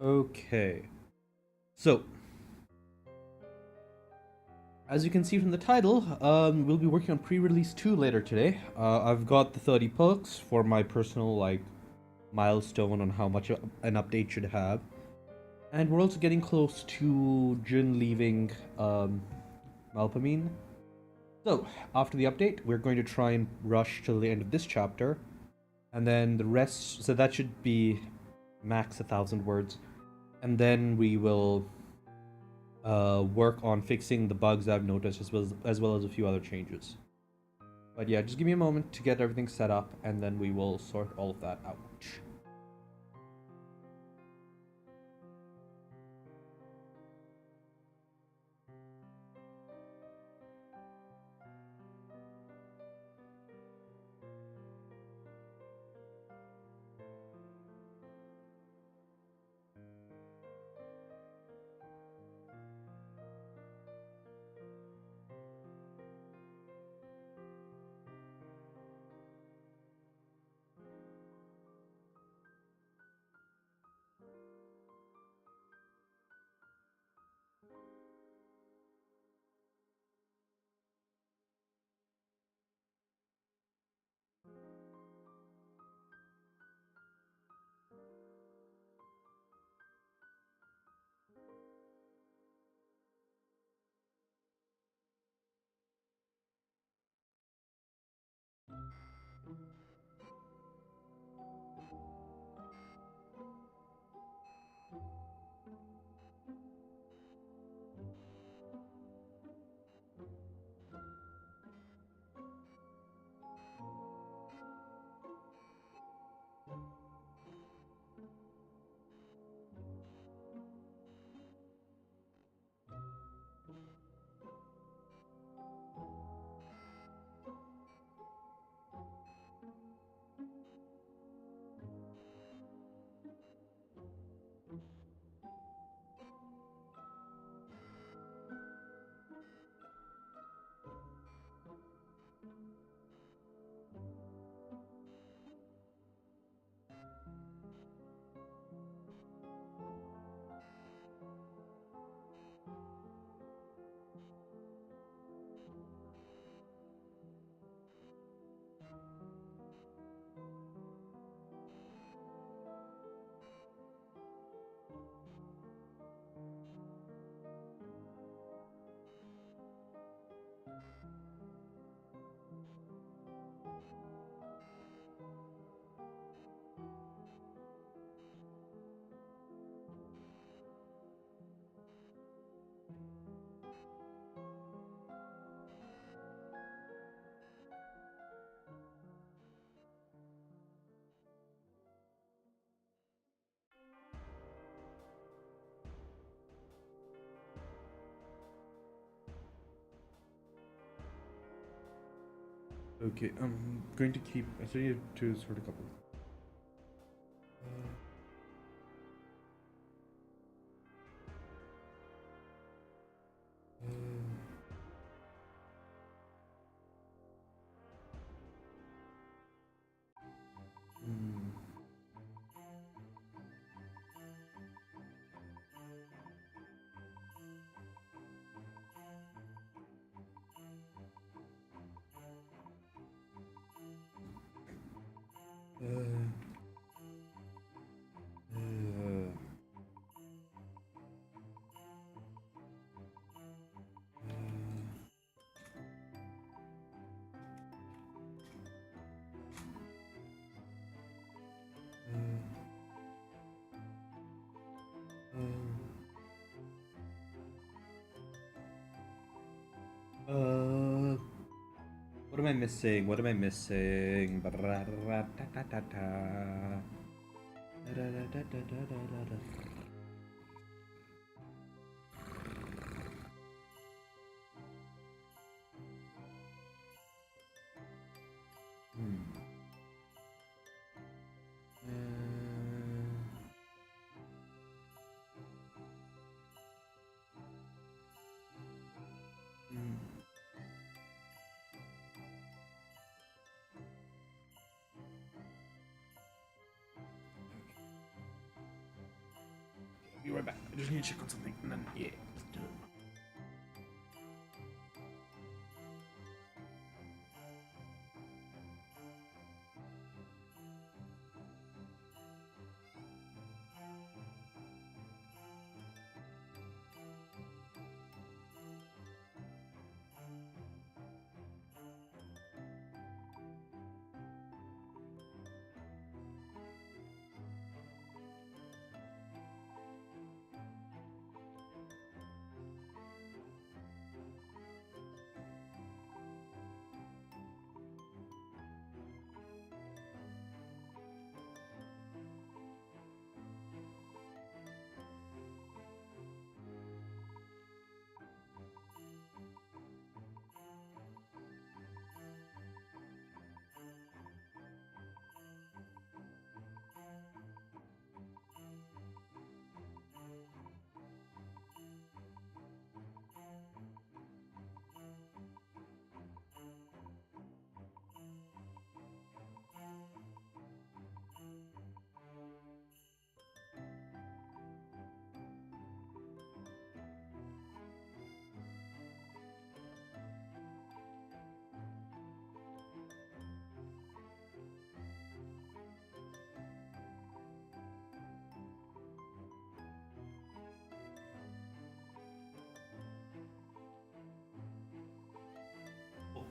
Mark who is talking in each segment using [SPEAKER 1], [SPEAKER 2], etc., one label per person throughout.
[SPEAKER 1] Okay, so as you can see from the title, we'll be working on pre-release 2 later today. I've got the 30 perks for my personal milestone on how much an update should have, and we're also getting close to Jun leaving Malpamine. So after the update, we're going to try and rush till the end of this chapter, and then the rest. So that should be max 1,000 words, and then we will work on fixing the bugs I've noticed as well as a few other changes. But yeah, just give me a moment to get everything set up, and then we will sort all of that out. Okay, I'm going to keep. I still need to sort a couple. What am I missing? What am I missing?
[SPEAKER 2] right back. I just need to check on something, and then yeah, let's do it.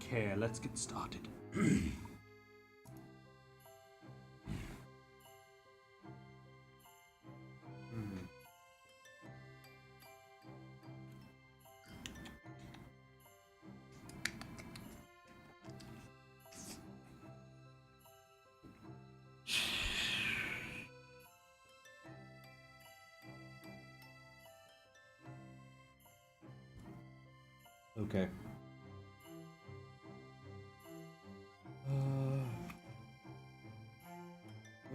[SPEAKER 2] Okay, let's get started.
[SPEAKER 1] Okay.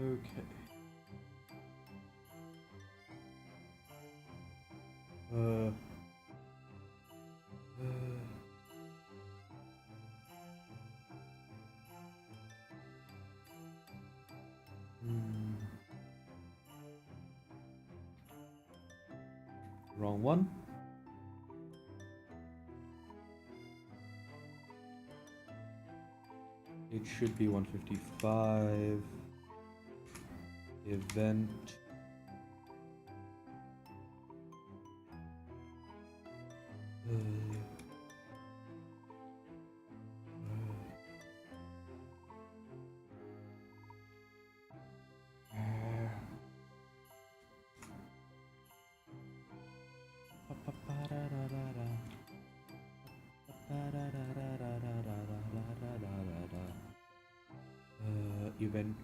[SPEAKER 1] Okay. Wrong one. It should be 155. Event. Event.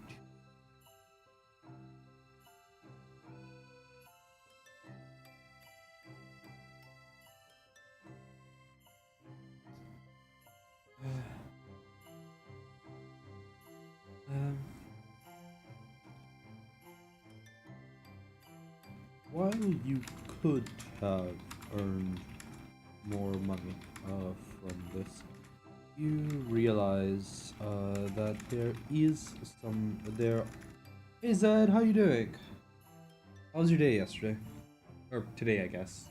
[SPEAKER 1] While you could have earned more money from this, you realize that there is some there. Hey Zed, how you doing? How was your day yesterday? Or today, I guess.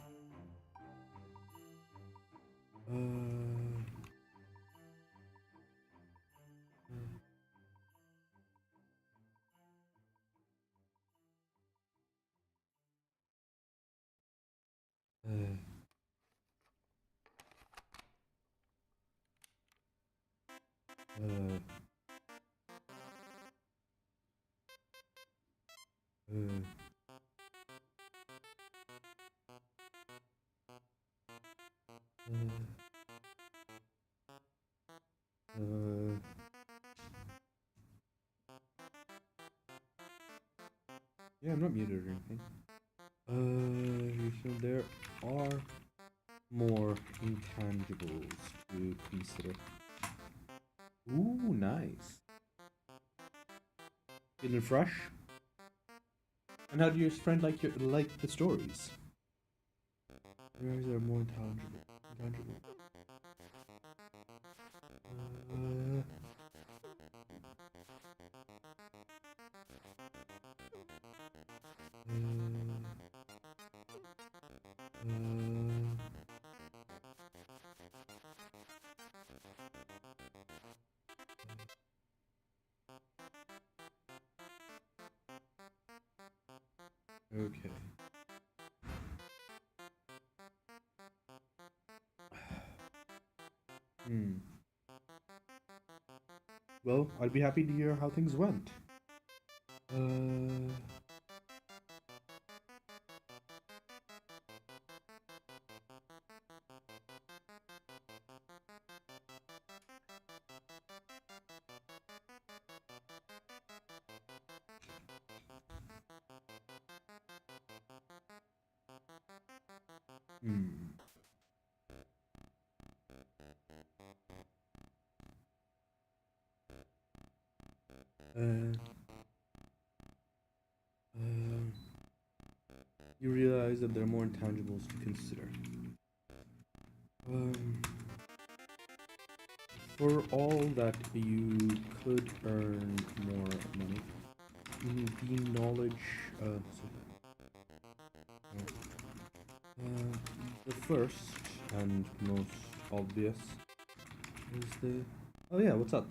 [SPEAKER 1] Yeah, I'm not muted or anything. So there are more intangibles to consider. Ooh, nice. Feeling fresh? And how do your friend like the stories? There are more intangible. Okay. Well, I'd be happy to hear how things went. You realize that there are more intangibles to consider. For all that you could earn more money, the knowledge, the first and most obvious is the... Oh yeah, what's up?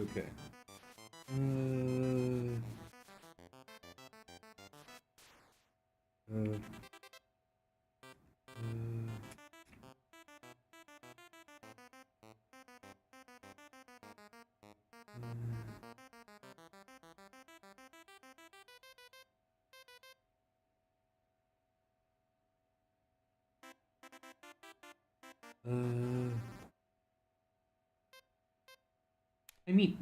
[SPEAKER 1] Okay. I mean,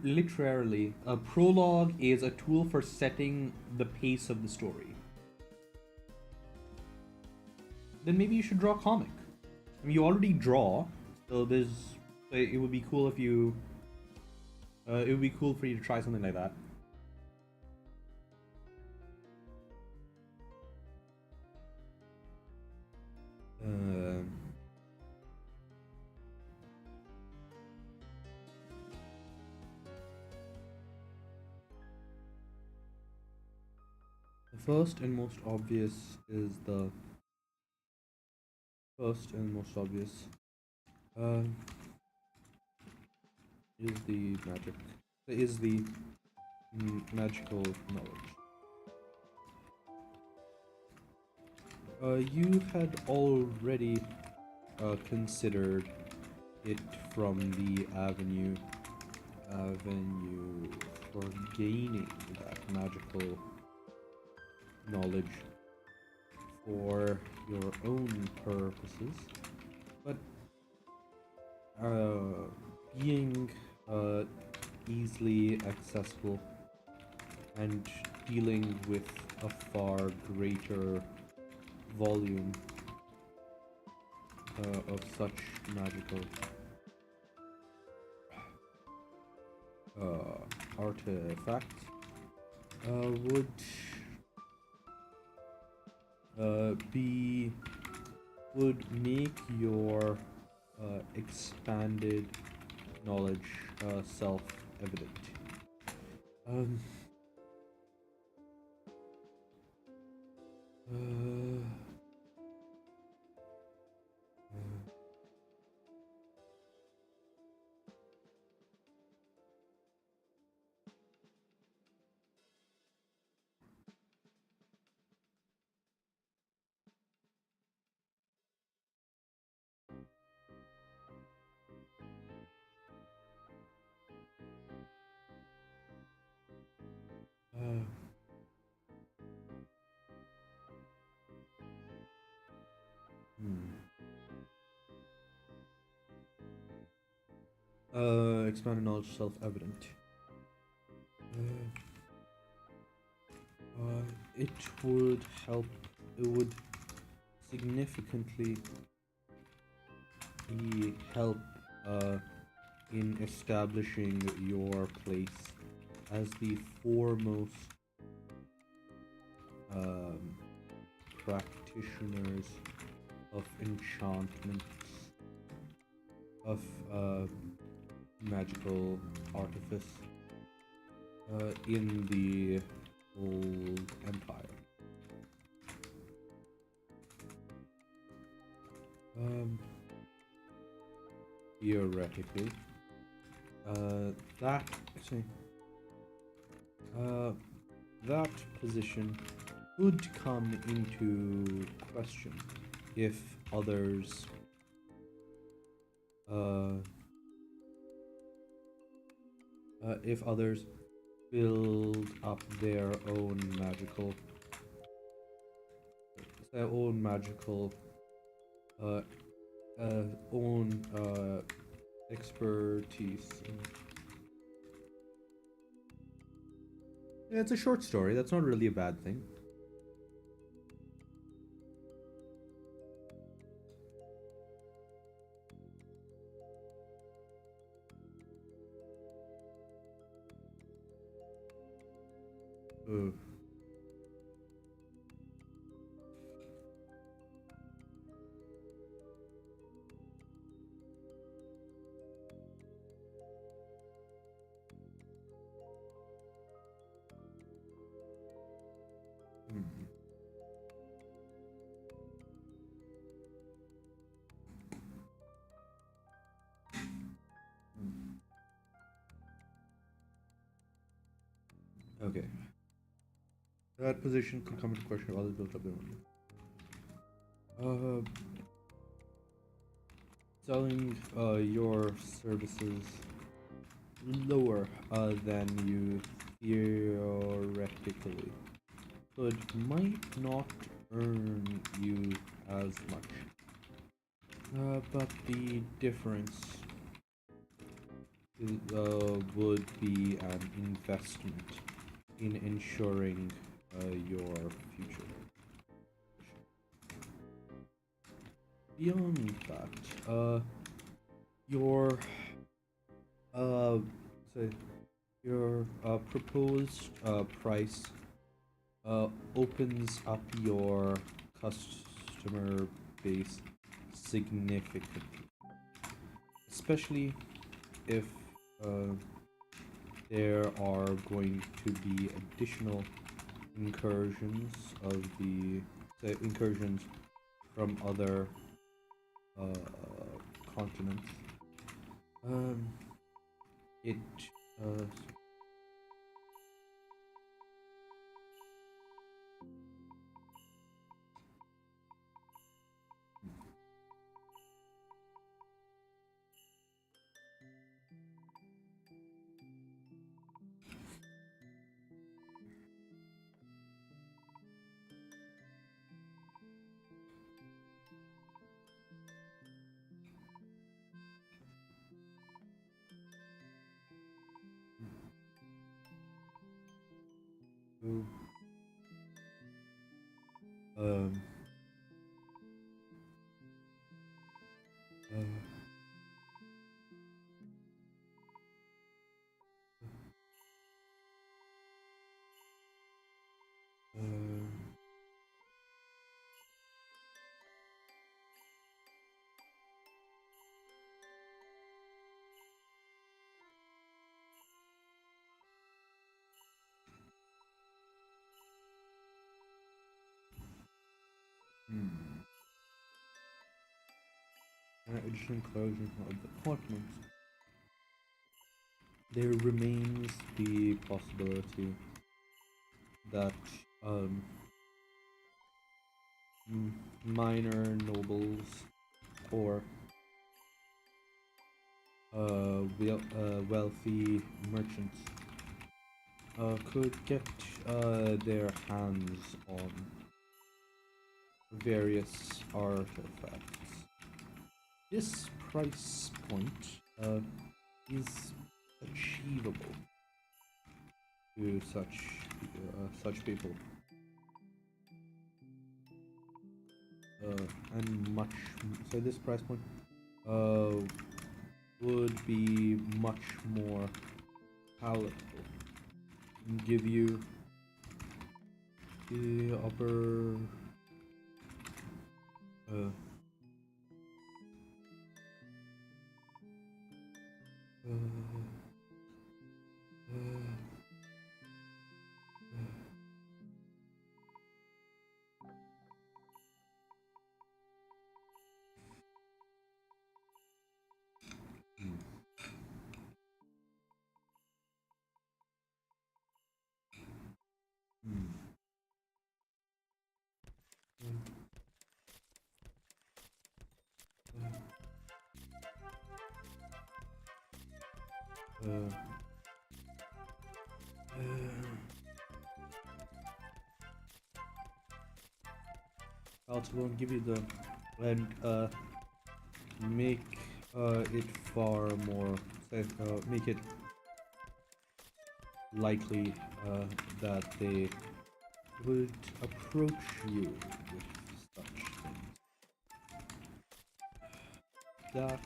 [SPEAKER 1] literally, a prologue is a tool for setting the pace of the story. Then maybe you should draw a comic. I mean, you already draw, so there's... It would be cool if you... it would be cool for you to try something like that. The first and most obvious is the... First and most obvious is the magic. Is the magical knowledge. You had already considered it from the avenue for gaining that magical knowledge for your own purposes, but being easily accessible and dealing with a far greater volume of such magical artifacts would make your expanded knowledge self-evident. Expanded knowledge self-evident. It would help. It would significantly help in establishing your place as the foremost practitioners of enchantments, of magical artifice in the old empire. Theoretically, that see, that position could come into question if others build up their own magical own expertise. Yeah, it's a short story. That's not really a bad thing. Okay. That position could come into question if others built up their own. Selling your services lower than you theoretically might not earn you as much. But the difference would be an investment in ensuring your future. Beyond that, your proposed price opens up your customer base significantly, especially if there are going to be additional incursions from other continents. It um additional incursions of the continents. There remains the possibility that minor nobles or wealthy merchants could get their hands on various artifacts. This price point is achievable to such people. and much, so this price point would be much more palatable and give you the upper also won't give you the and make it far more safe, make it likely that they would approach you with such things. That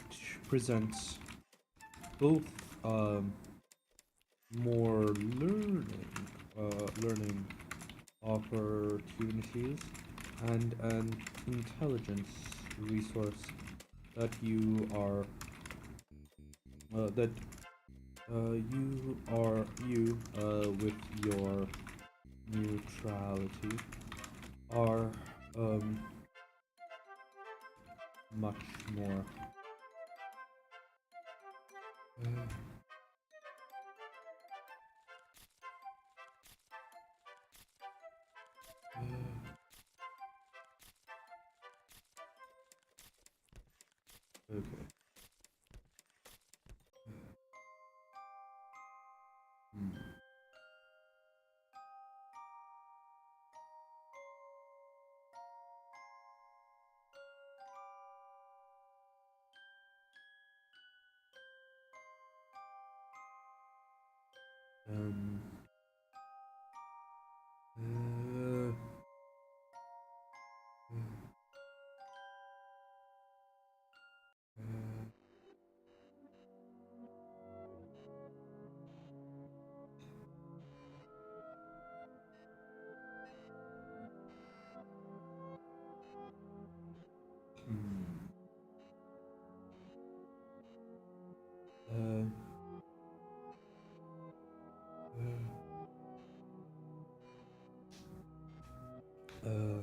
[SPEAKER 1] presents both more learning opportunities and an intelligence resource that you are that you with your neutrality are much more okay. Um, uh,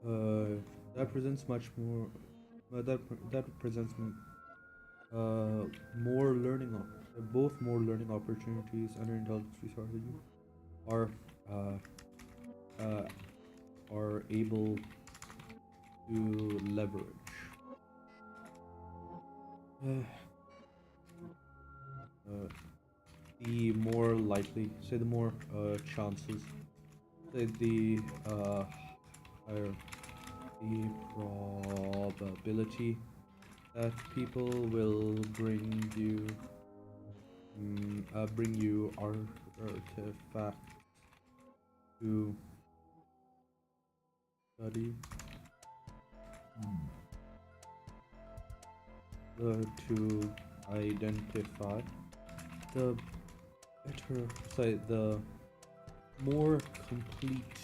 [SPEAKER 1] uh, that presents much more. That presents more both more learning opportunities and intelligence resources are are able to leverage. The more likely, say the more chances, say the higher the probability that people will bring you artifacts to study, to identify, the better, say the more complete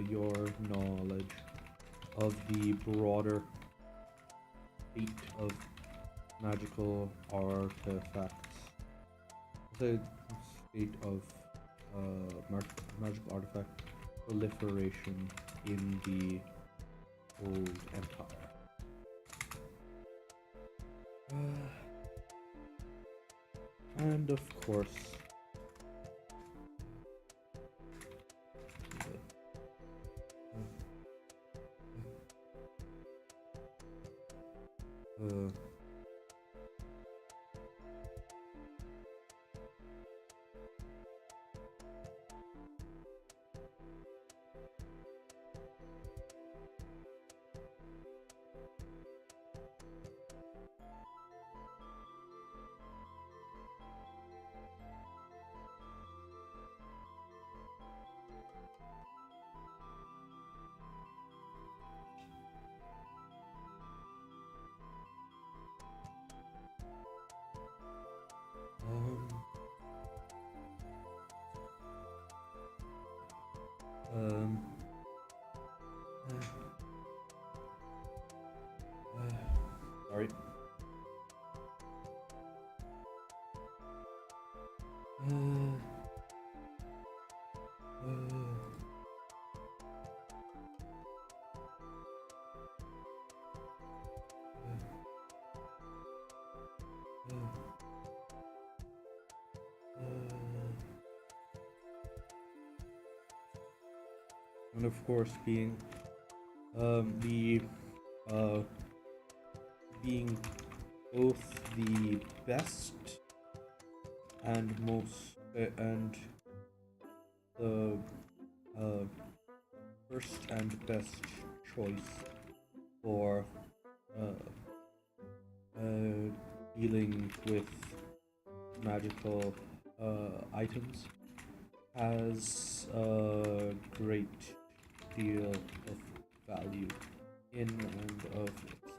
[SPEAKER 1] your knowledge of the broader fate of magical artifacts, the state of magical artifact proliferation in the old empire. And of course, Um, um, sorry. And of course, being uh, being both the best and most and the first and best choice for dealing with magical items has a great deal of value in and of itself.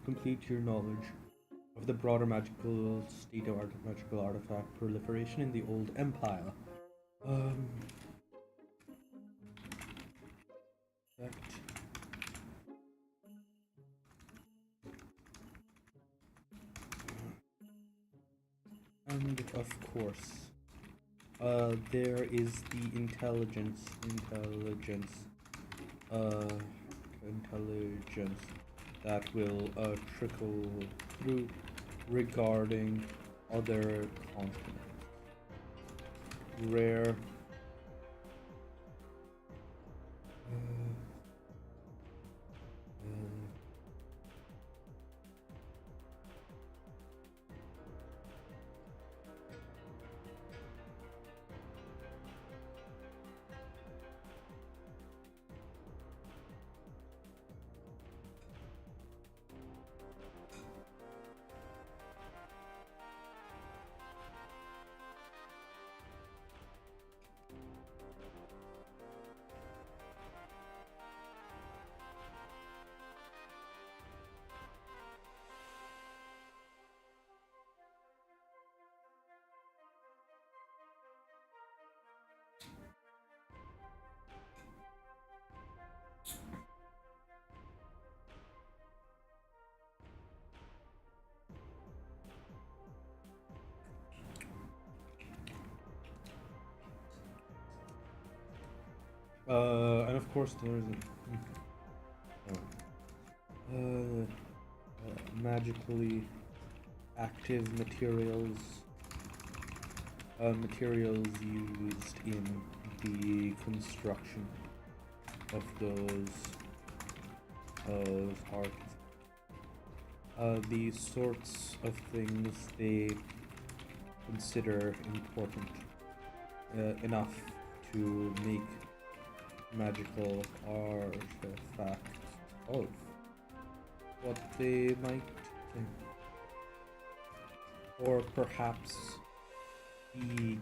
[SPEAKER 1] Complete your knowledge of the broader magical state of magical artifact proliferation in the old empire. That and of course, there is the intelligence that will trickle through regarding other continents. Rare and of course there is magically active materials used in the construction of those arts. These sorts of things they consider important enough to make magical artifacts of what they might think. Or perhaps the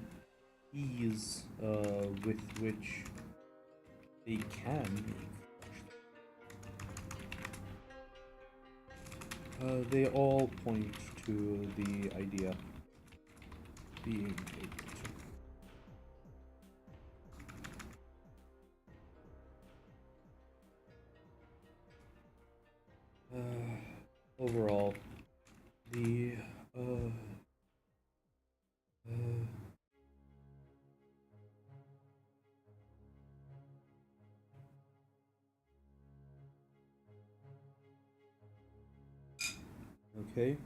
[SPEAKER 1] ease with which they can make such. They all point to the idea being able to. Overall, the Okay.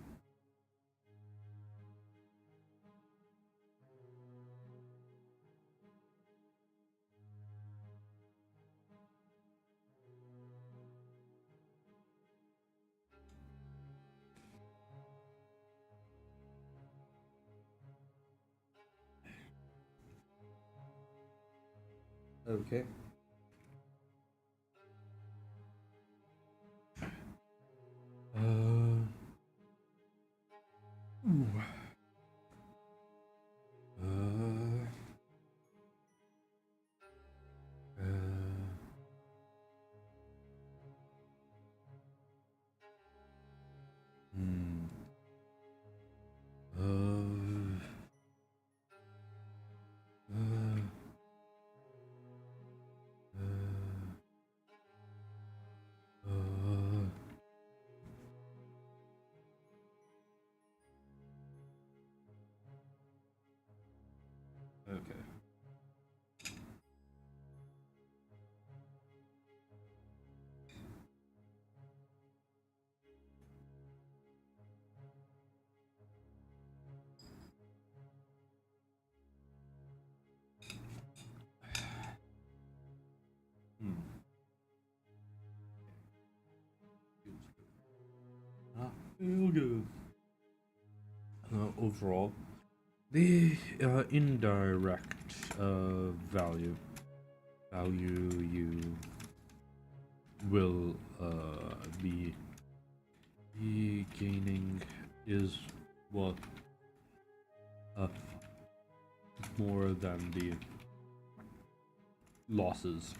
[SPEAKER 1] Okay. Ooh. Uh, hmm. Uh, okay. Hmm. Feel good. Overall, the indirect value you will be gaining is what more than the losses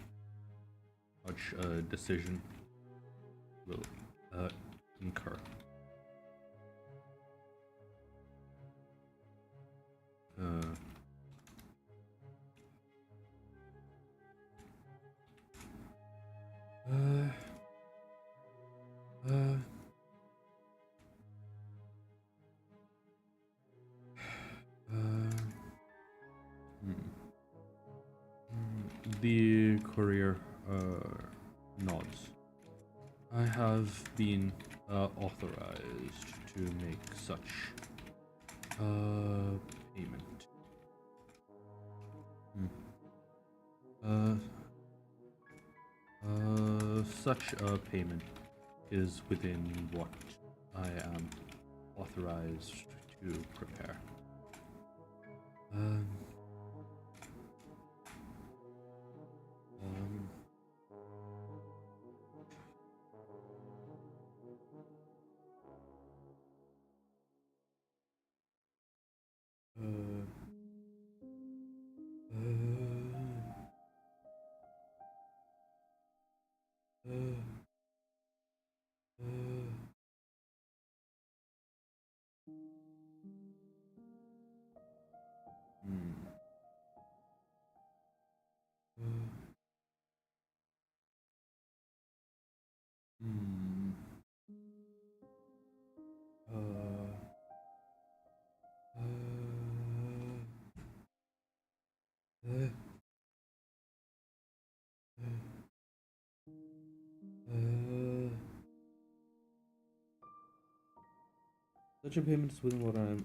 [SPEAKER 1] such a decision will incur. Uh, uh, uh, the courier nods. I have been authorized to make such payment. Such a payment is within what I am authorized to prepare. Um, um, uh, uh, hmm, hmm, uh, uh, such a payment is within what I am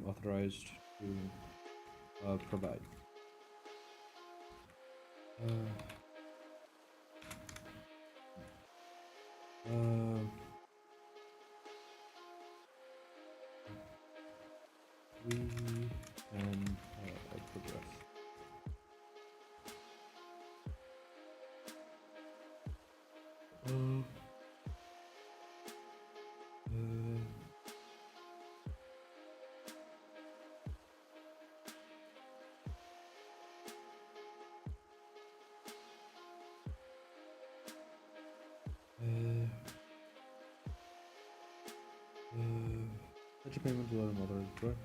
[SPEAKER 1] authorized to provide. Uh, we can progress. Uh, such a payment is what I'm authorized to provide.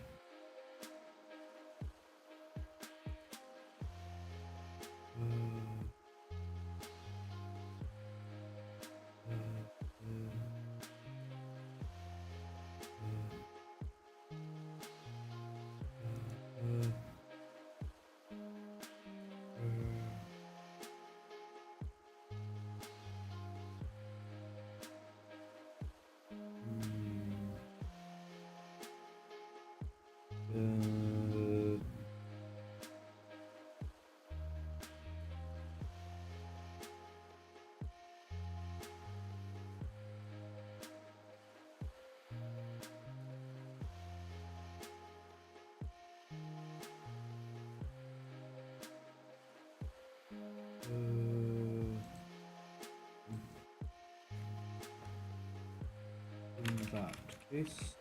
[SPEAKER 1] in that case,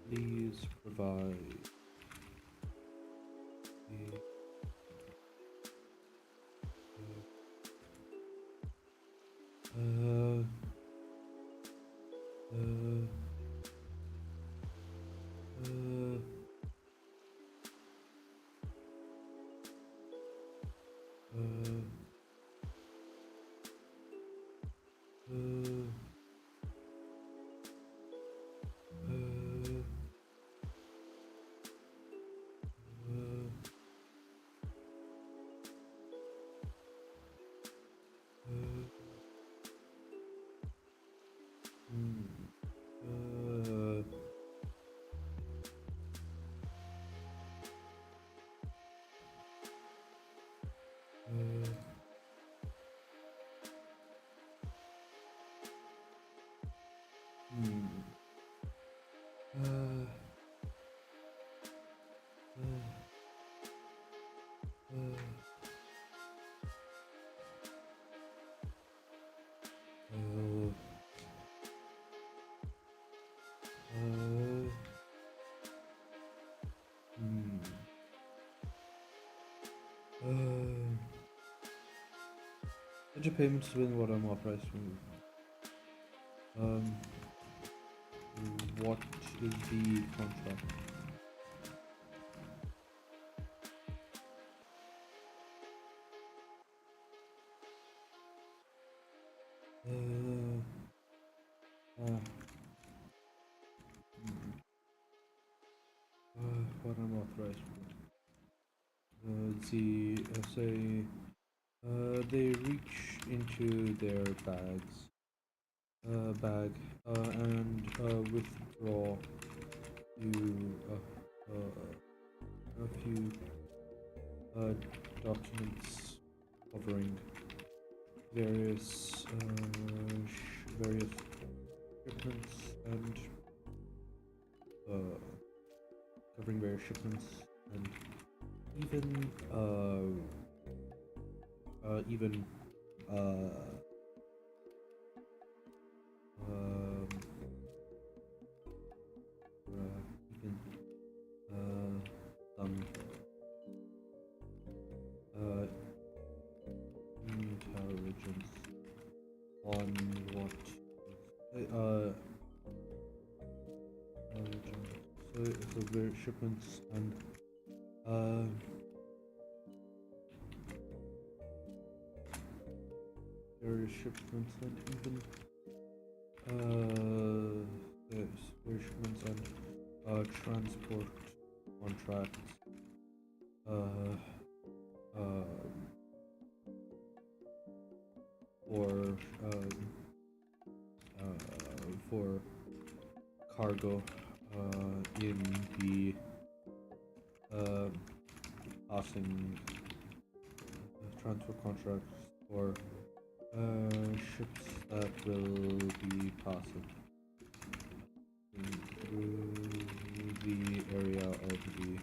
[SPEAKER 1] please provide the Ledger payments within what I'm authorized to move. What is the contract? What I'm authorized for. The SA. They reach into their bag and withdraw a few documents covering various shipments and covering various shipments and even even some intelligence on what so various shipments and various shipments and even various shipments and transport contracts for cargo in the passing transport contracts for ships that will be passing through the area of the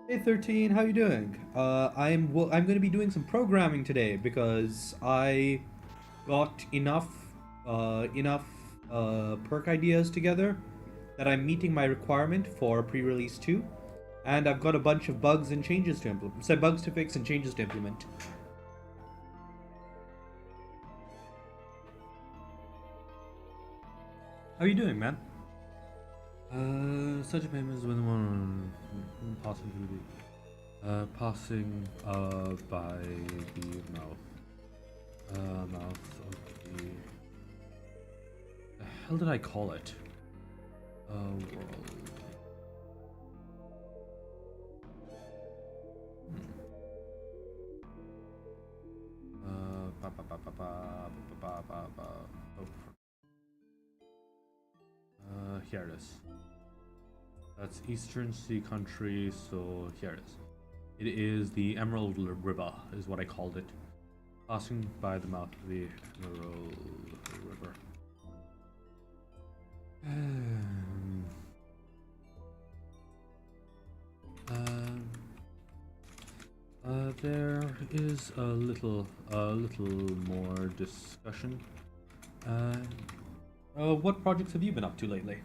[SPEAKER 1] Hey 13, how you doing? I'm going to be doing some programming today because I got enough perk ideas together that I'm meeting my requirement for pre-release 2, and I've got a bunch of bugs and changes to implement. So bugs to fix and changes to implement. How you doing, man? Such a payment is when one passing through the by the mouth of the hell did I call it? World. Here it is. That's Eastern Sea country, so here it is. It is the Emerald River, is what I called it. Passing by the mouth of the Emerald River. There is a little more discussion. What projects have you been up to lately?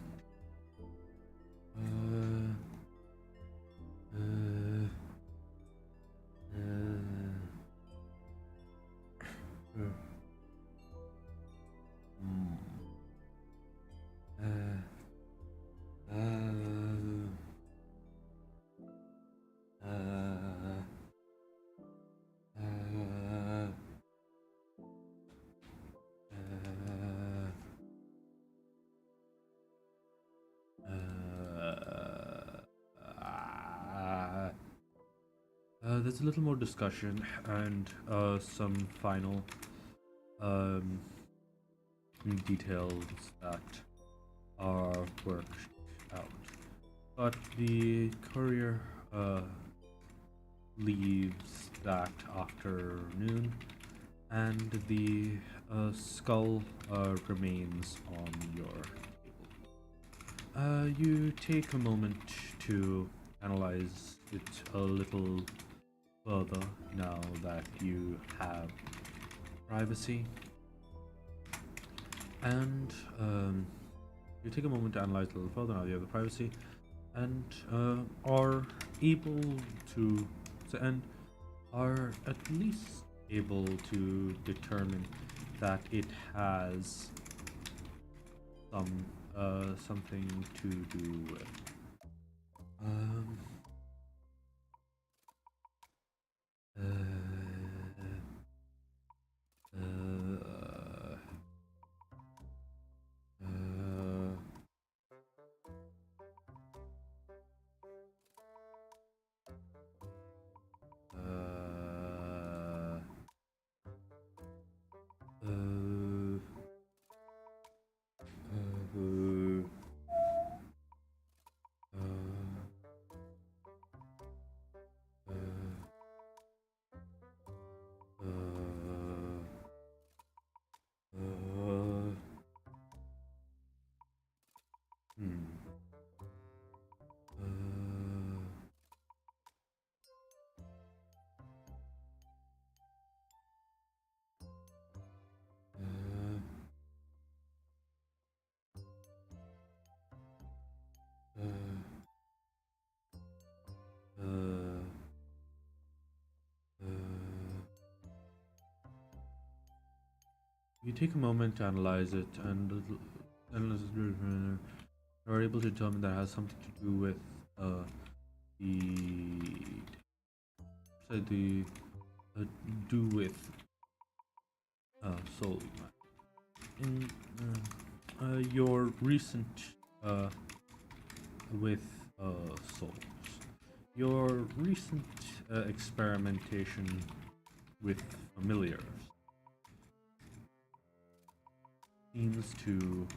[SPEAKER 1] there's a little more discussion and some final um, details that are worked out. But the courier leaves that afternoon, and the skull remains on your table. You take a moment to analyze it a little further now that you have privacy, and you take a moment to analyze it a little further now you have the privacy, and are able to and are at least able to determine that it has something to do with um uh, uh, uh, You take a moment to analyze it, and are able to determine that it has something to do with the do with soul. In your recent with souls, your recent experimentation with familiars seems to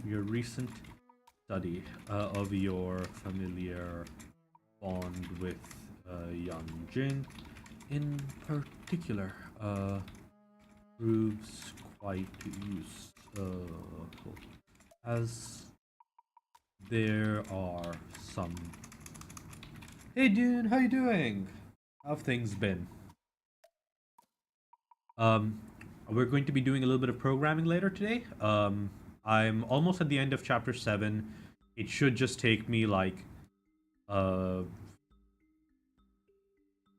[SPEAKER 1] your recent study of your familiar bond with young Jin in particular proves quite useful, as there are some. Hey dude, how you doing? How've things been? We're going to be doing a little bit of programming later today. I'm almost at the end of chapter 7. It should just take me like a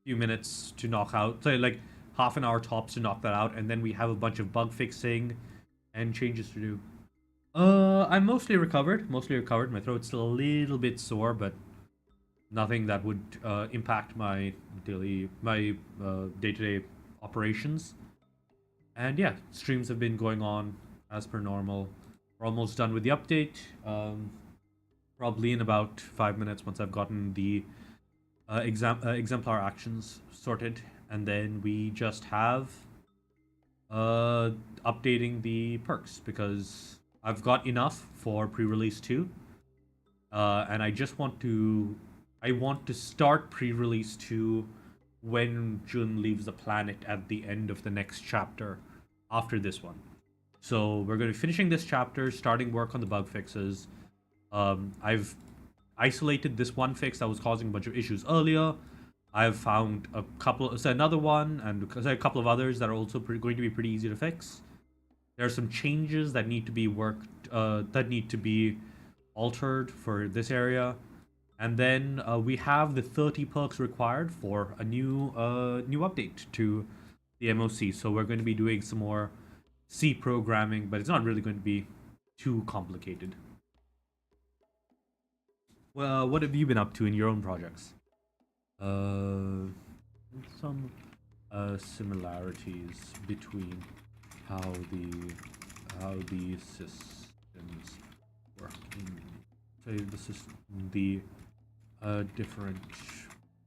[SPEAKER 1] few minutes to knock out, say like half an hour tops to knock that out, and then we have a bunch of bug fixing and changes to do. I'm mostly recovered. My throat's still a little bit sore, but nothing that would impact my day-to-day operations. And yeah, streams have been going on as per normal. We're almost done with the update. Probably in about 5 minutes once I've gotten the exemplar actions sorted, and then we just have updating the perks, because I've got enough for pre-release 2, and I want to start pre-release 2 when Jun leaves the planet at the end of the next chapter after this one. So we're going to be finishing this chapter, starting work on the bug fixes. I've isolated this one fix that was causing a bunch of issues earlier. I've found another one, and a couple of others that are also going to be pretty easy to fix. There are some changes that need to be altered for this area. And then we have the 30 perks required for a new update to the MOC. So we're going to be doing some more C programming, but it's not really going to be too complicated. Well, what have you been up to in your own projects? Some similarities between how the systems work say this is the different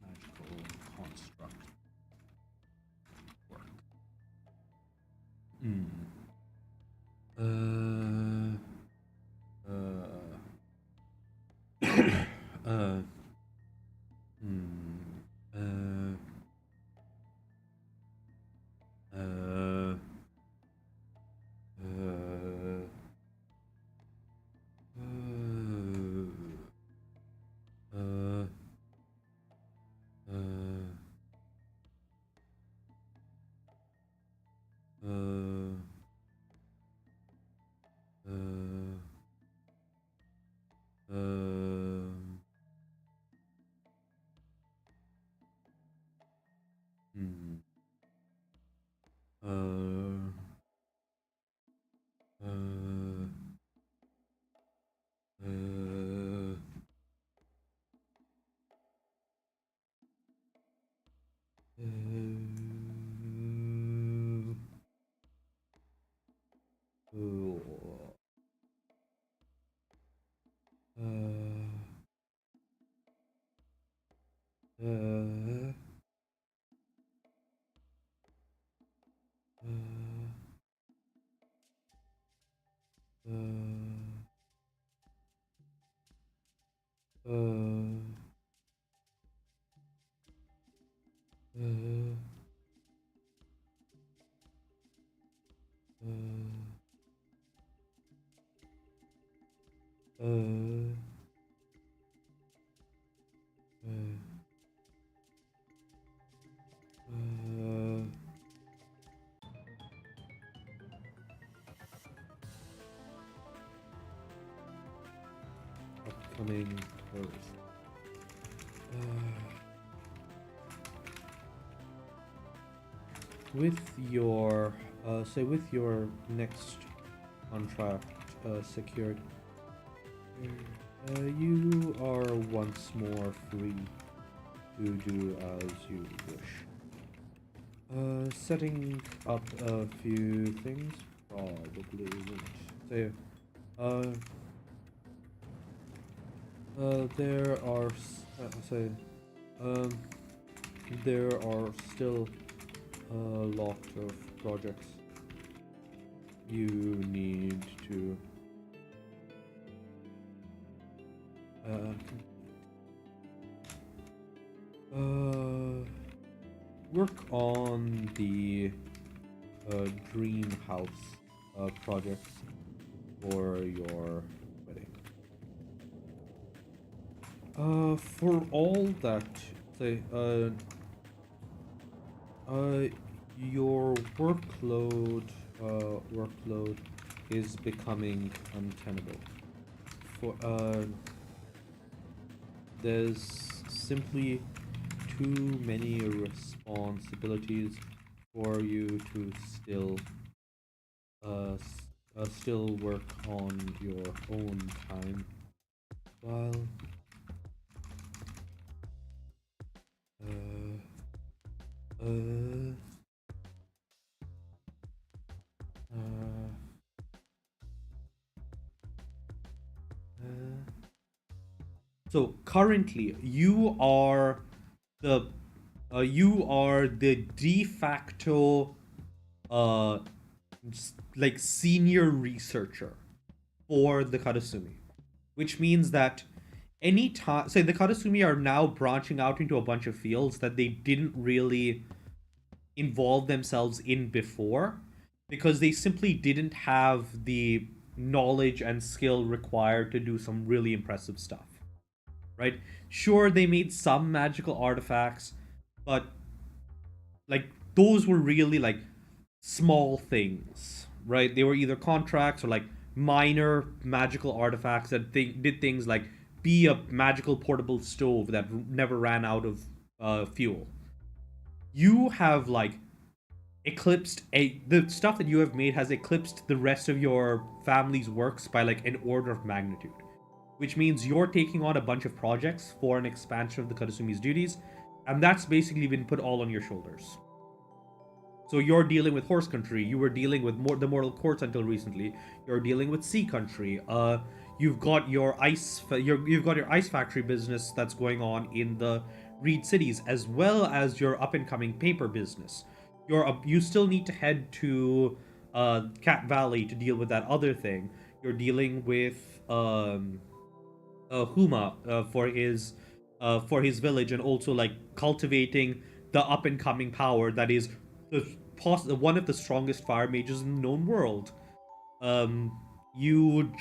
[SPEAKER 1] magical construct work. Upcoming post. With your, say with your next contract secured, you are once more free to do as you wish. Setting up a few things probably won't. Say, there are still a lot of projects you need to work on the dream house projects for your wedding. For all that, say, your workload is becoming untenable. There's simply too many responsibilities for you to still work on your own time while so currently you are the de facto like senior researcher for the Karasumi, which means that any time, say the Karasumi are now branching out into a bunch of fields that they didn't really involve themselves in before because they simply didn't have the knowledge and skill required to do some really impressive stuff, right? Sure, they made some magical artifacts, but like those were really like small things, right? They were either contracts or like minor magical artifacts that did things like be a magical portable stove that never ran out of fuel. You have like the stuff that you have made has eclipsed the rest of your family's works by like an order of magnitude, which means you're taking on a bunch of projects for an expansion of the Karasumi's duties, and that's basically been put all on your shoulders. So you're dealing with horse country. You were dealing with the mortal courts until recently. You're dealing with sea country. You've got your you've got your ice factory business that's going on in the Reed cities, as well as your up and coming paper business. You still need to head to Cat Valley to deal with that other thing. You're dealing with Huma for his village, and also like cultivating the up and coming power that is one of the strongest fire mages in the known world. Um, you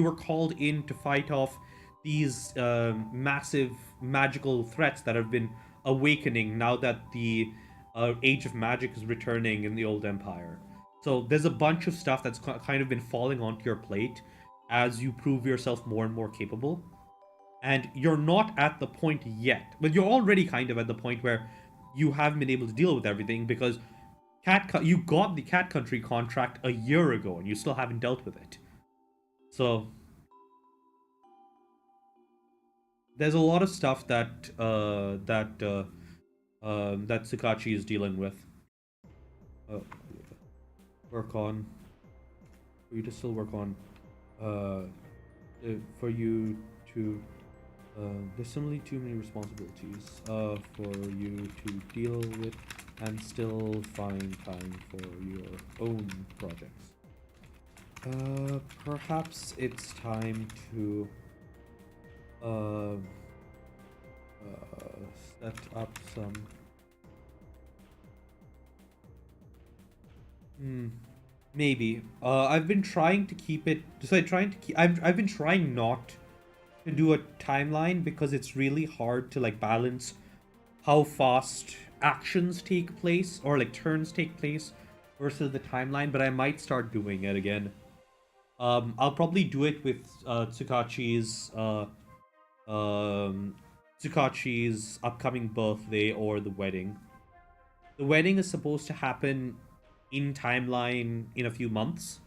[SPEAKER 1] were called in to fight off these massive magical threats that have been awakening now that the age of magic is returning in the old empire. So there's a bunch of stuff that's kind of been falling onto your plate as you prove yourself more and more capable. And you're not at the point yet, but you're already kind of at the point where you haven't been able to deal with everything because you got the Cat Country contract a year ago and you still haven't dealt with it. So there's a lot of stuff that that Tsukachi is dealing with. Uh, work on for you to still work on. For you to there's simply too many responsibilities for you to deal with and still find time for your own projects. Perhaps it's time to uh, set up some. Maybe. I've been trying to keep it. So I'm trying to keep. I've been trying not to do a timeline because it's really hard to like balance how fast actions take place or like turns take place versus the timeline. But I might start doing it again. I'll probably do it with Tsukachi's upcoming birthday or the wedding. The wedding is supposed to happen in timeline in a few months.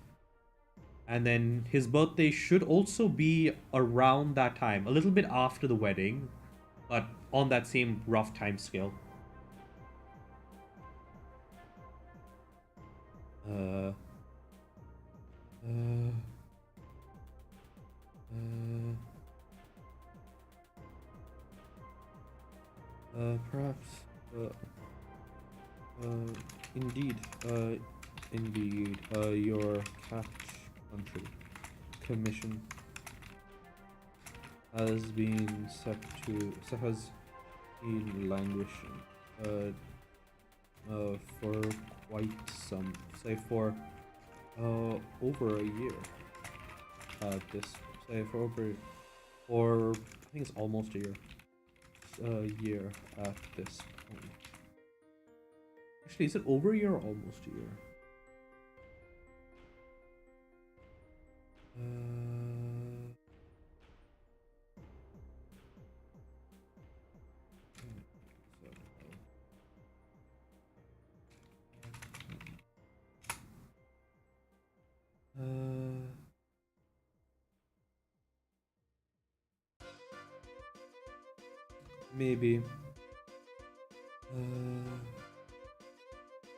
[SPEAKER 1] And then his birthday should also be around that time, a little bit after the wedding, but on that same rough time scale. Uh, uh, perhaps, indeed, your cat country commission has been has been languishing for quite some, say for over a year at this, say for over, or I think it's almost a year at this point. Actually, is it over a year or almost a year? Maybe.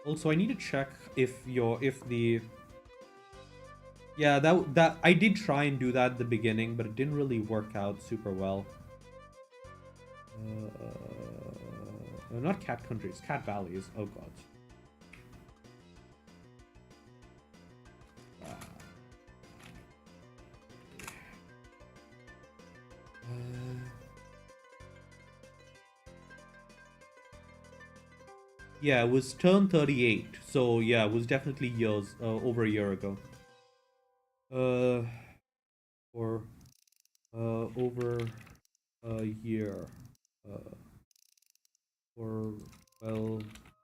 [SPEAKER 1] Also, I need to check if the yeah, that I did try and do that at the beginning, but it didn't really work out super well. Not Cat Countries, Cat Valleys. Oh god. Yeah, it was turn 38. So yeah, it was definitely years over a year ago. Or over a year. Or well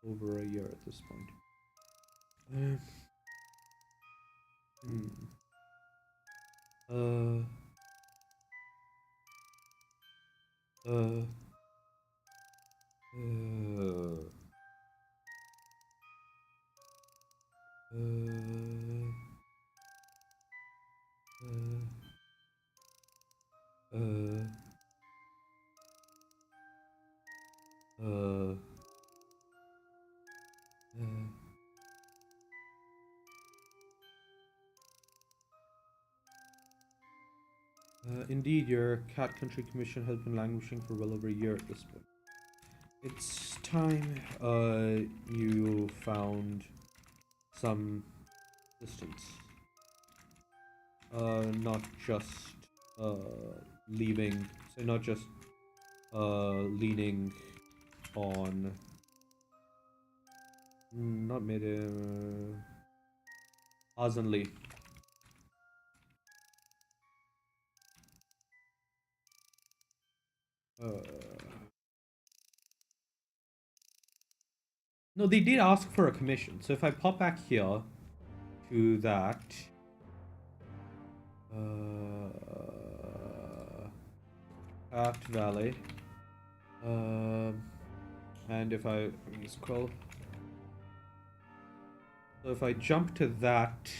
[SPEAKER 1] over a year at this point. Hmm. Uh. Indeed, your cat country commission has been languishing for well over a year at this point. It's time you found some distance. Not just leaving, so not just leaning on, not made Hazenly. No, they did ask for a commission. So if I pop back here to that, Aft Valley, and if I scroll, so if I jump to that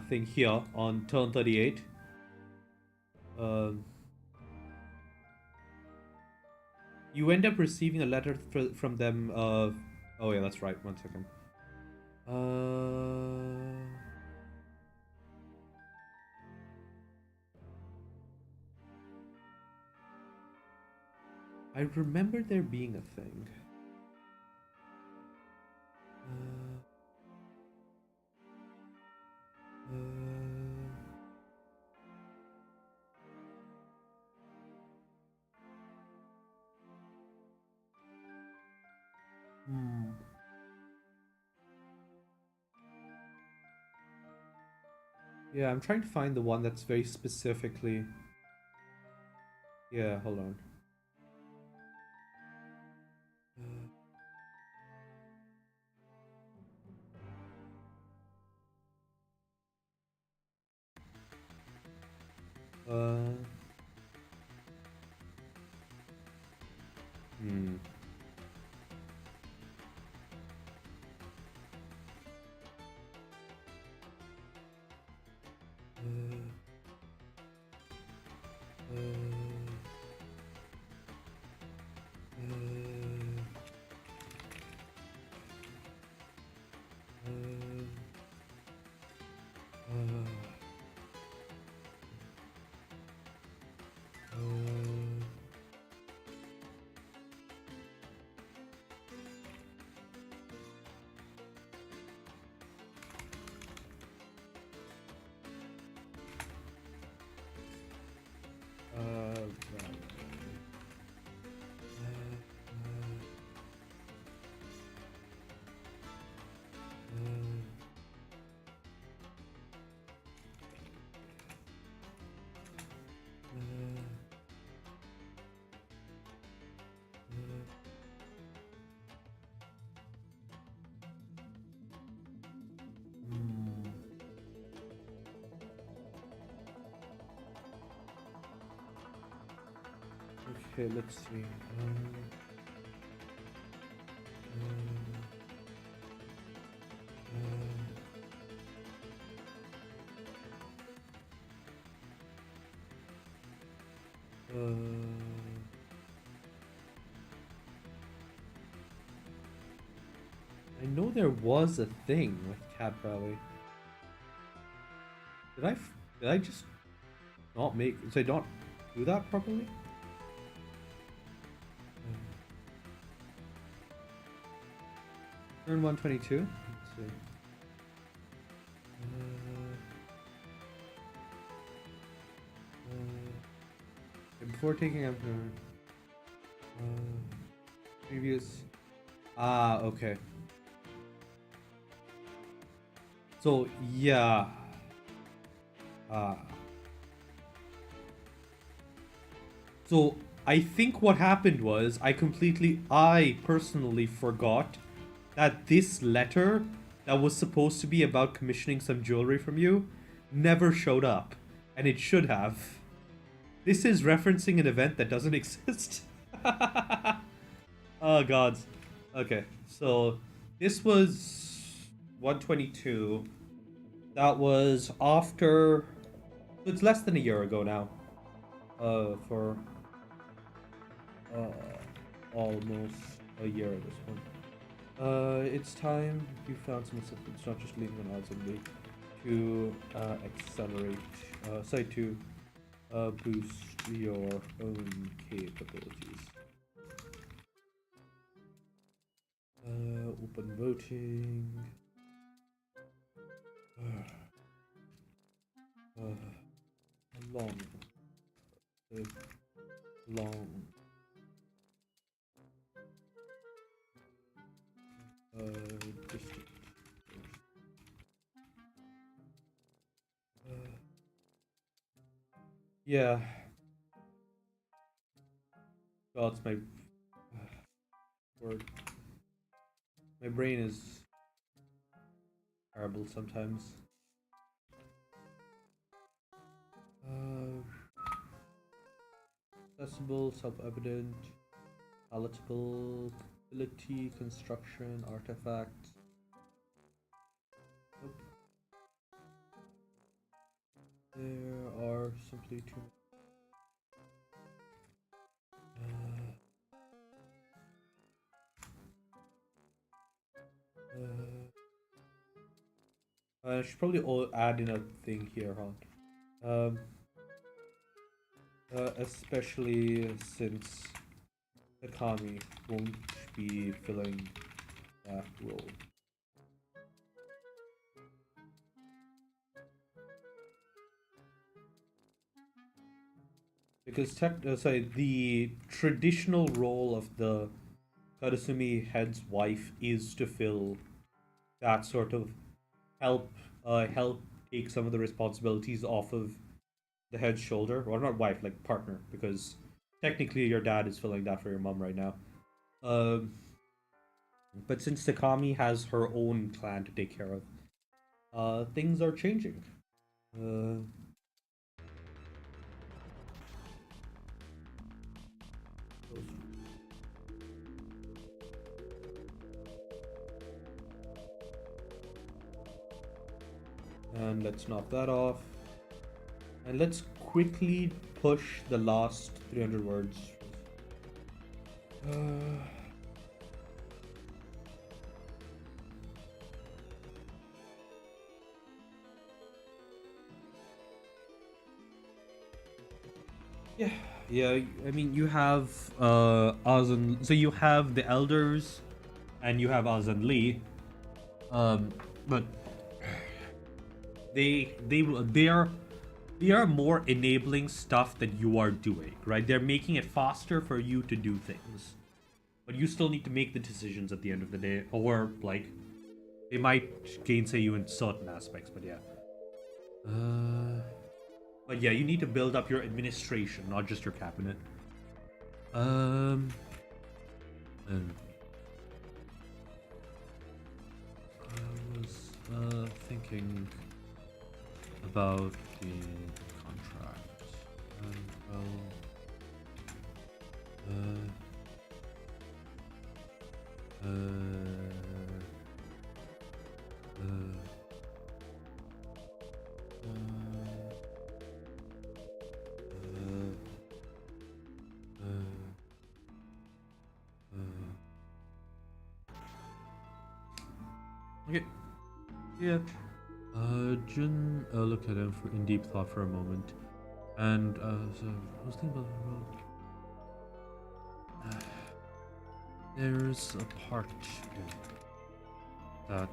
[SPEAKER 1] thing here on turn 38, you end up receiving a letter from them. Oh yeah, that's right. 1 second. I remember there being a thing. Yeah, I'm trying to find the one that's very specifically. Yeah, hold on. Hmm. Okay, let's see. I know there was a thing with Cat Valley. Did I just not make? Did I not do that properly? Turn 122. Let's see. Before taking up previous. Okay. So yeah. So I think what happened was I personally forgot that this letter that was supposed to be about commissioning some jewelry from you never showed up, and it should have. This is referencing an event that doesn't exist. Oh gods. Okay, so this was 122. That was after. So it's less than a year ago now. For almost a year at this point. It's time you found some assistance, not just leaving an odds on me, to accelerate. To boost your own capabilities. Open voting. Long. Long. District. Yeah. God, it's my word. My brain is terrible sometimes. Accessible, self-evident, palatable, ability, construction, artifacts. Nope. There are simply too many. I should probably add in a thing here, huh? Especially since Takami won't be filling that role. Because the traditional role of the Karasumi head's wife is to fill that sort of help take some of the responsibilities off of the head's shoulder, or not wife, like partner, because technically your dad is filling that for your mom right now. Um, but since Takami has her own clan to take care of, things are changing. Uh, and let's knock that off. And let's quickly push the last 300 words. Yeah. I mean, you have Azan. So you have the elders, and you have Azan Lee. But they are more enabling stuff that you are doing, right? They're making it faster for you to do things, but you still need to make the decisions at the end of the day, or like they might gainsay you in certain aspects. But yeah. But yeah, you need to build up your administration, not just your cabinet. And I was thinking about the contract. Okay. Yeah. Jun looked at him in deep thought for a moment, and so I was thinking about there's a part that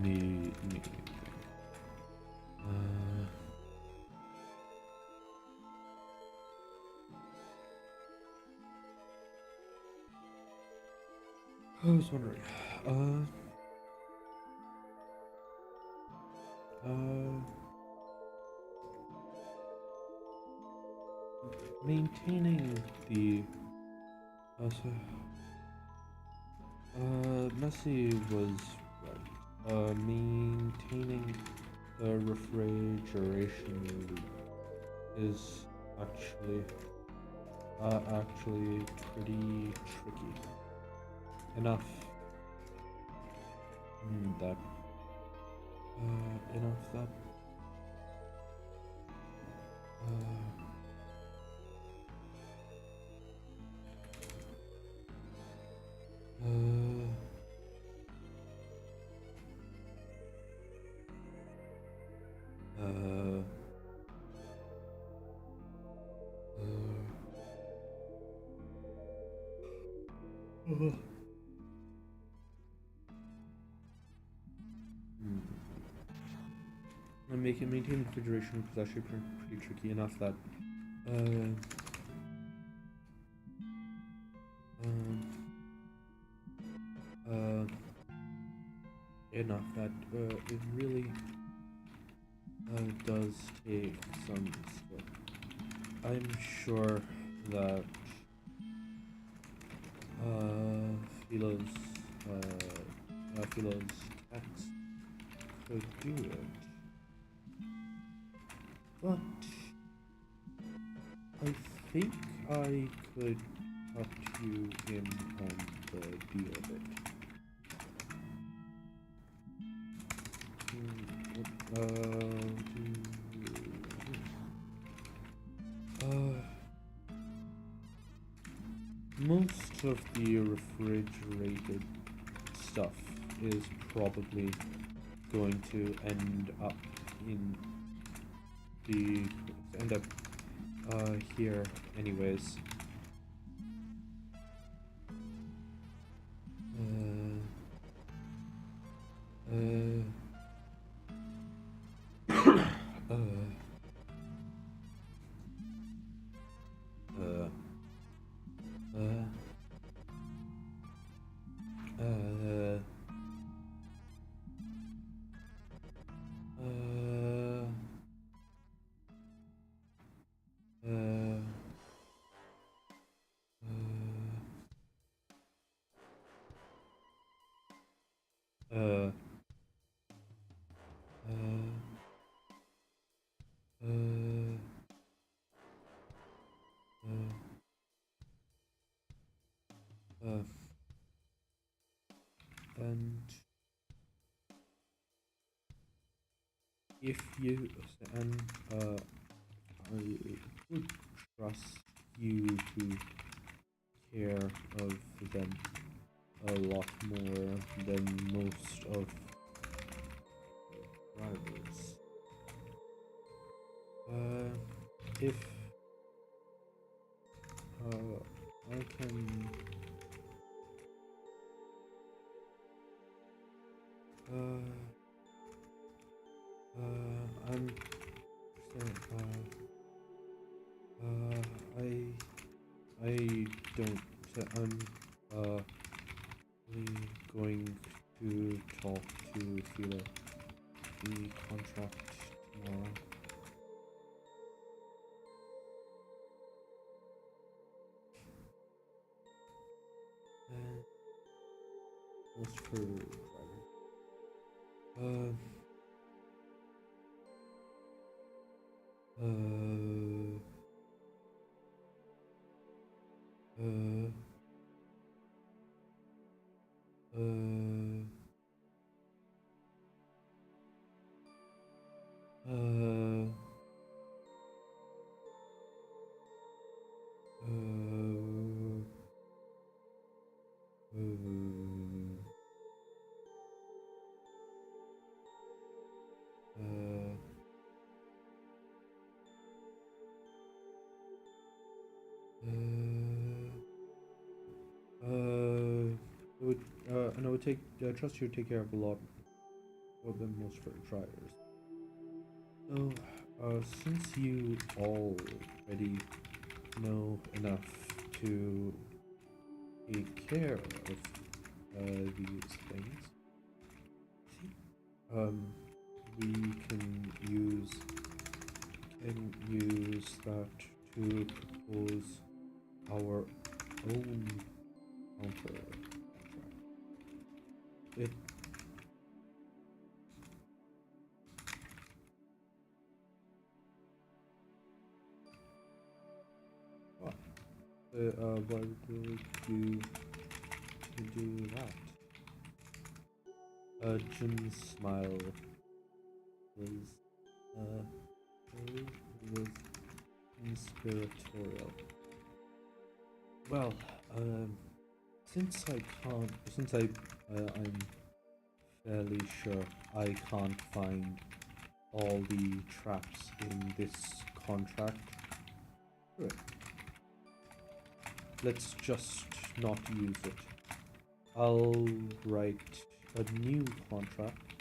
[SPEAKER 1] made me think. I was wondering. Maintaining the Messi was right. Maintaining the refrigeration is actually pretty tricky. Enough that enough that And maintain refrigeration is actually pretty tricky enough that it really does take some skill. I'm sure that Philo's text could do it, but I think I could cut you in on the deal of it. Most of the refrigerated stuff is probably going to end up here anyways. And if you I would trust you to care of them a lot more than most of drivers. If I can I'm I don't I'm going to talk to Philo the contract tomorrow. What's for driver? And I would trust you to take care of a lot more than most for drivers. So, since you already know enough to take care of these things, we can use that to propose our own counter contract. Why would you do that? Jim's smile was conspiratorial. Well, since I'm fairly sure I can't find all the traps in this contract. Good. Let's just not use it. I'll write a new contract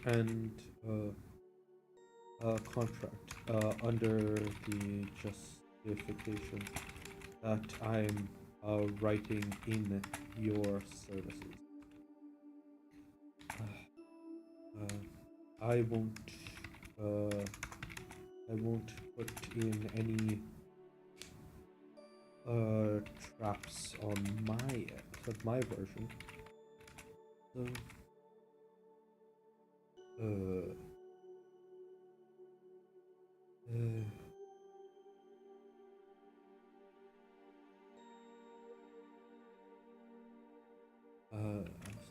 [SPEAKER 1] and a contract under the justification that I'm writing in your services. I won't put in any traps on my version. So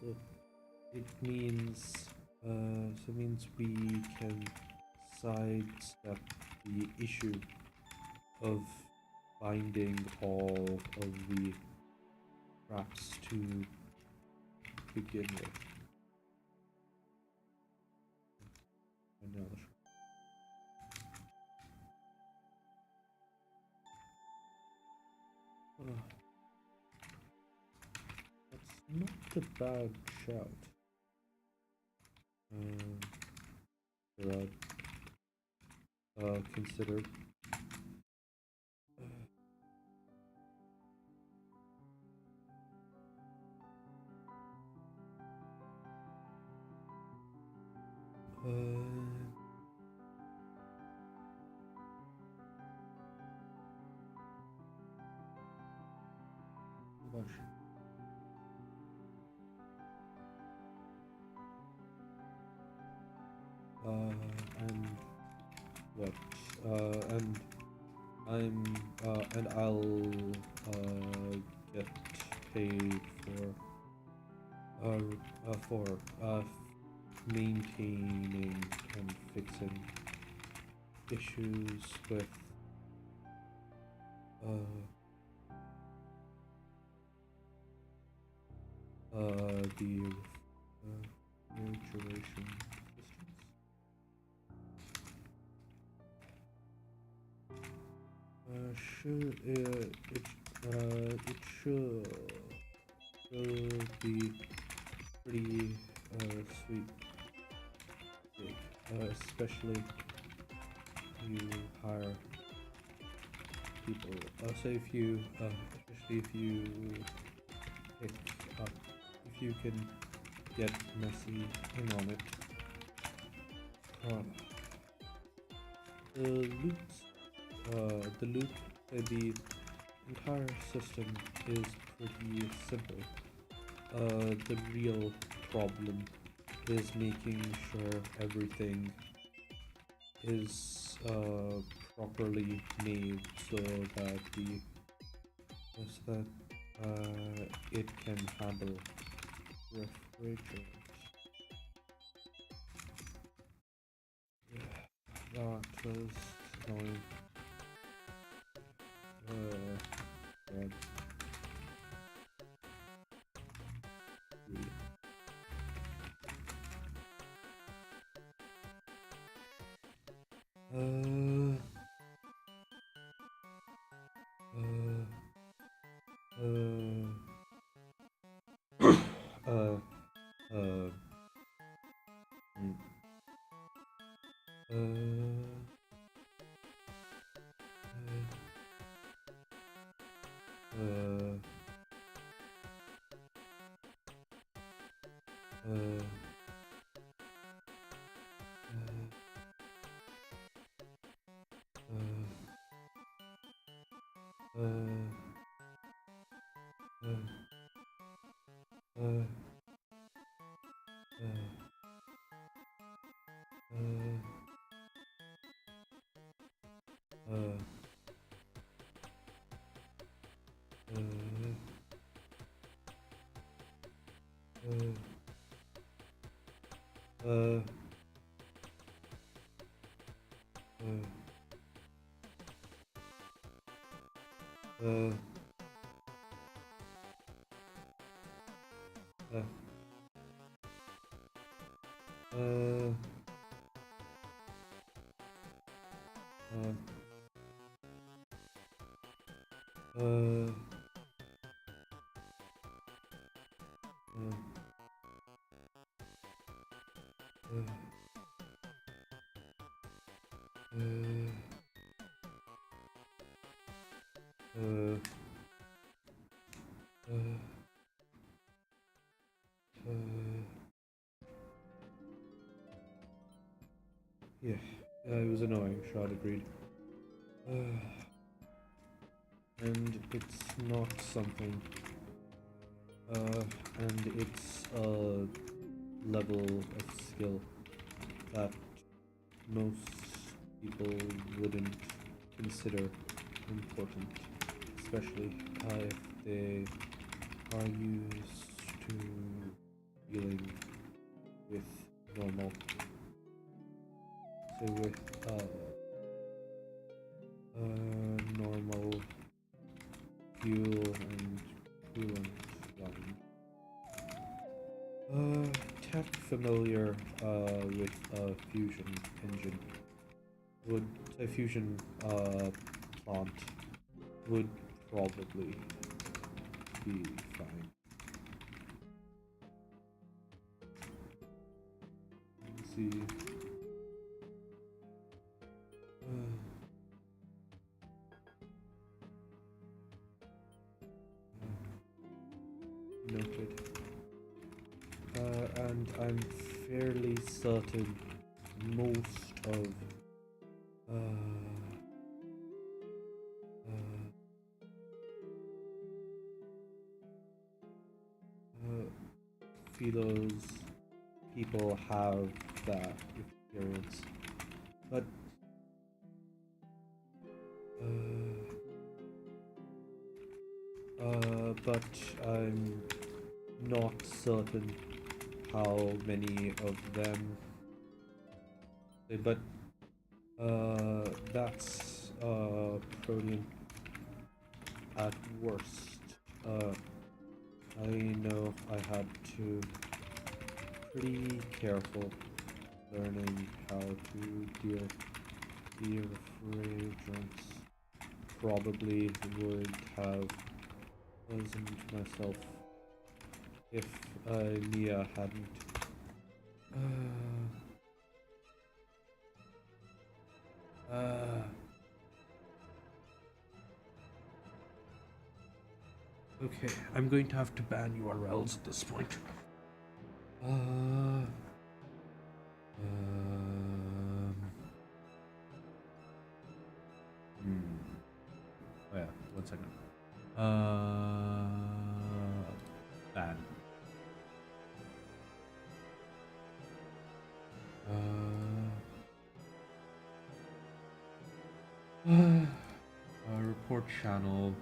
[SPEAKER 1] so it means we can sidestep the issue of finding all of the traps to begin with. That's not a bad shout. Consider. Gosh. And what? And I'll get paid for maintaining and fixing issues with the refrigeration systems. It should be pretty sweet, especially you hire people. Especially if you pick up, if you can get messy in on it. The entire system is pretty simple. The real problem is making sure everything is properly made so that it can handle refrigerants. That was annoying. God. Yeah, it was annoying, Shard agreed. And it's not something, and it's a level of skill that most people wouldn't consider important, especially if they are used to dealing with normal. So with normal fuel and coolant line. Tech familiar with a fusion engine would a fusion plant would probably be fine. Let's see. Noted. And I'm fairly certain most of Philo's people have that experience, but I'm not certain how many of them. But that's Protean at worst. I know I had to pretty careful learning how to deal the refrigerants. Probably would have poisoned myself if Mia hadn't. Okay, I'm going to have to ban URLs at this point. Oh yeah, 1 second. Ban. Report channel.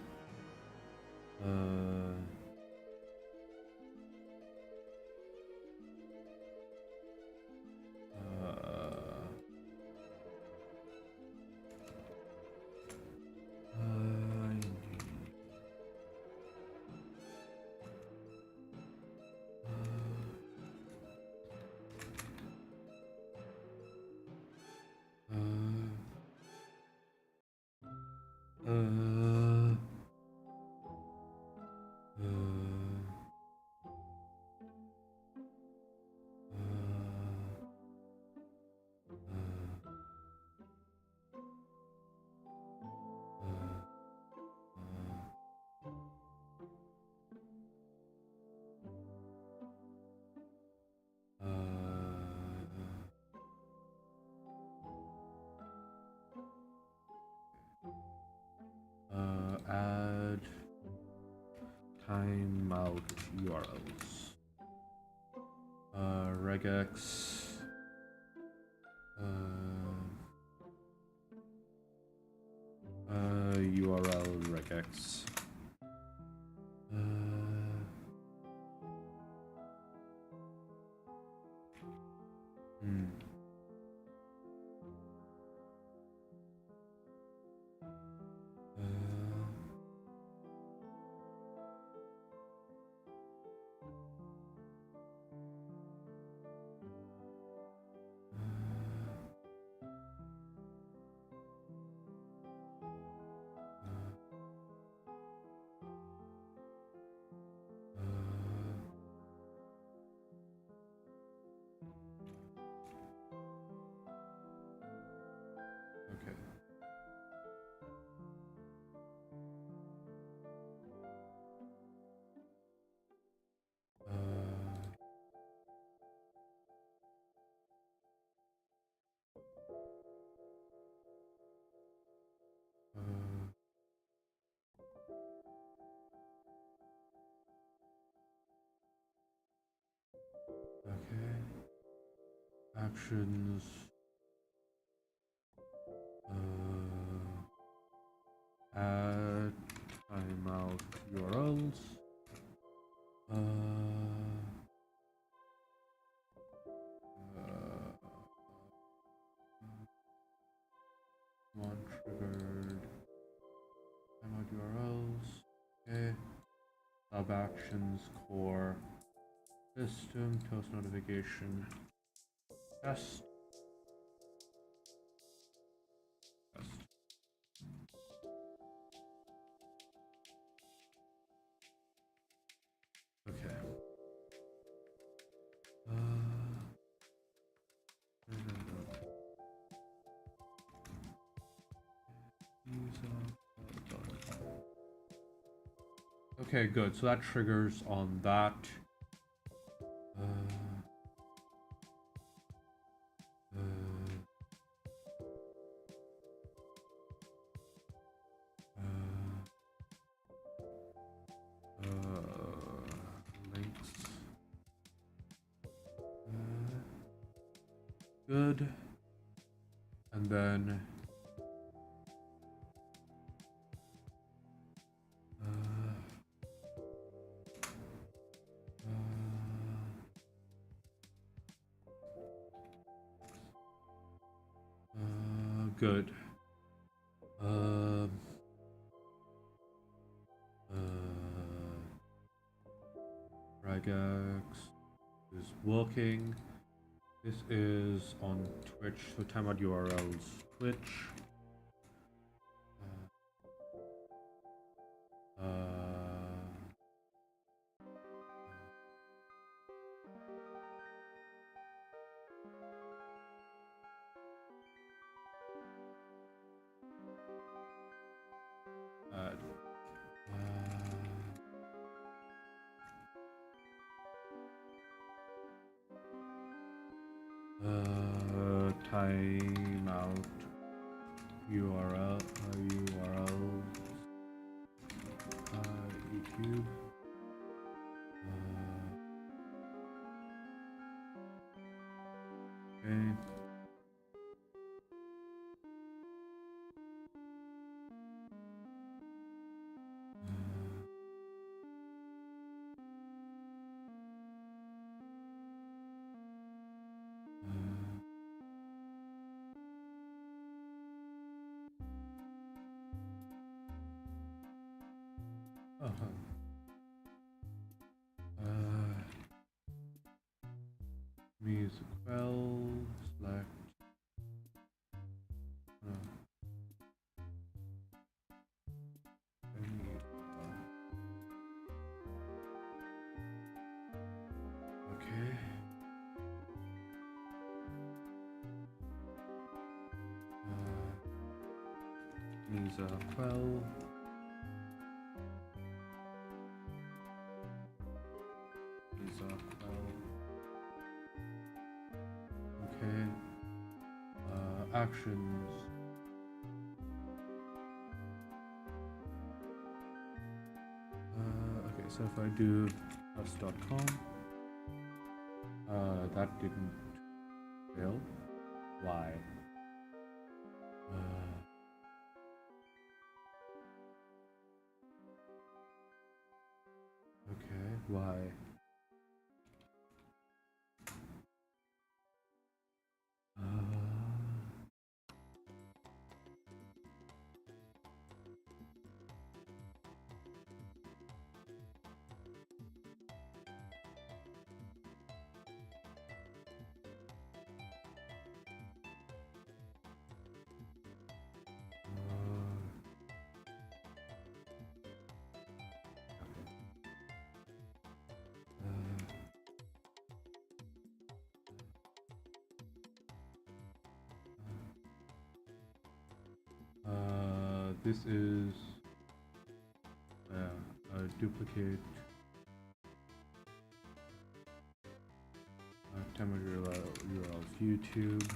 [SPEAKER 1] Add timeout URLs. Regex. URL regex. Actions. Add timeout URLs. One triggered. Timeout URLs. Okay. Sub actions core system toast notification test. Okay. Okay, good. So that triggers on that. Links. Good. And then good. Regex is working. This is on Twitch, so timeout URLs. Twitch. Timeout URL URLs YouTube. Okay. Music well, select. Okay. Music well. Okay. Actions. Okay, so if I do us.com, that didn't fail. Why? Okay, why? This is a duplicate template URLs YouTube.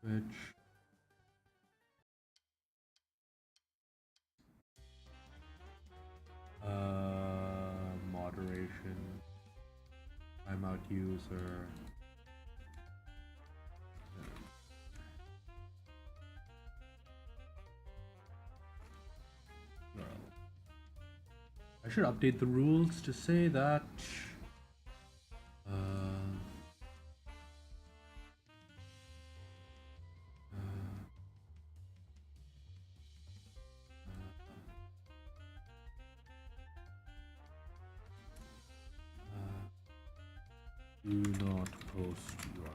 [SPEAKER 1] Which moderation, timeout user. Well, I should update the rules to say that do not post your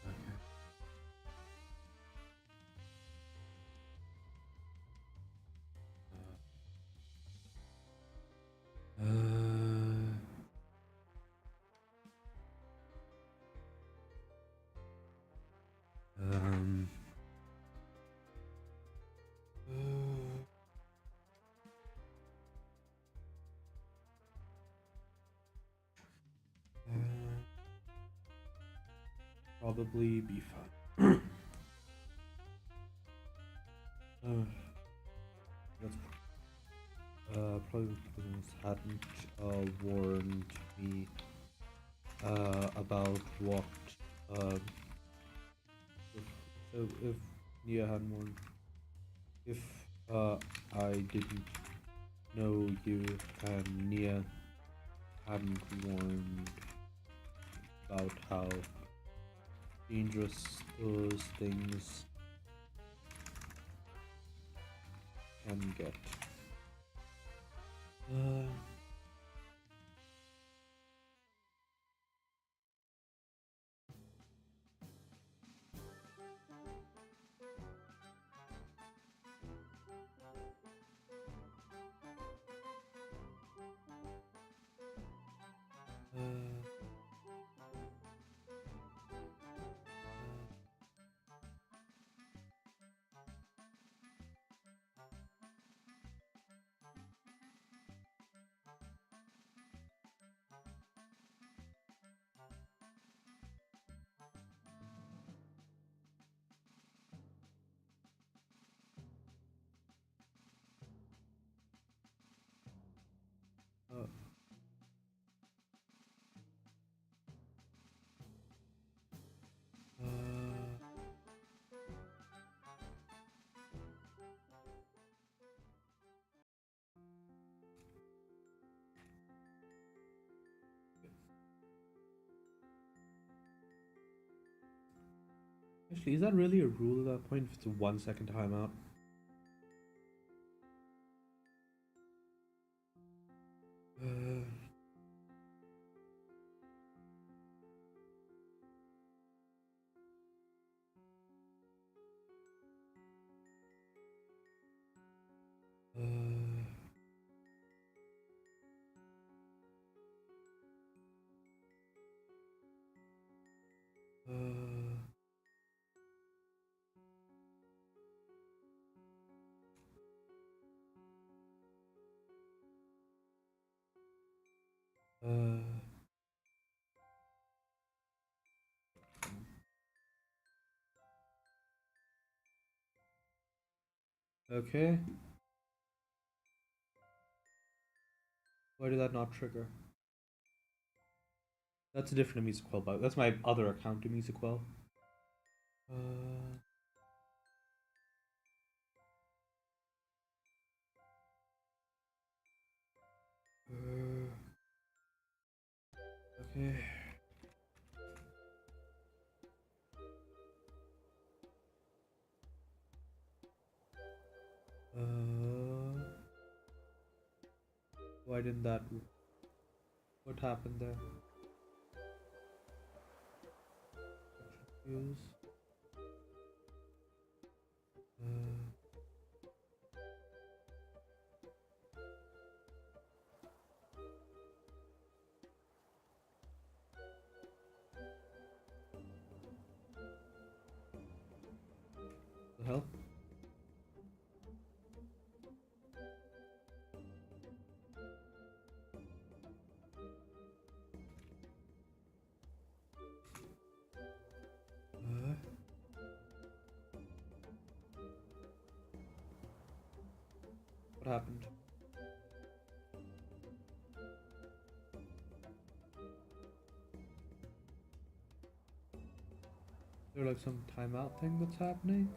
[SPEAKER 1] okay. Um, probably be fine. That's probably because hadn't warned me about what if Nia hadn't warned, if I didn't know you and Nia hadn't warned about how dangerous those things can get. Actually, is that really a rule at that point if it's a 1 second timeout? Okay. Why did that not trigger? That's a different MCQ+, but that's my other account MCQ+. Okay. Why didn't that? What happened there? Confused. The hell? What happened? Is there like some timeout thing that's happening?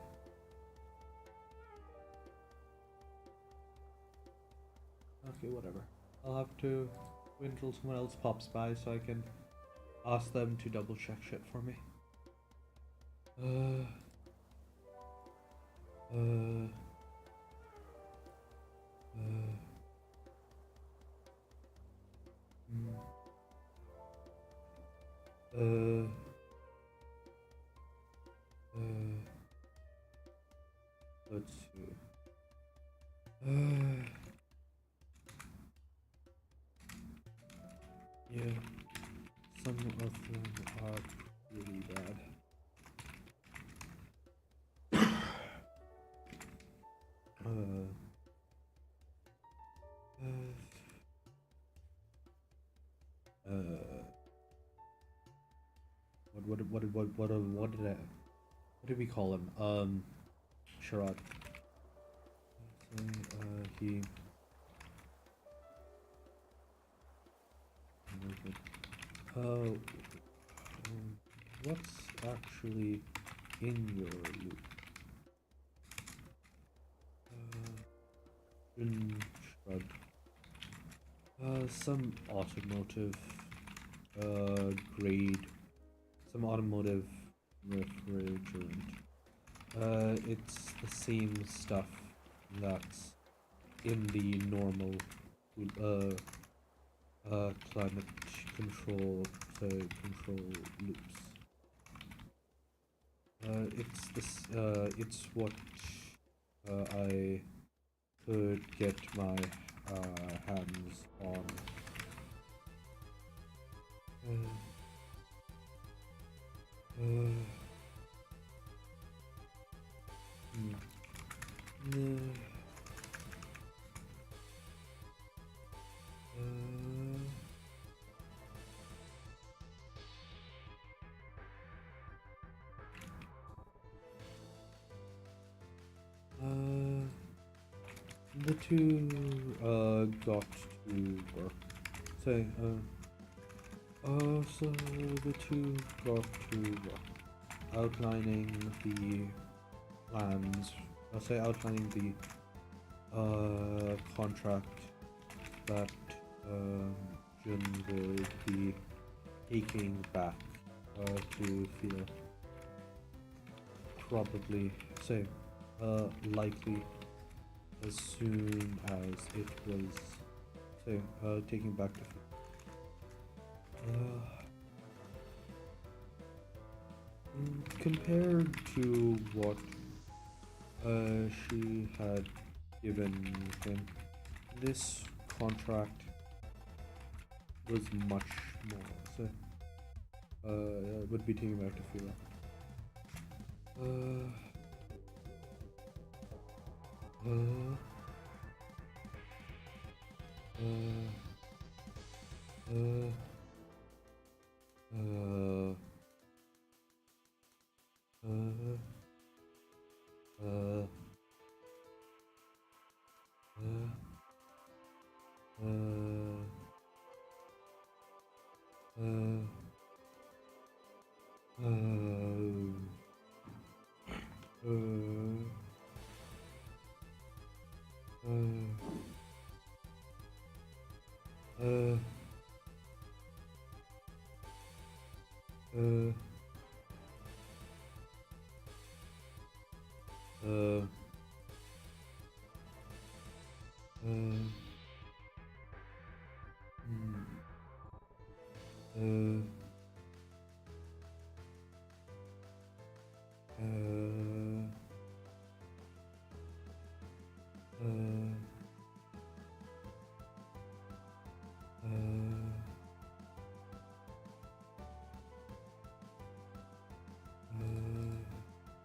[SPEAKER 1] Okay, whatever. I'll have to wait until someone else pops by so I can ask them to double check shit for me. Uh, uh, let's see. Yeah, some of them are really bad. What did we call him? Sherrod. He. What's actually in your loop? Shrug. Some automotive grade, some automotive refrigerant. It's the same stuff that's in the normal climate control loops. It's what I could get my hands on. The two got to work. So the two got to work, outlining the plans. Outlining the contract that Jun will be taking back to Fila. Probably, likely as soon as it was, taking back to compared to what she had given him, this contract was much more, would be taking back to Fila.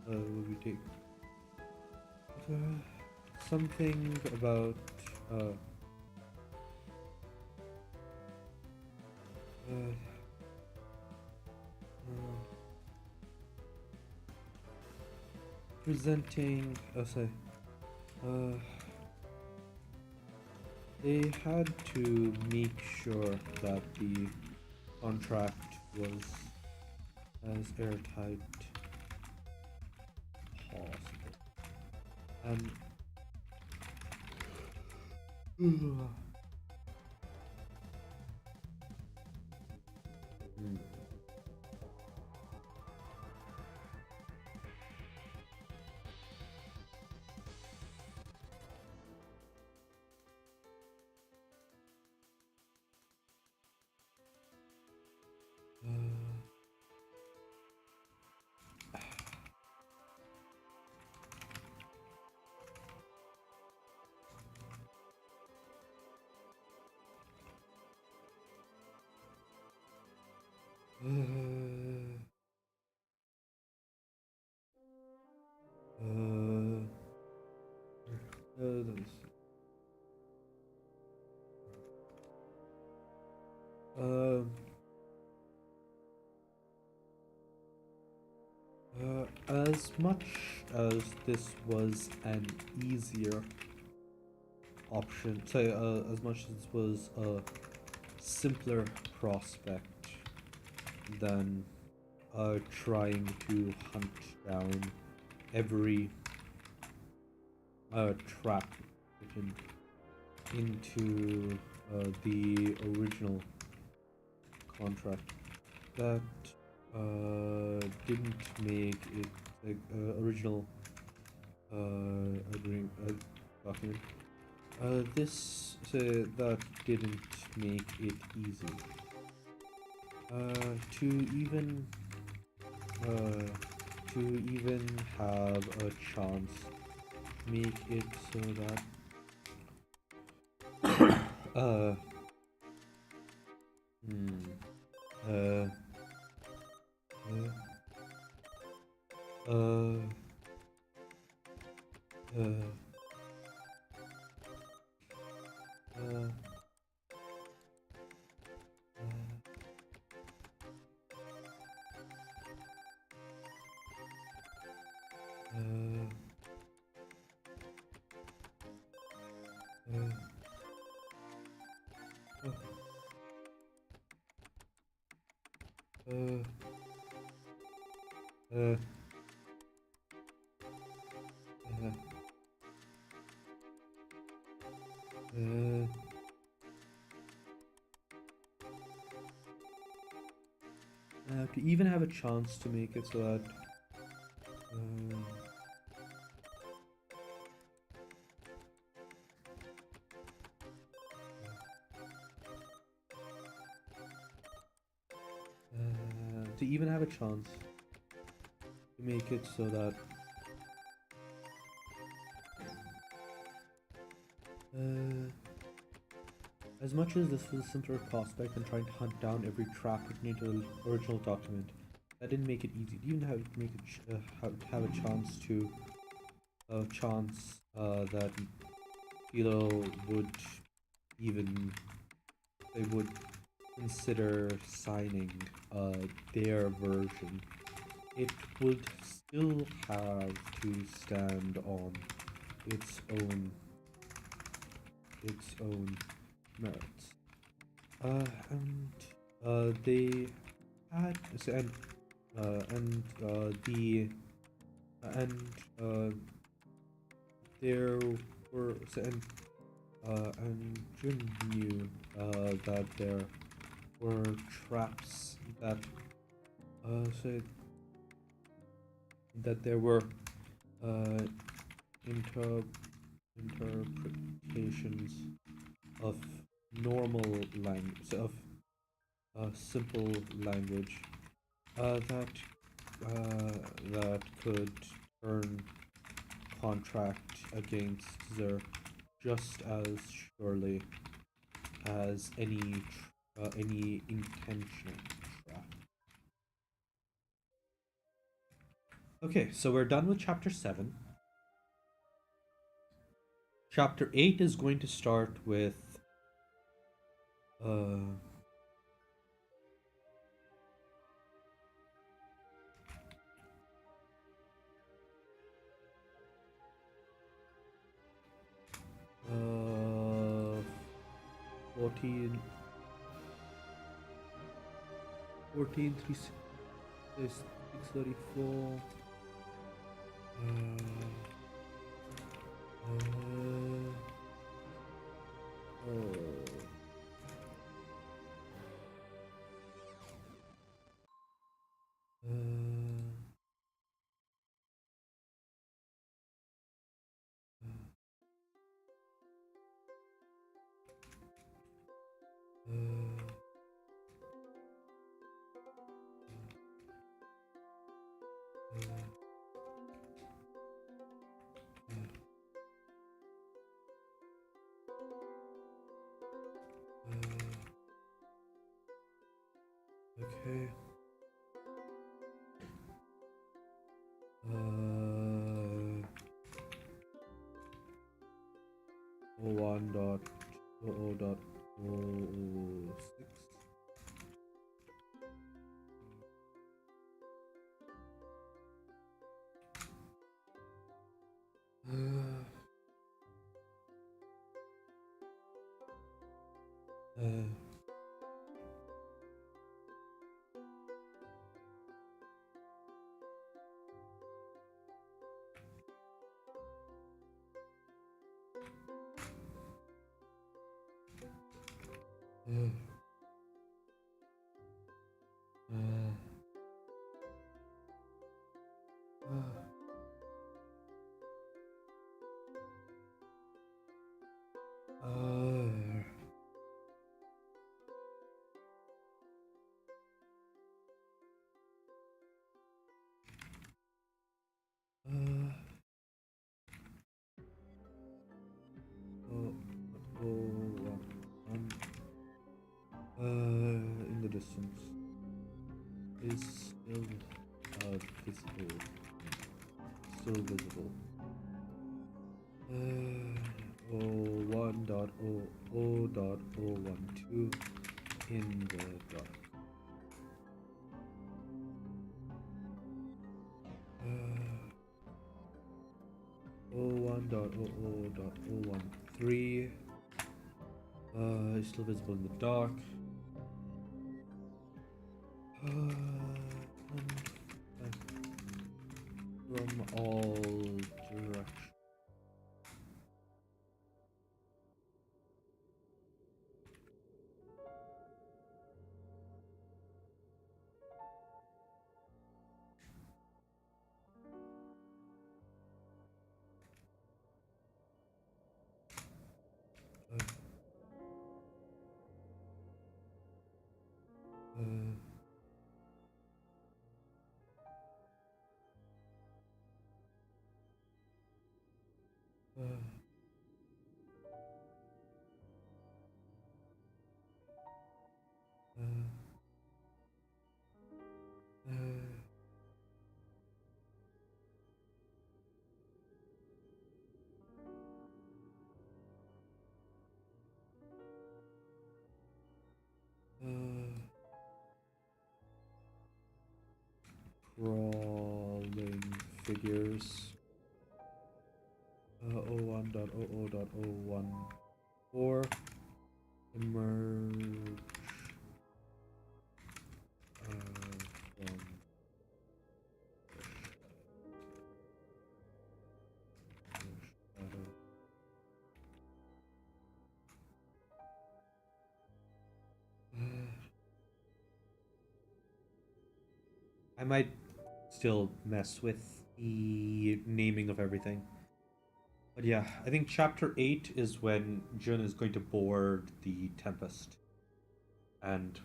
[SPEAKER 1] Would we take something about presenting They had to make sure that the contract was as airtight possible. And hmm. Let me see. As much as this was an easier option, say, as much as this was a simpler prospect than trying to hunt down every trap written into the original contract. That didn't make it like original agreement document. This that didn't make it easy to even have a chance make it so that uh hmm, uh uh uh uh uh, uh, uh, uh, to even have a chance to make it so that to even have a chance to make it so that as much as this was a simpler prospect than trying to hunt down every trap written into the original document, that didn't make it easy. To even have make it have a chance to that Philo would even they would consider signing their version. It would still have to stand on its own merits. And they had and the and there were and Jun knew that there were traps that said that there were uh, interpretations of normal language of simple language that could turn contract against Zer just as surely as any intentional trap. Okay, so we're done with chapter 7. Chapter 8 is going to start with 14, 14, 634. Okay. 01.00.006. In the distance is still visible. Still visible. 01.00.012 in the dark. 01.00.013 is still visible in the dark. And from all directions. Crawling figures. 01.00.014 emerge from the shadow. I might still mess with the naming of everything. But yeah, I think chapter 8 is when Jun is going to board the Tempest. And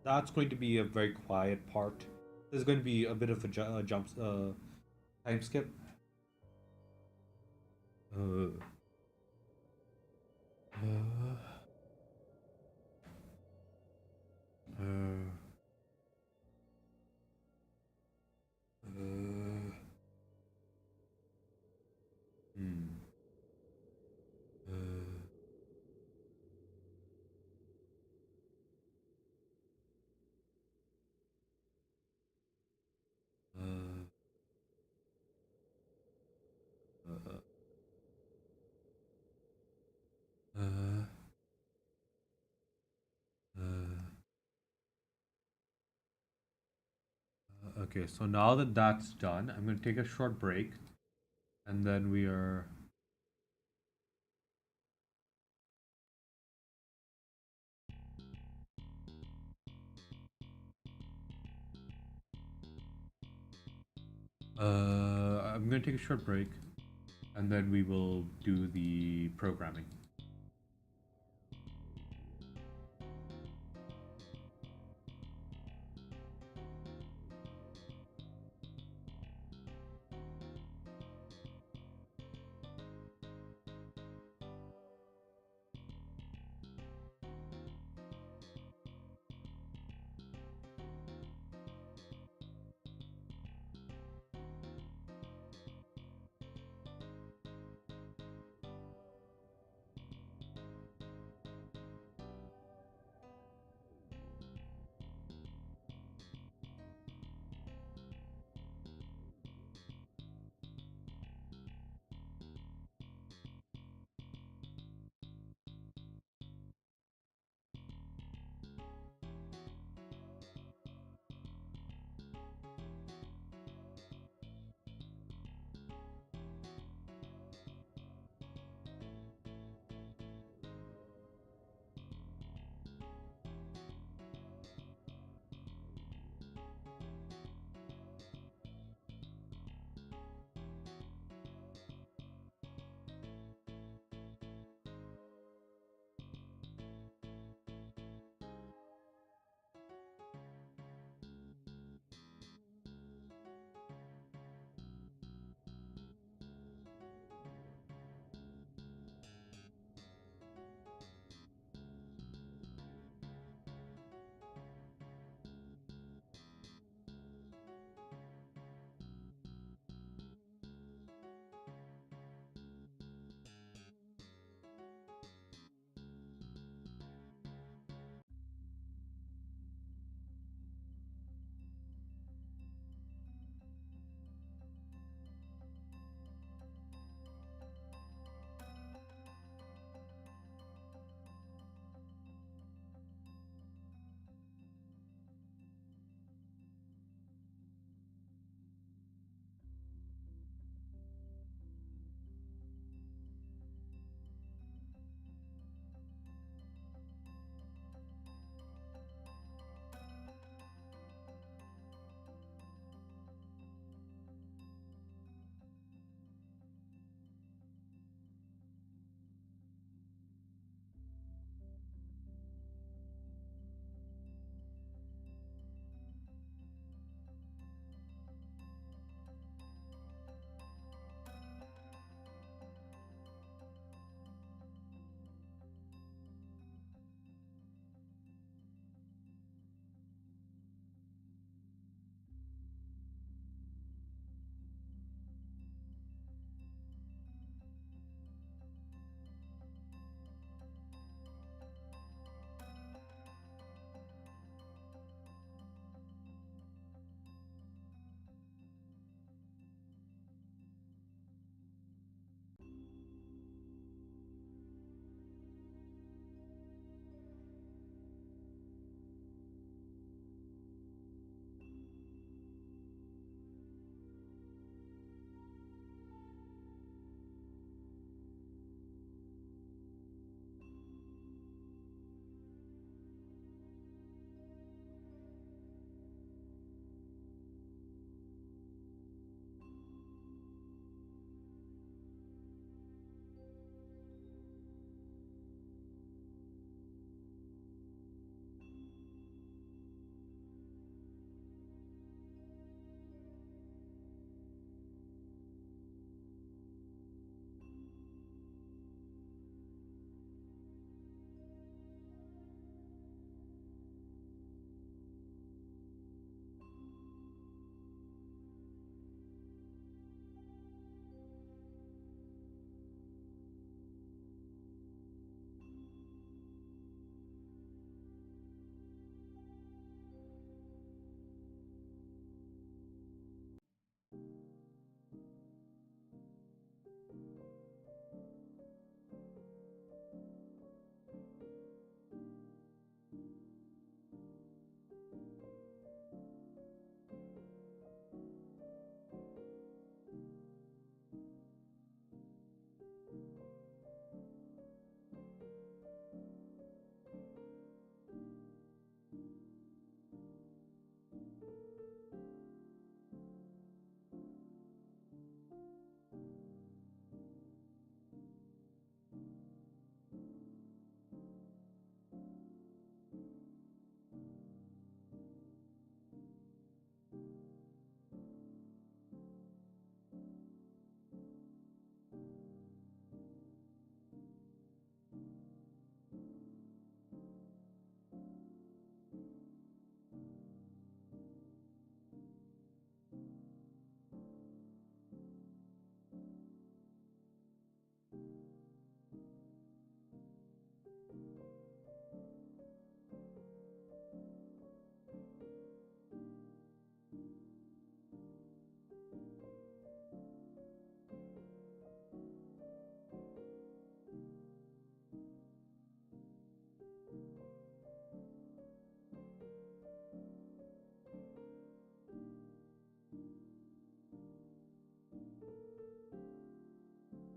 [SPEAKER 1] that's going to be a very quiet part. There's going to be a bit of a jump time skip. Uh, uh, uh, hmm. Uh, uh, uh, Okay, so now that that's done, I'm going to take a short break, and then we are. I'm going to take a short break, and then we will do the programming.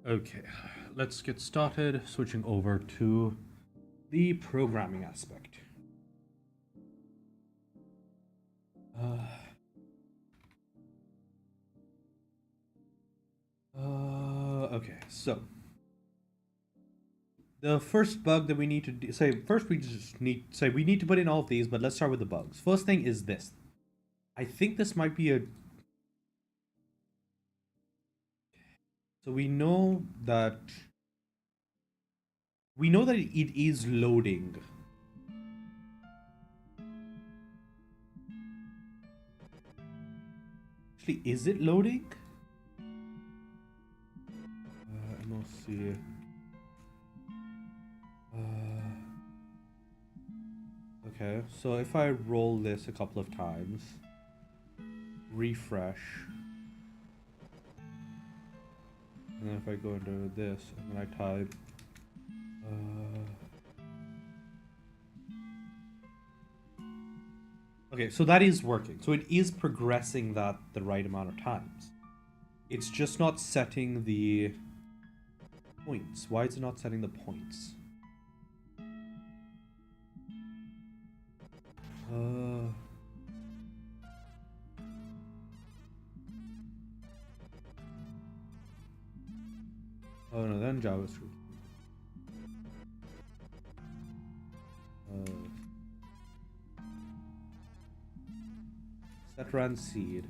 [SPEAKER 1] Okay, let's get started. Switching over to the programming aspect. Okay, so the first bug that we need to we need to put in all of these, but let's start with the bugs. First thing is this. I think this might be a. So we know that it is loading. Actually, is it loading? MOC. Okay, so if I roll this a couple of times, refresh, and then if I go into this and then I type, okay, so that is working. So it is progressing that the right amount of times. It's just not setting the points. Why is it not setting the points? Oh no, then JavaScript. Set run seed.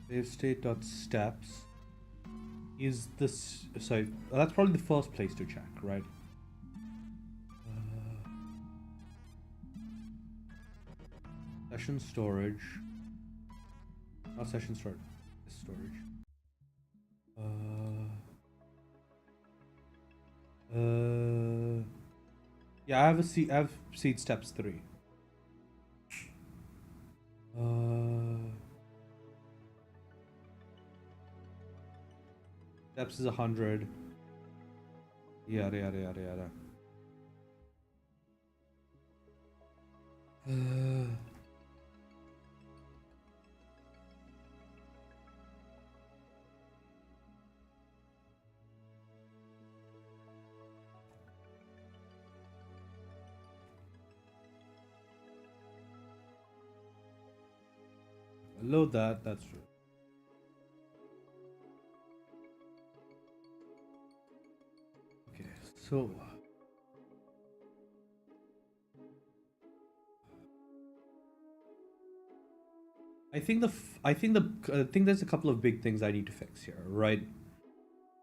[SPEAKER 1] Save state.steps is this. So that's probably the first place to check, right? Session storage. Not session storage. Storage. Yeah, I have seed steps 3. Steps is 100. Yada yada yada yada. Load that. That's true. Okay, so. I think there's a couple of big things I need to fix here, right?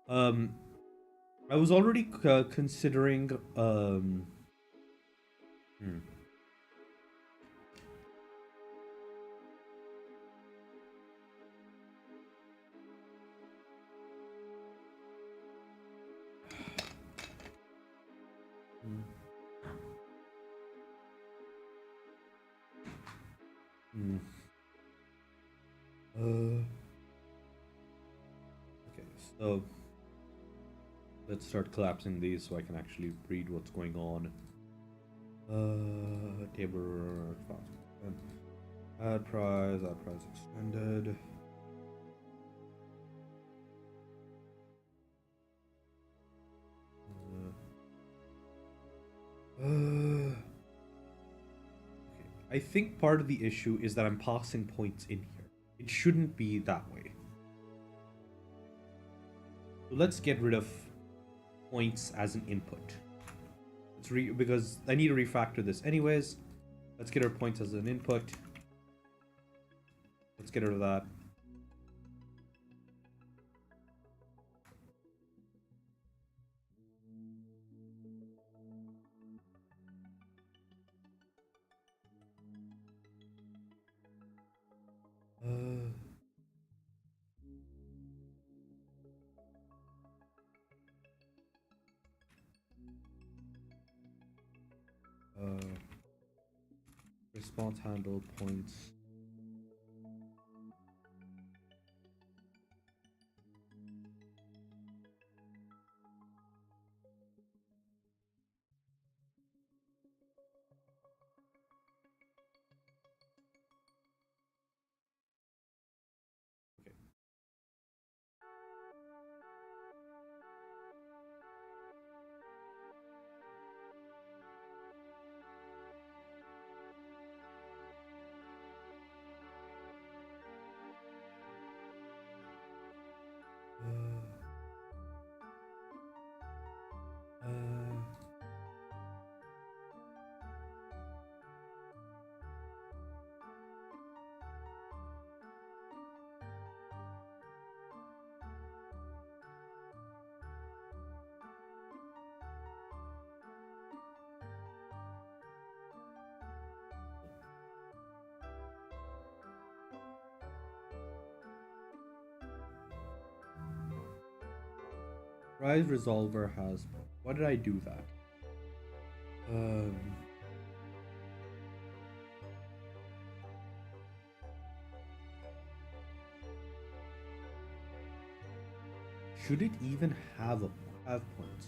[SPEAKER 1] I was already considering okay, so let's start collapsing these so I can actually read what's going on. Table add price extended. Okay. I think part of the issue is that I'm passing points in here. It shouldn't be that way. So let's get rid of points as an input. Because I need to refactor this anyways. Let's get our points as an input. Let's get rid of that. Response handle points. Rise Resolver has. Why did I do that? Should it even have points?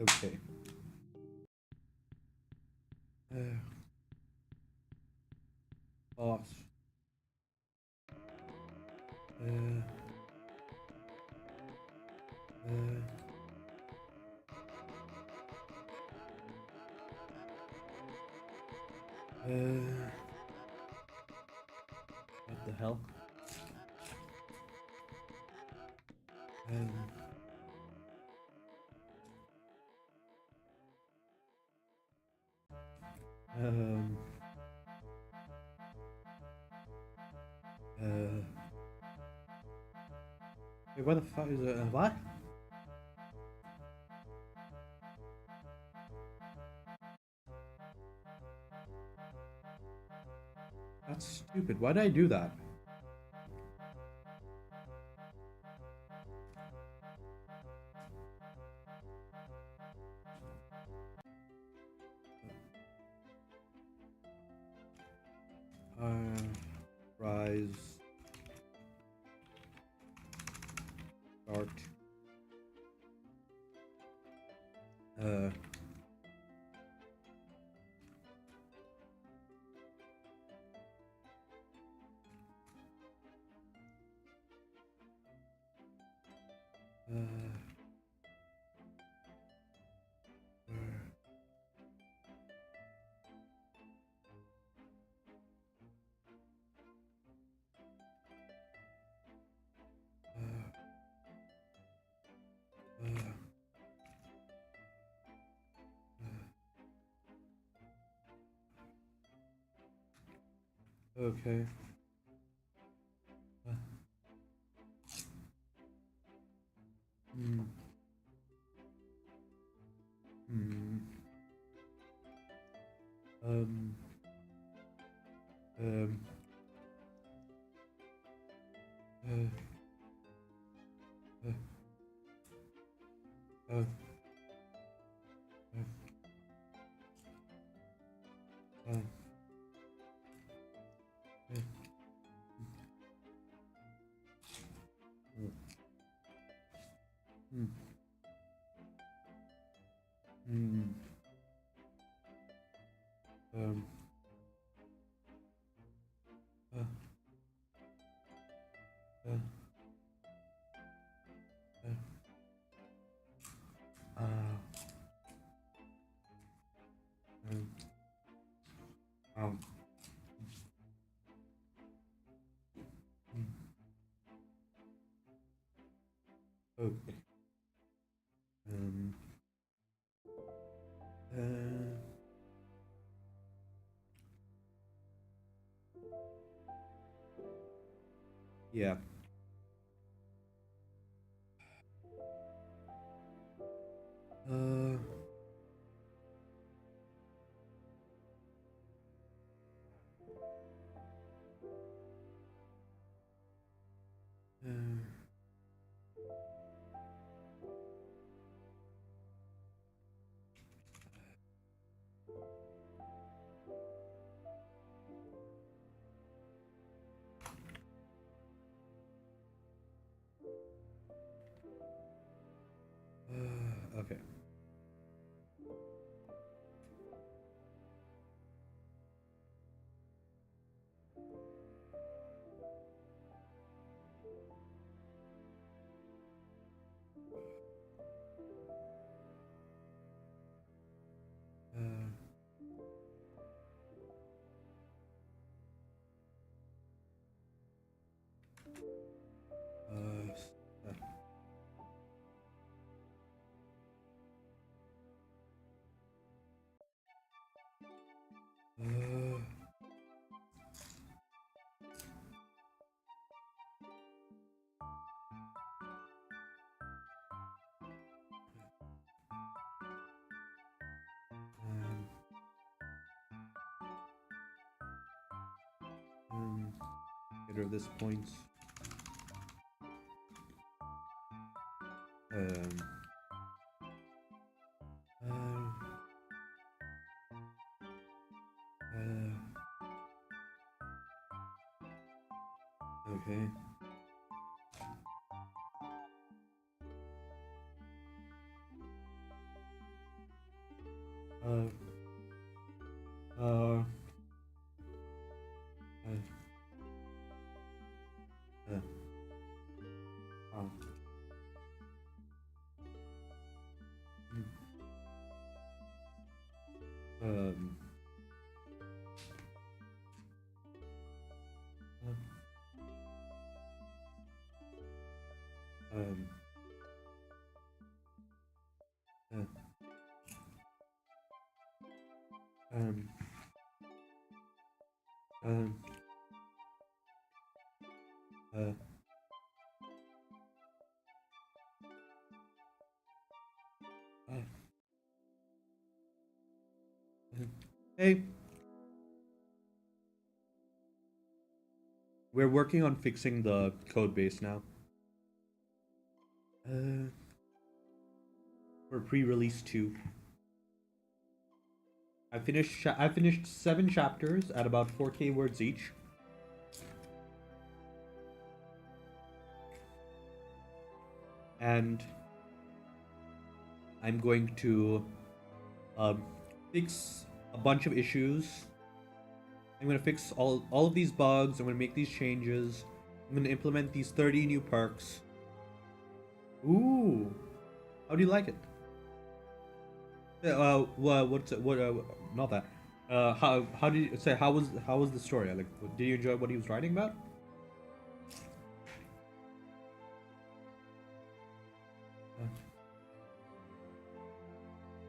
[SPEAKER 1] Okay. Boss. What the hell? Wait, what the fuck is it? What? That's stupid. Why did I do that? Rise. Start. Okay. Okay. Yeah. Uh. Okay. Uh, uh, um, um, get rid of this point. Um, um, okay. Uh, uh, uh, uh, um, um, um, um, um, um, uh, hey, we're working on fixing the code base now. For pre-release 2. I finished 7 chapters at about 4K words each. And I'm going to fix a bunch of issues. I'm going to fix all of these bugs. I'm going to make these changes. I'm going to implement these 30 new perks. Ooh. How do you like it? What's it? What? Not that. How did you say? How was the story? Like, did you enjoy what he was writing about?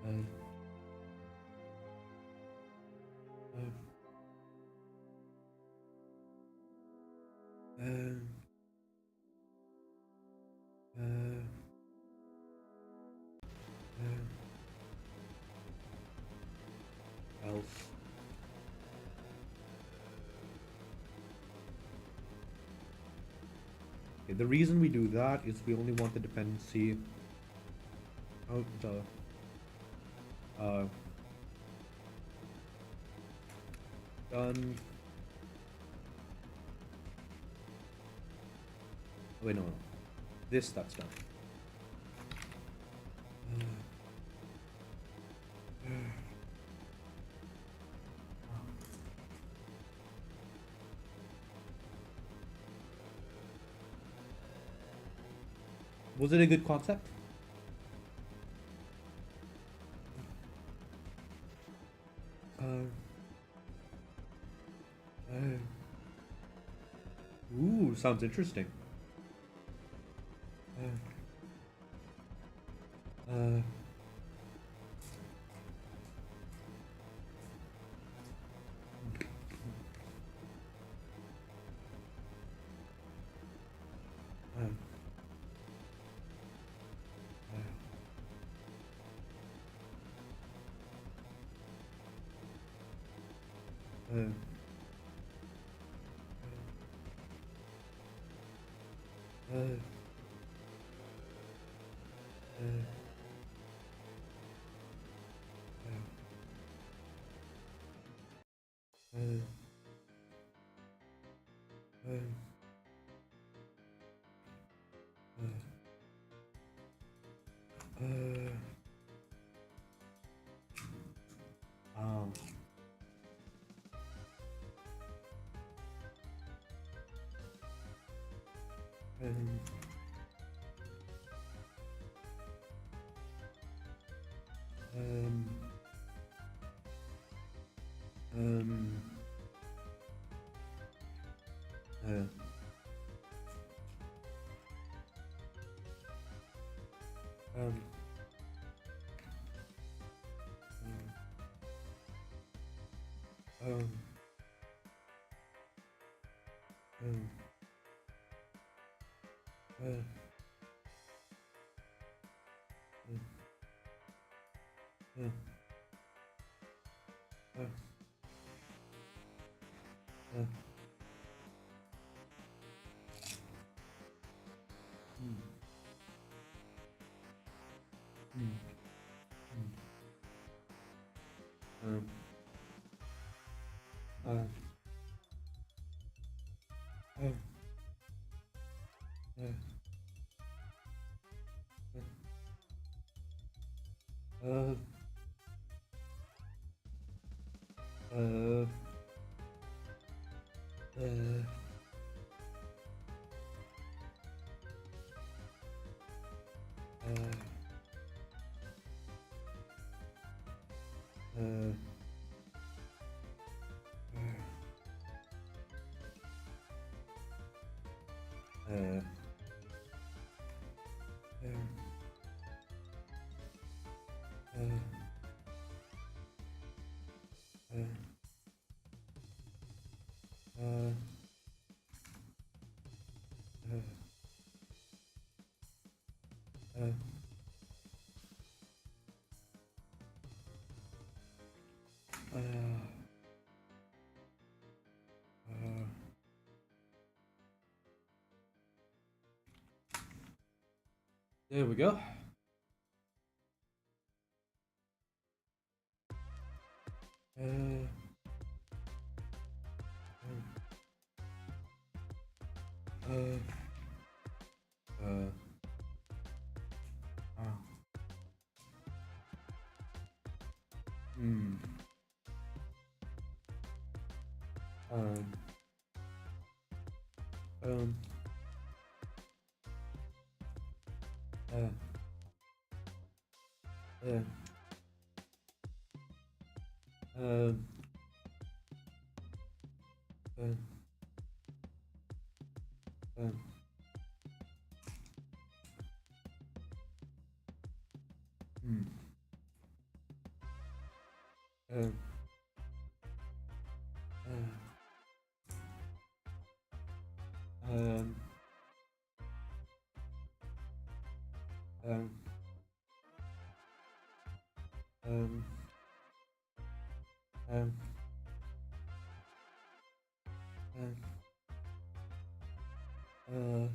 [SPEAKER 1] Uh, uh, uh, else. Okay, the reason we do that is we only want the dependency out the done. Oh, wait, no. That's done. Was it a good concept? Ooh, sounds interesting. Um, um, um, um, um, um, there we go. Um, um, um, um, um, um, um, um, um,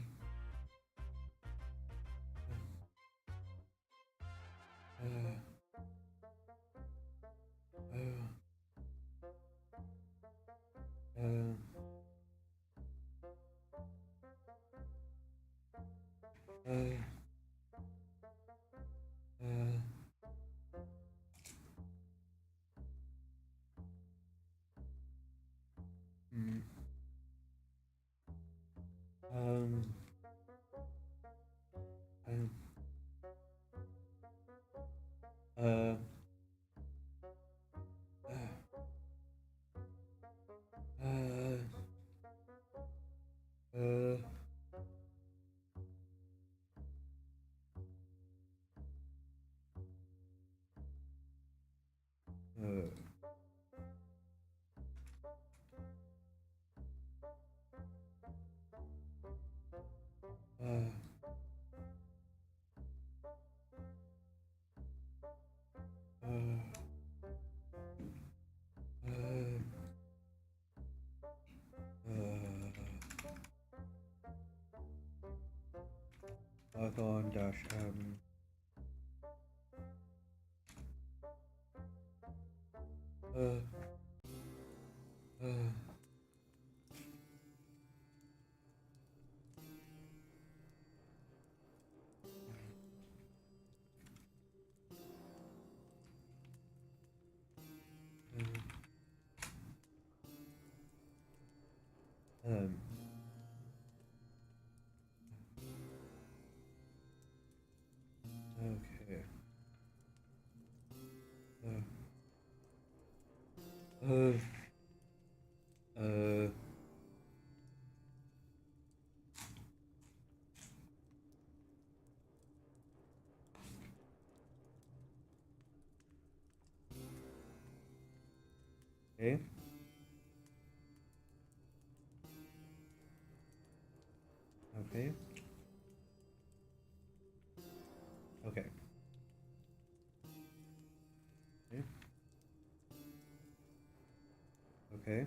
[SPEAKER 1] Hmm. Um. Um. Uh. Uh. Python dash m. Um. Okay. Uh. Uh. Okay. Okay. Okay. Okay. Okay.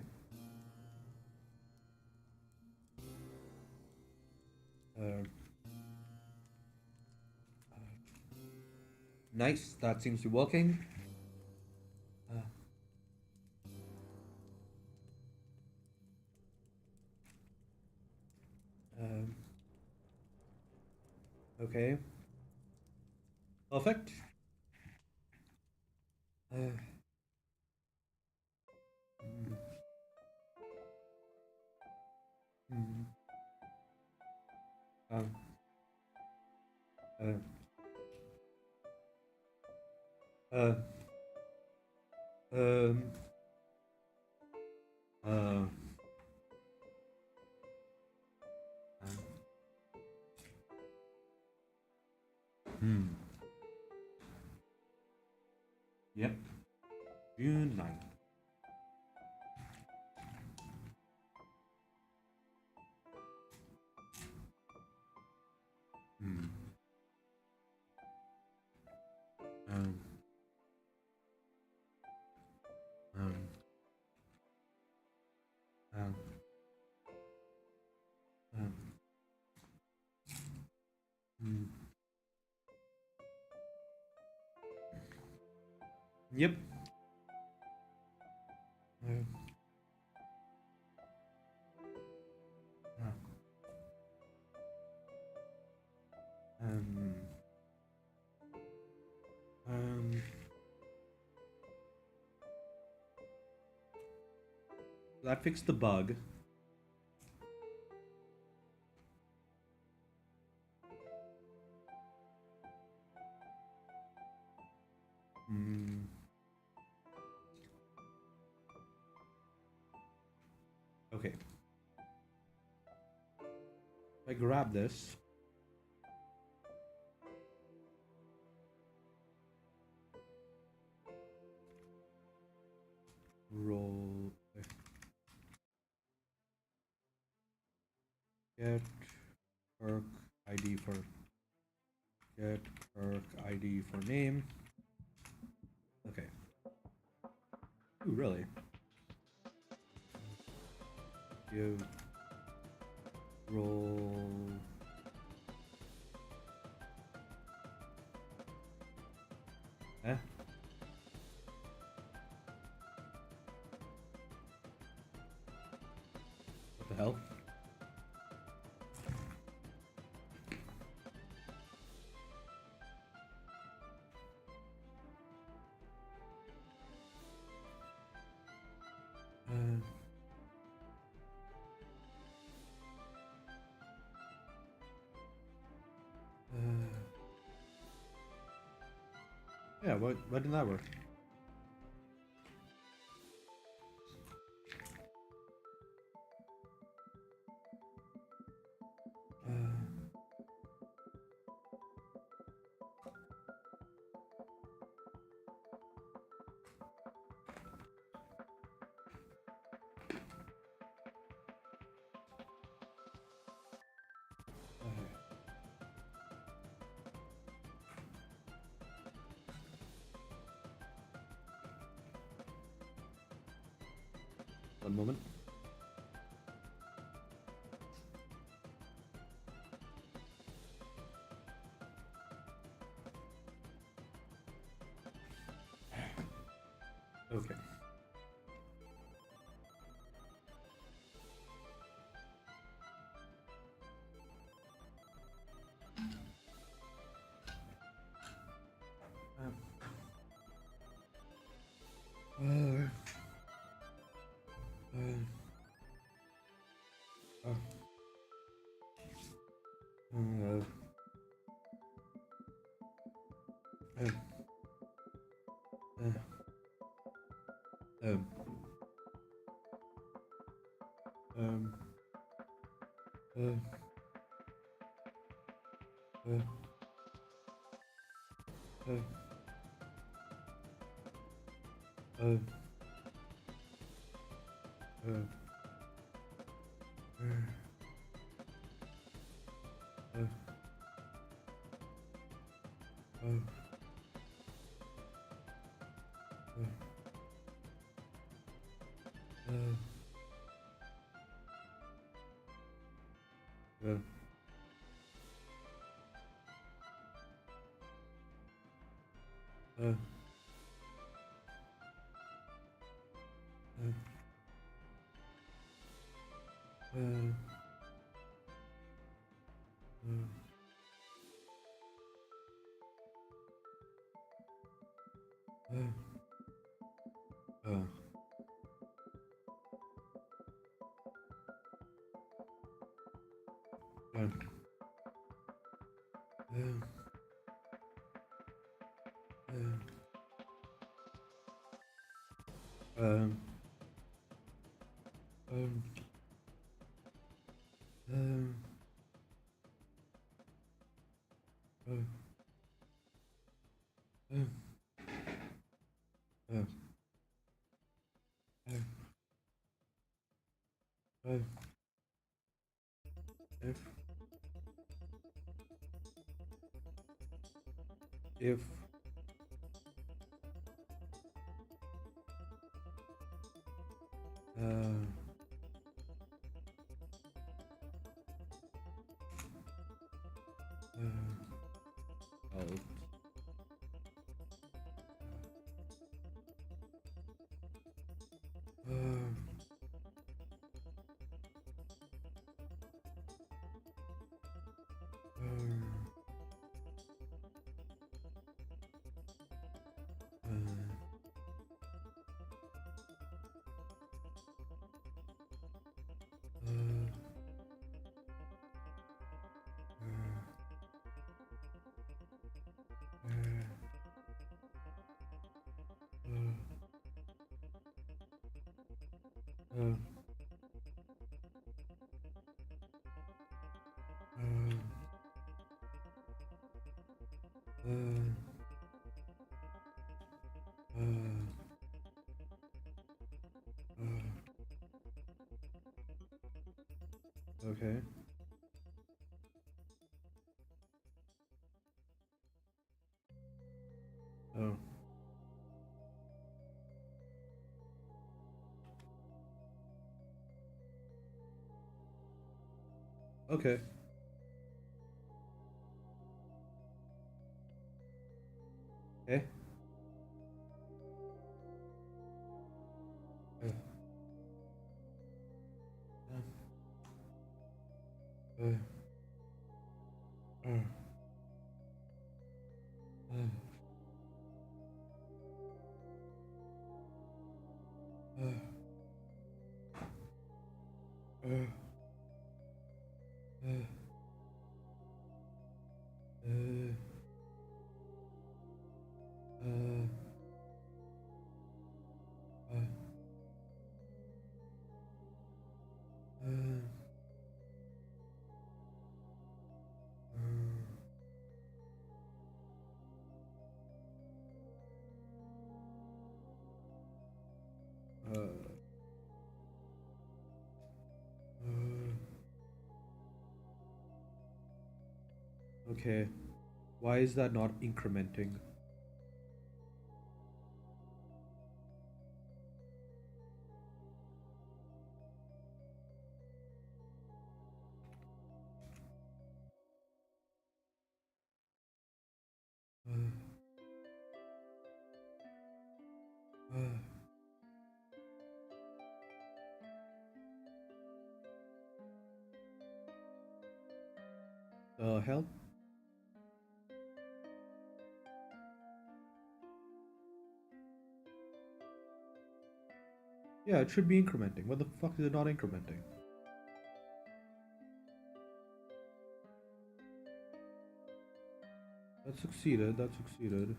[SPEAKER 1] Uh, nice. That seems to be working. Uh, um, okay. Perfect. Uh, mm, mm, um, uh, uh, um, uh, hmm. Yep. June 9th. Hmm. Um, um, um, um, hmm. Yep. Uh, uh, um, um, that fixed the bug. Hmm. Okay. If I grab this. Roll. Get perk ID for get perk ID for name. Okay. Ooh, really? Give roll. Eh? What the hell? Yeah, why didn't that work? One moment. Okay. Uh, um, um, if out okay. Oh. Okay. Okay. Okay. Why is that not incrementing? Hell? Yeah, it should be incrementing. What the fuck is it not incrementing? That succeeded, that succeeded.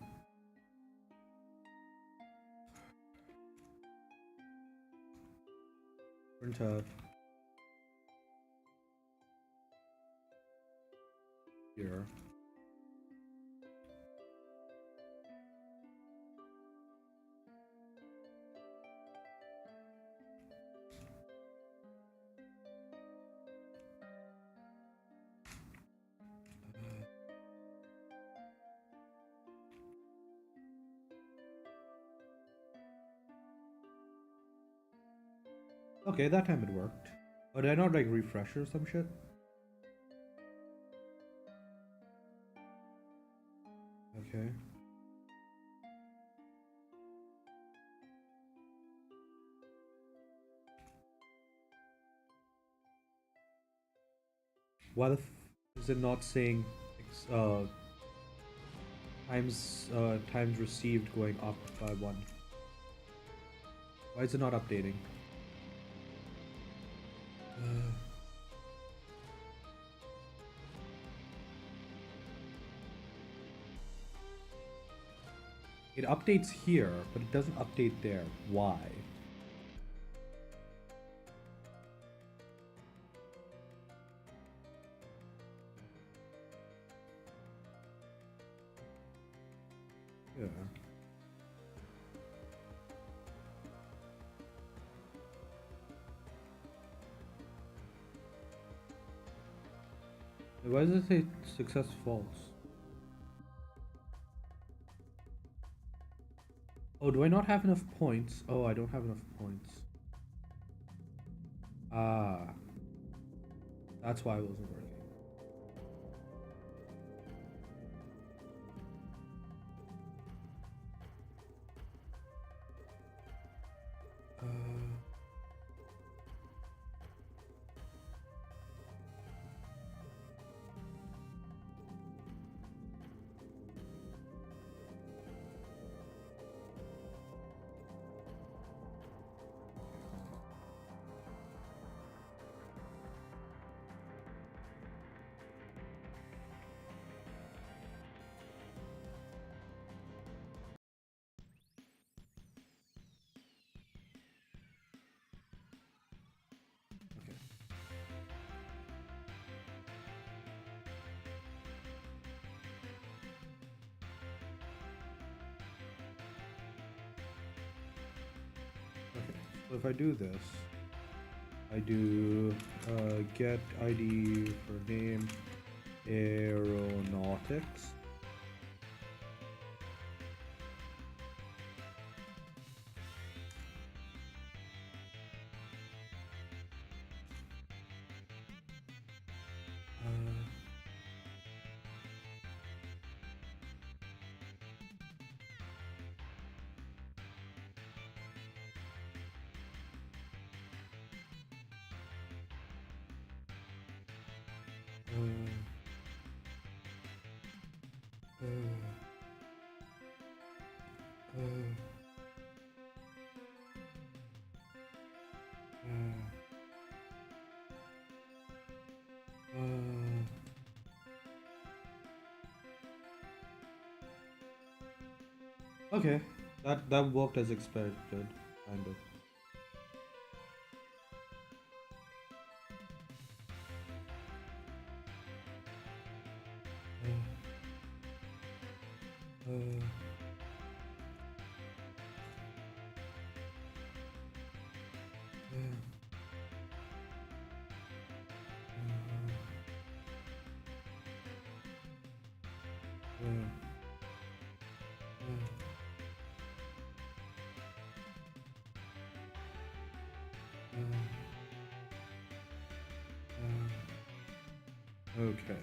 [SPEAKER 1] Print out. Here. Okay, that time it worked. Oh, did I not like refresh or some shit? Okay. Why the f is it not saying times received going up by 1? Why is it not updating? It updates here, but it doesn't update there. Why? Yeah. Why does it say success false? Oh, do I not have enough points? Oh, I don't have enough points. Ah. That's why it wasn't working. Okay. Okay. So if I do this, I do get ID for name aeronautics. Okay, that worked as expected, kind of. Okay. Okay.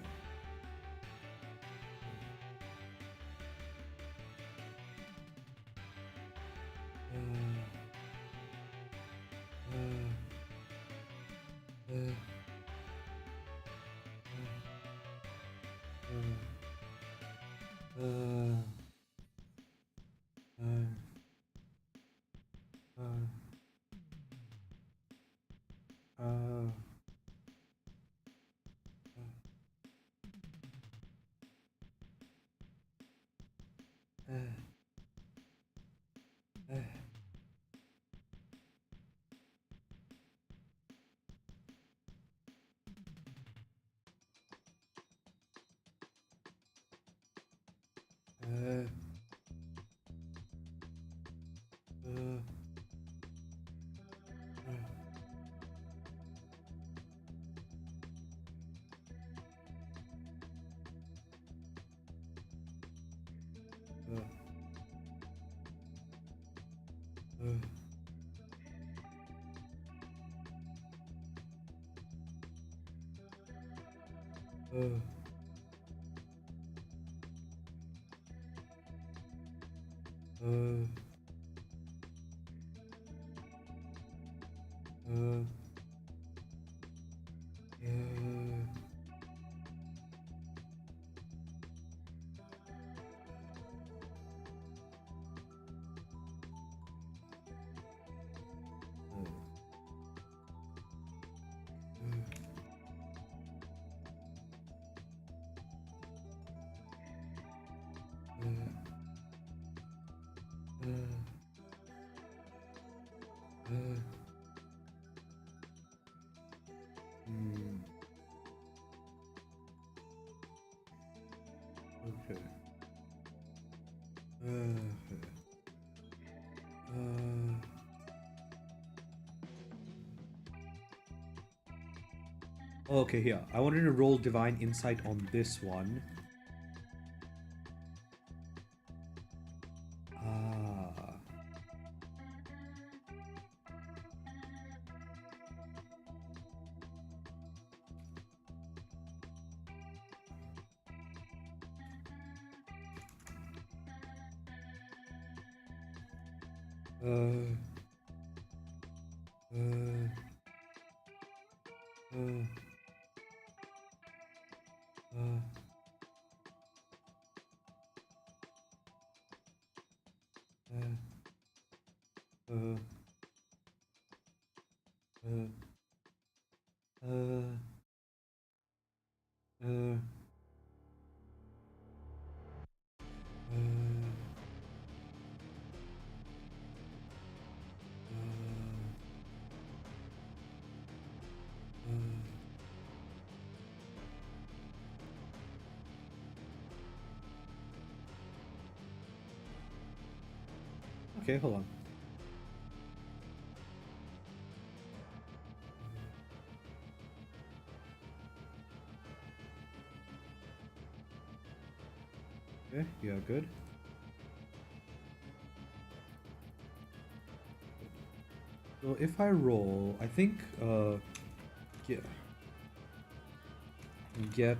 [SPEAKER 1] Okay, here. I wanted to roll Divine Insight on this one. Ah. Okay, hold on. Okay, yeah, good. So if I roll, I think, get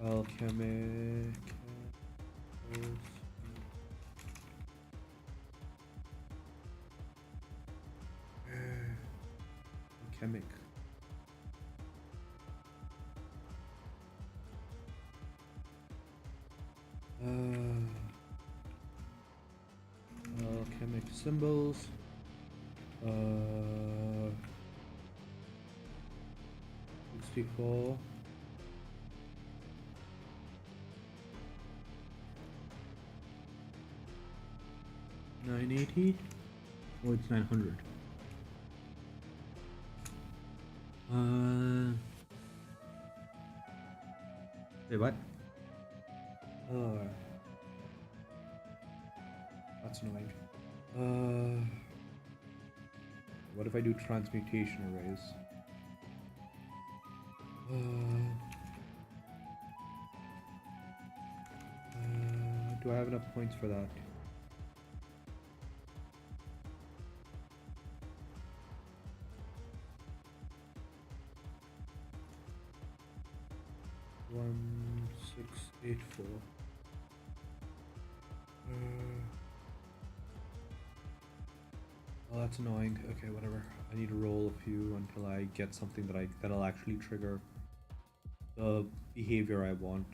[SPEAKER 1] alchemic. Alchemic. Alchemic symbols. 64. $980. Oh, it's 900. Wait, what? Oh, that's annoying. What if I do transmutation arrays? Do I have enough points for that? One, 6, 8, 4. Oh, that's annoying. Okay, whatever. I need to roll a few until I get something that'll actually trigger the behavior I want.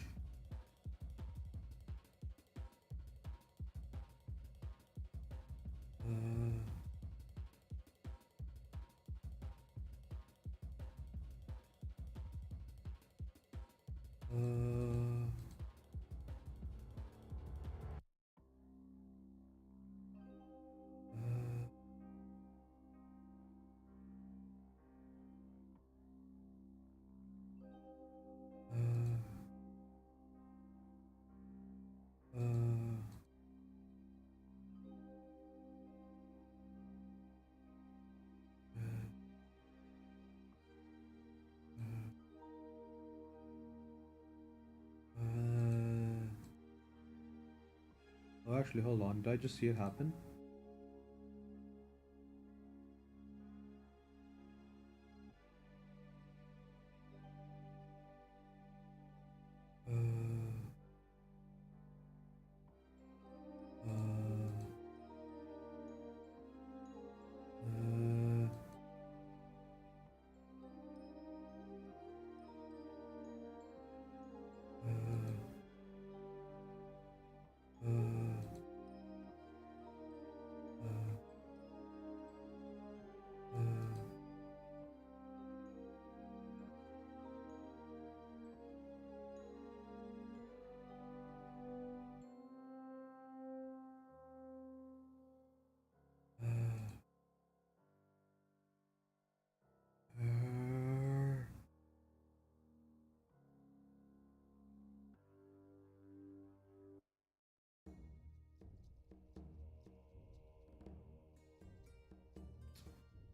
[SPEAKER 1] Oh, actually, hold on. Did I just see it happen?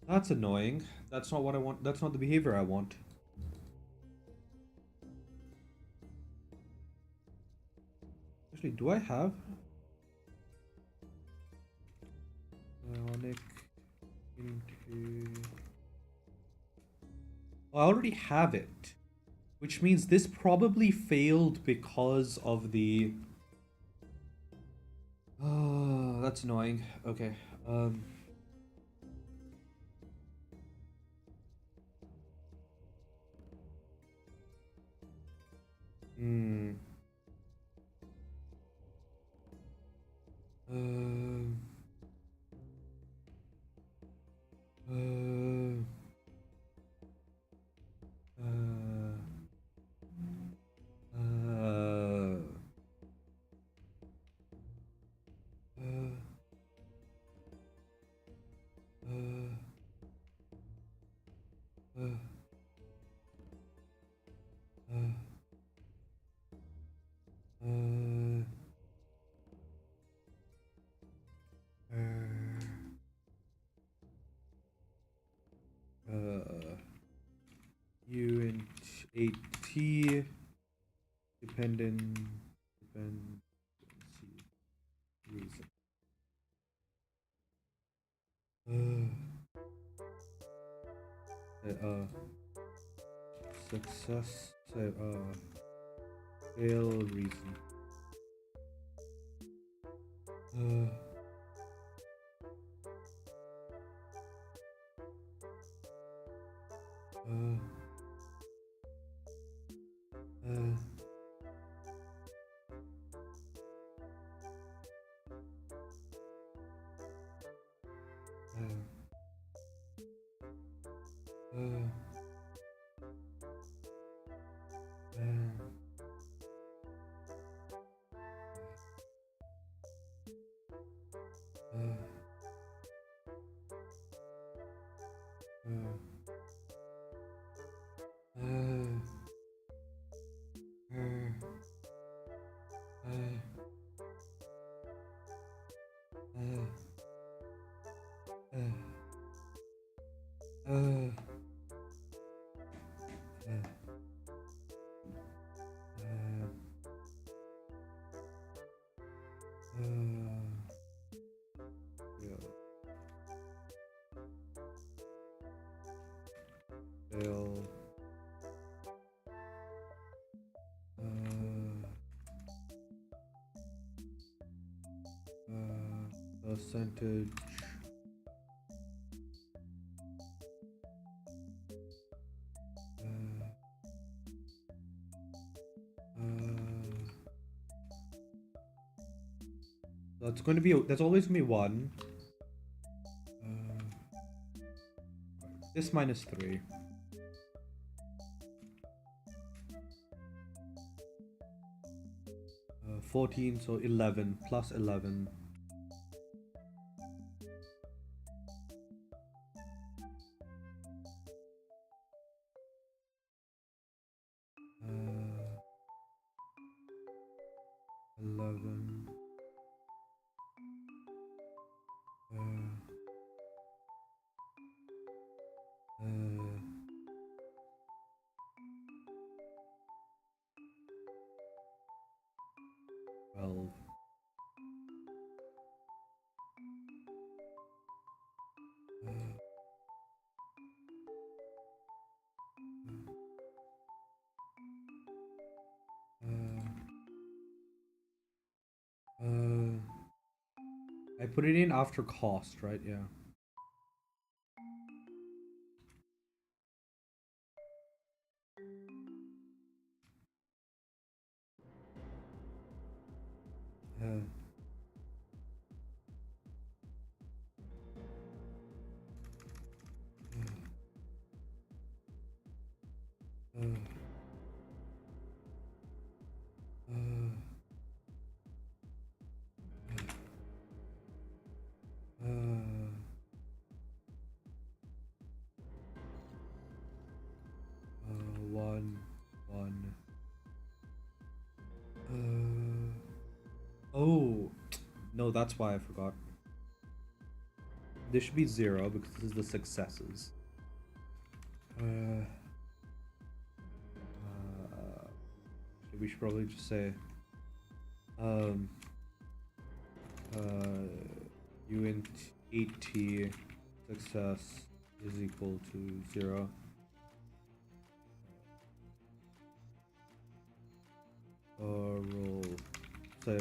[SPEAKER 1] That's annoying. That's not what I want. That's not the behavior I want. Actually, do I have ionic into? Oh, I already have it, which means this probably failed because of the. Oh, that's annoying. Okay. Hmm. Uh, uh, uh, U int 8t dependency reason. Success fail reason. Yeah. Fail. Percentage. That's going to be. That's always going to be 1. This minus 3. 14, so 11 plus 11. Uh, 11. Well. I put it in after cost, right? Yeah. One. Oh, no, that's why I forgot. This should be 0 because this is the successes. We should probably just say uint 8t success is equal to 0. Roll say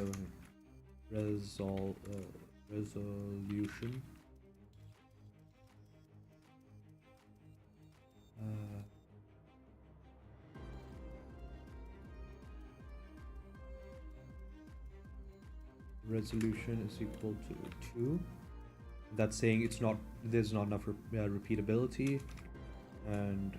[SPEAKER 1] resolution. Resolution is equal to 2. That's saying it's not, there's not enough repeatability, and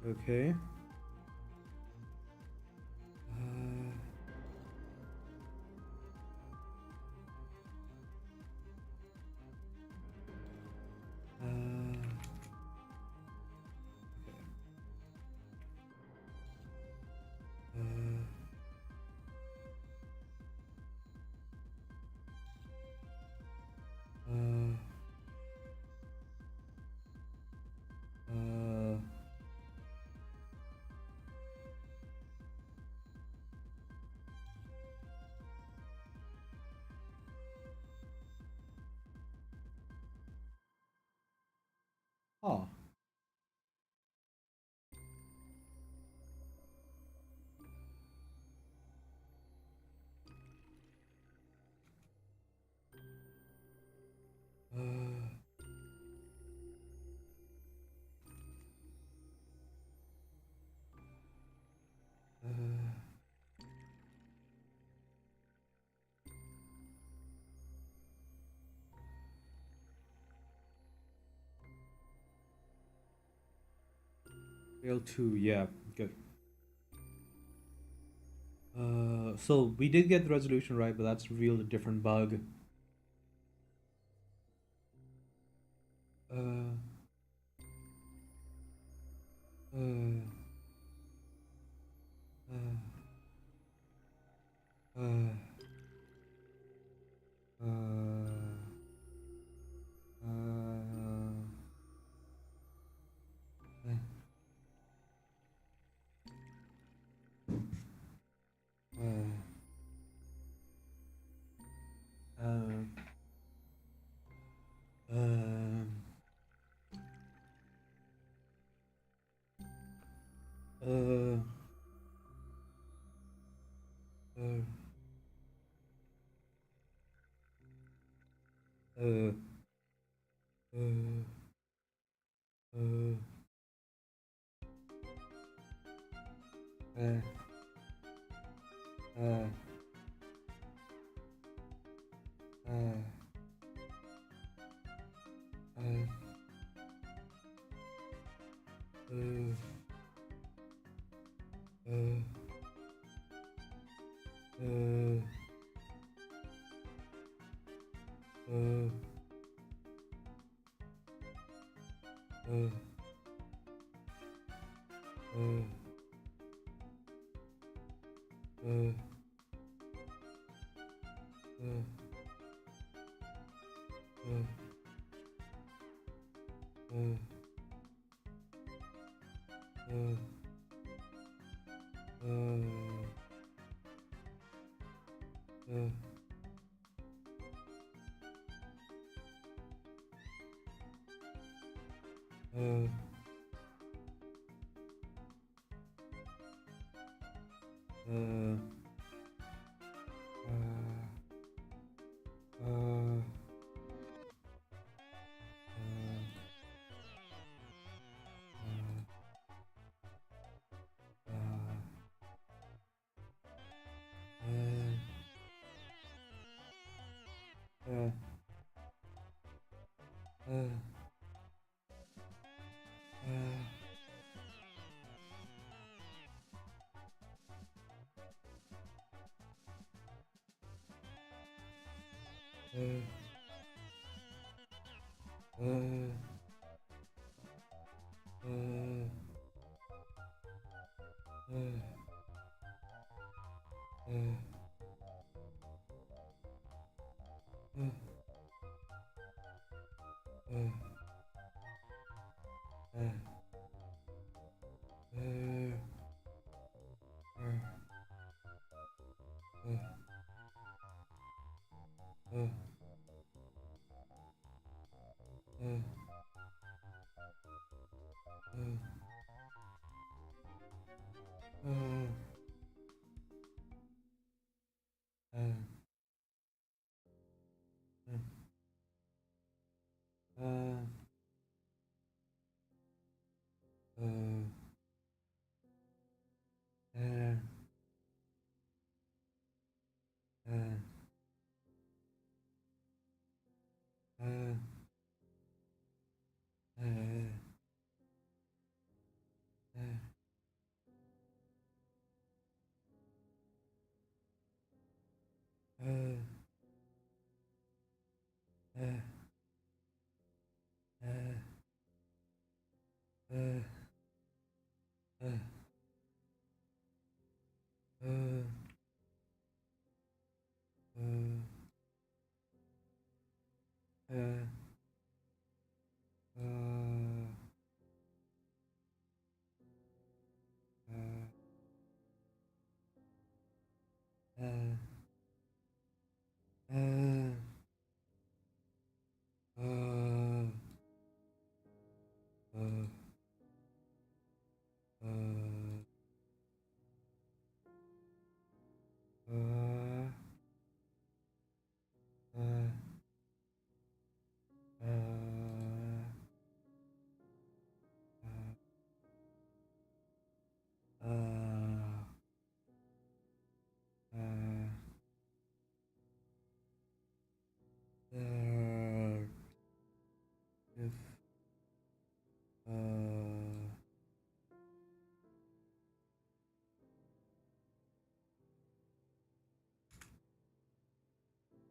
[SPEAKER 1] okay. Oh. Fail 2, yeah, good. So we did get the resolution right, but that's revealed a different bug. If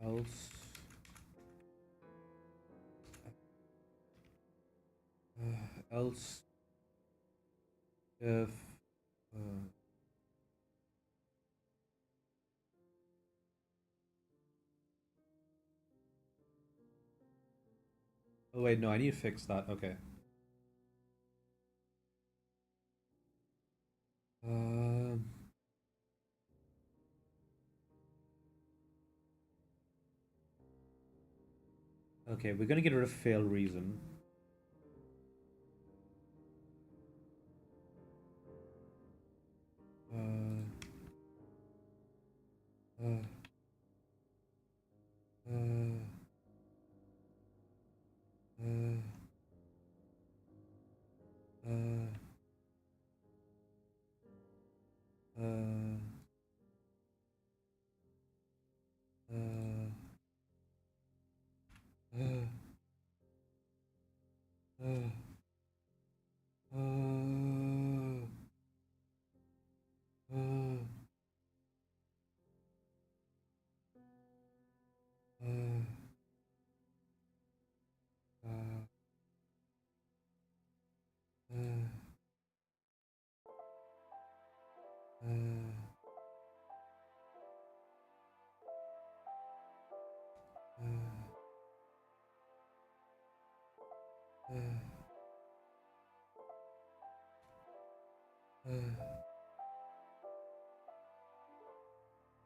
[SPEAKER 1] else else if oh wait, no, I need to fix that. Okay. Okay, we're gonna get rid of fail reason. Uh, uh, uh, uh, uh, uh,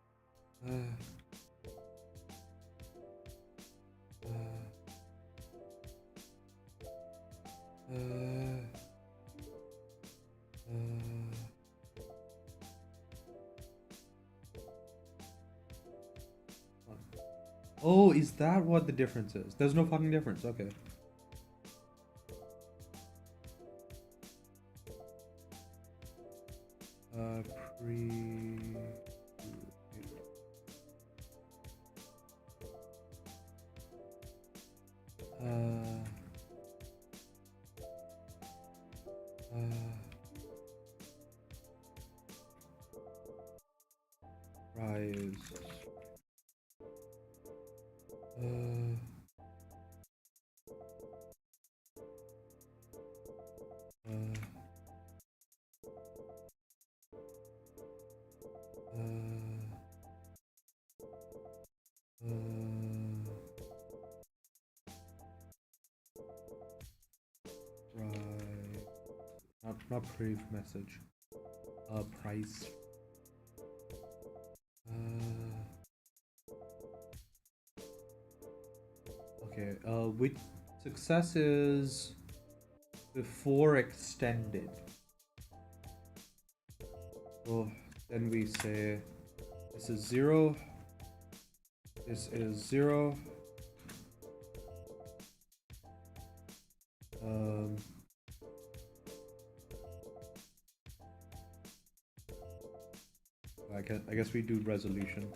[SPEAKER 1] uh, Oh, is that what the difference is? There's no fucking difference. Okay. Pre. Rise. Right. Not brief message. Price. Okay. Which success is before extended. So then we say this is 0. This is 0. I guess we do resolution.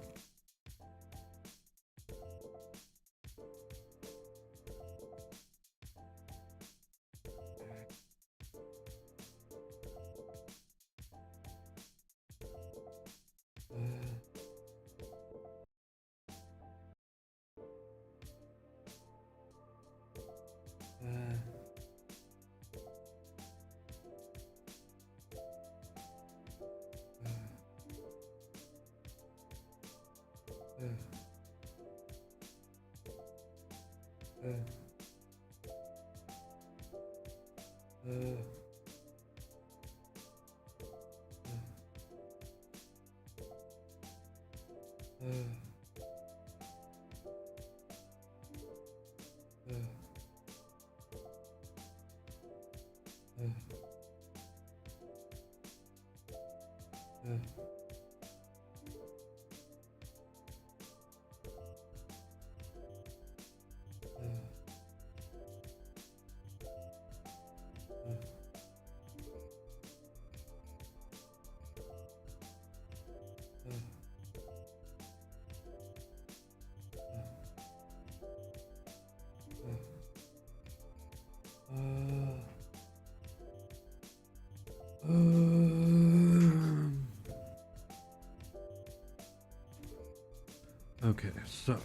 [SPEAKER 1] Okay, so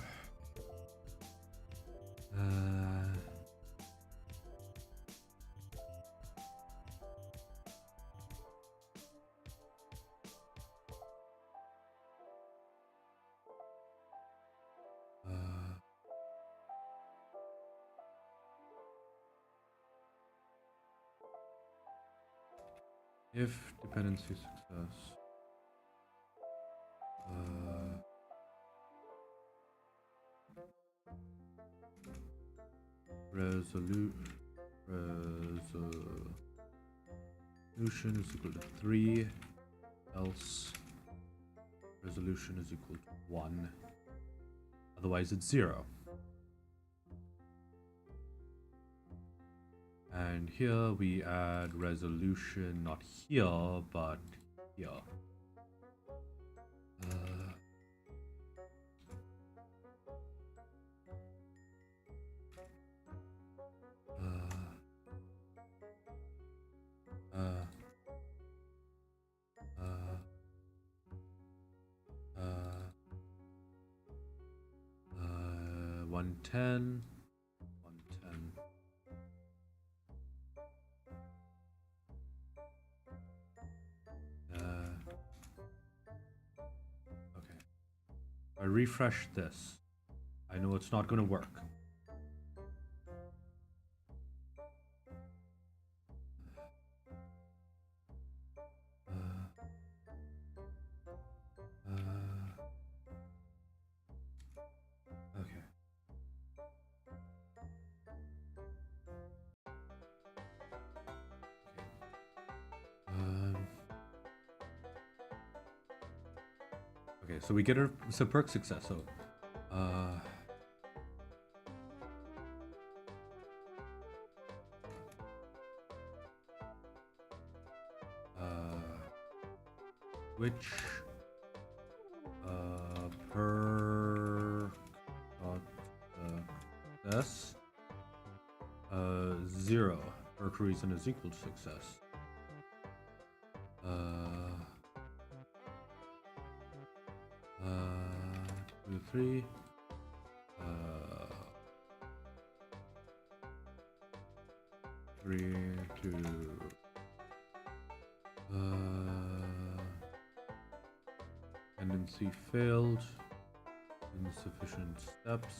[SPEAKER 1] if dependency success. resolution is equal to 3, else resolution is equal to 1. Otherwise, it's 0. And here we add resolution, not here, but here. One ten. Okay. I refresh this. I know it's not going to work. Okay. Okay, so we get a perk success. So, which perk success 0 perk reason is equal to success. 2, 3. 3, 2. Tendency failed. Insufficient steps.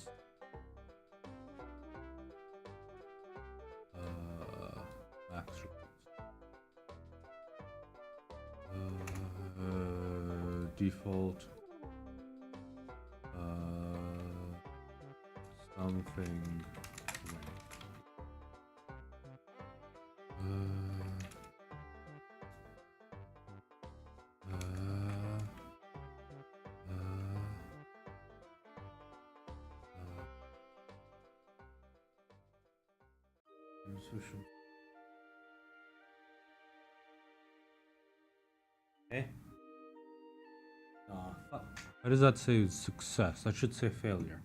[SPEAKER 1] Max default. Something. Insufficient. Okay. Why does that say success? That should say failure.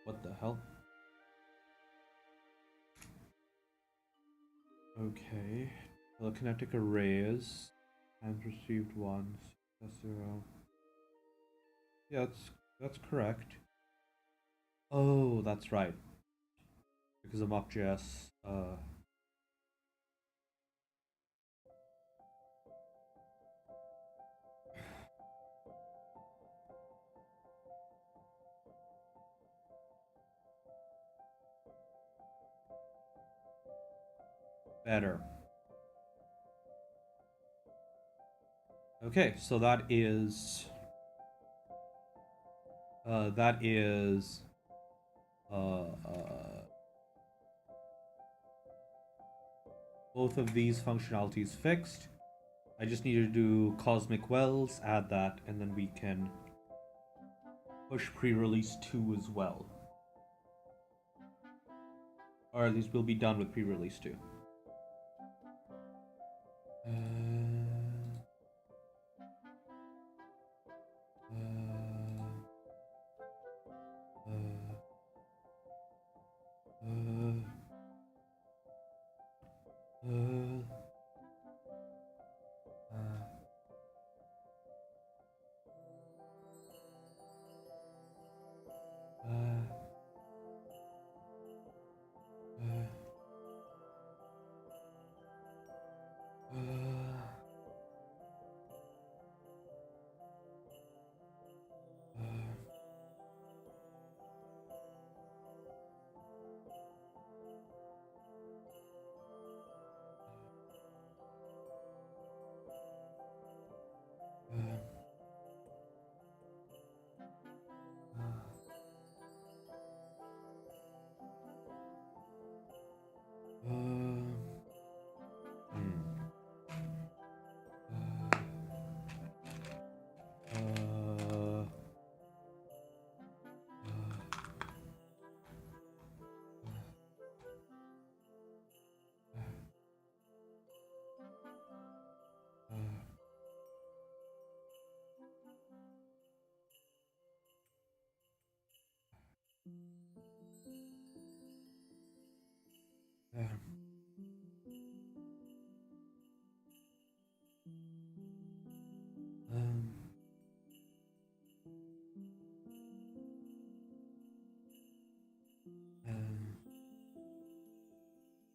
[SPEAKER 1] What the hell? Okay. Telekinetic arrays. Times received 1. Success 0. Yeah, that's correct. Oh, that's right. Because of MoC.js. Better. Okay, so that is both of these functionalities fixed. I just need to do Cosmic Wells, add that, and then we can push pre-release 2 as well. or at least we'll be done with pre-release 2.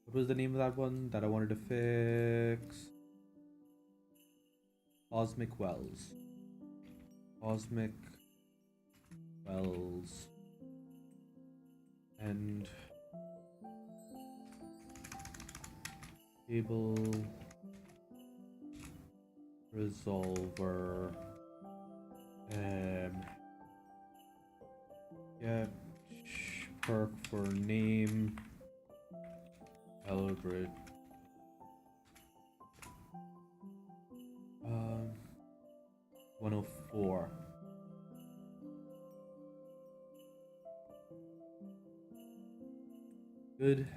[SPEAKER 1] What was the name of that one that I wanted to fix? Cosmic Wells. Cosmic Wells. And Table Resolver. Get perk for name. Celebrate. 104. Good.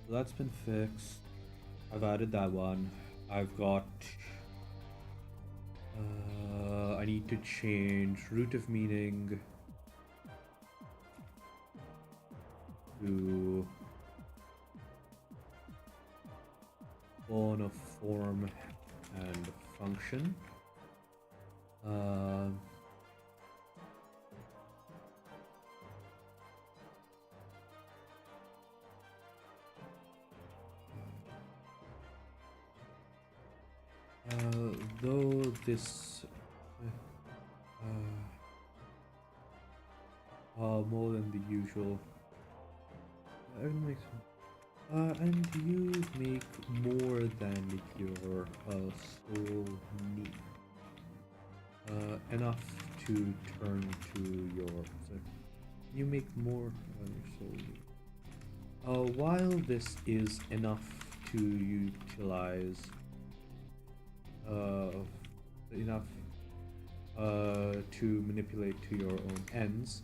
[SPEAKER 1] So that's been fixed. I've added that one. I've got I need to change root of meaning to on a form and function. Though this more than the usual. And you make more than your soul need. Enough to turn to your. You make more than your soul need. While this is enough to utilize. uh, enough to manipulate to your own ends.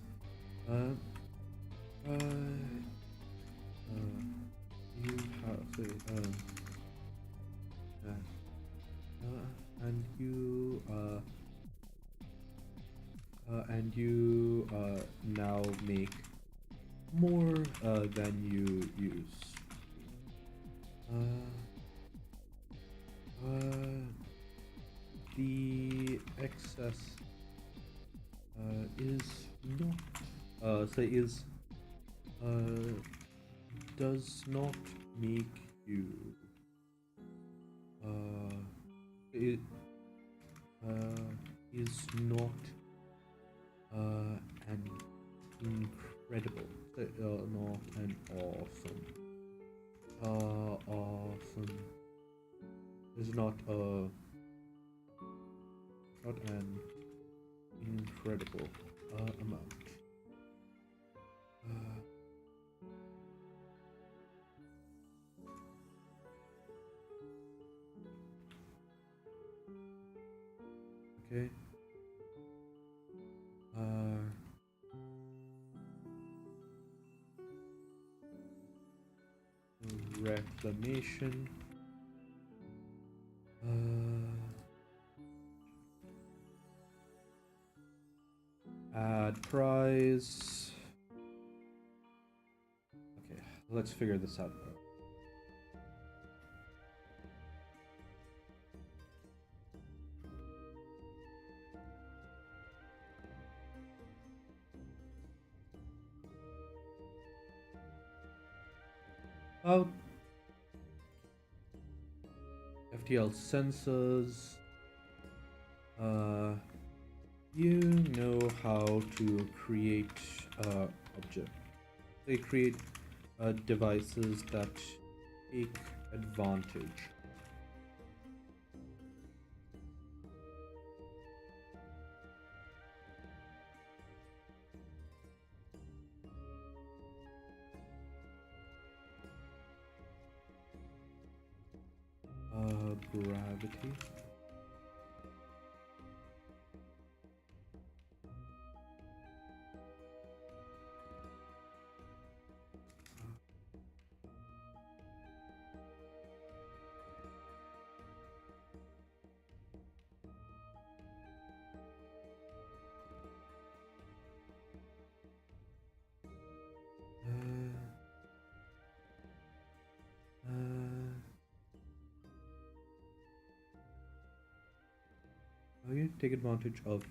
[SPEAKER 1] You have and you now make more than you use. The excess is not does not make you it is not an incredible not an awesome awesome is not an incredible amount. Okay. Reclamation. Add prize. Okay, let's figure this out. About FTL sensors. You know how to create objects. They create devices that take advantage. Gravity. You take advantage of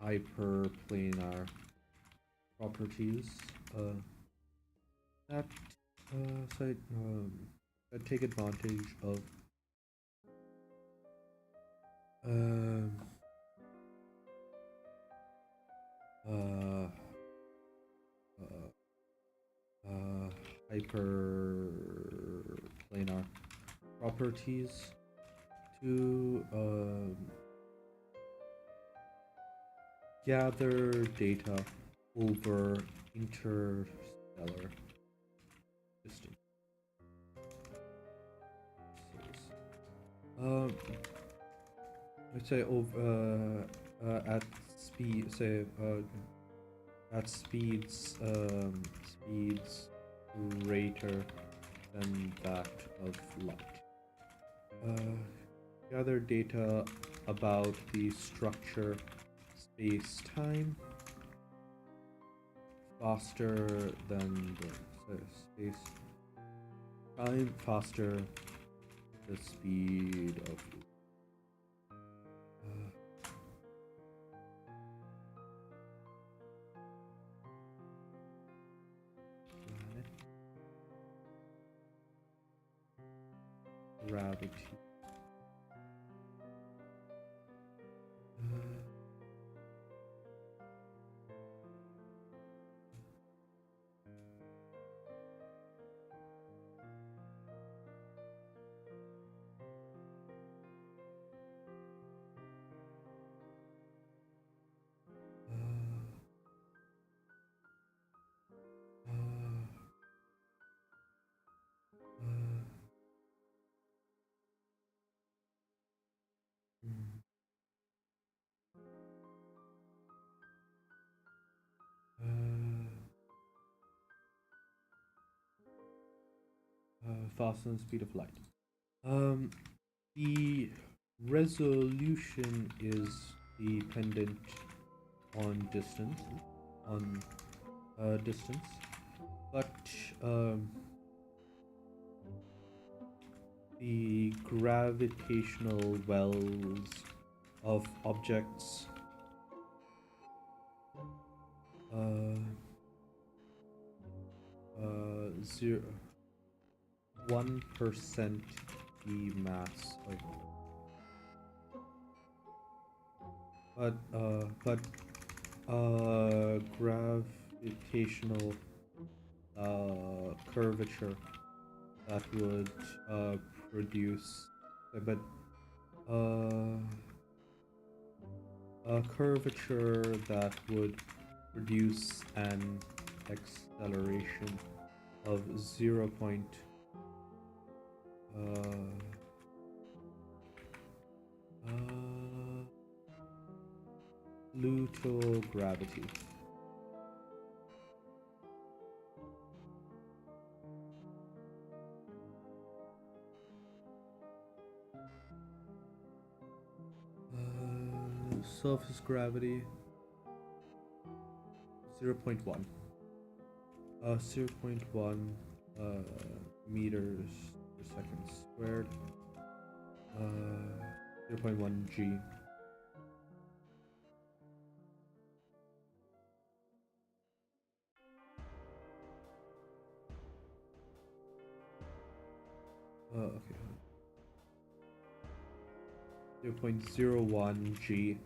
[SPEAKER 1] hyperplanar properties that that take advantage of hyperplanar properties to gather data over interstellar distance. Let's say over at speed, say at speeds greater than that of light. Gather data about the structure space-time faster than the space-time faster the speed of gravity. faster than the speed of light. The resolution is dependent on distance, but the gravitational wells of objects 1% the mass of, but gravitational curvature that would produce, but a curvature that would produce an acceleration of 0. Pluto gravity. Surface gravity 0.1. 0.1 meters per second squared. 0.1 G. Okay. 0.01 G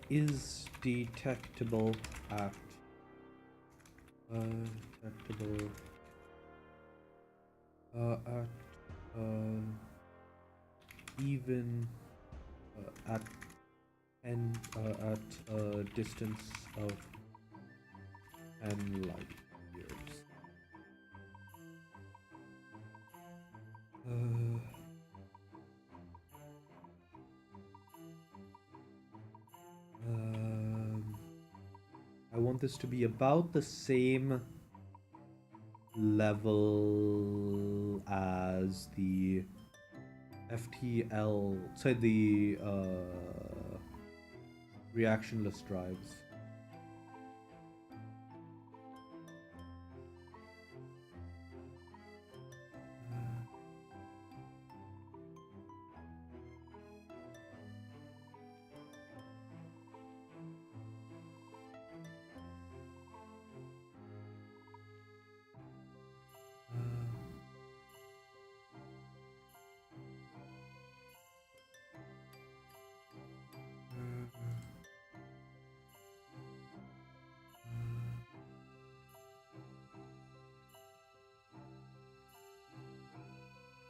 [SPEAKER 1] is detectable at even at a distance of 10 light years. I want this to be about the same level as the FTL, sorry, the reactionless drives.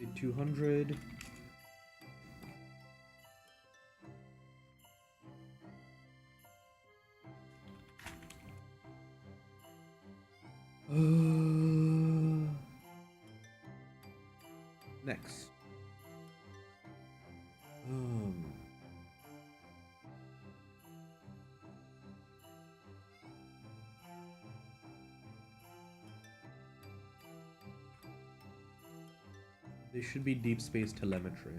[SPEAKER 1] Say 200. Next. They should be deep space telemetry.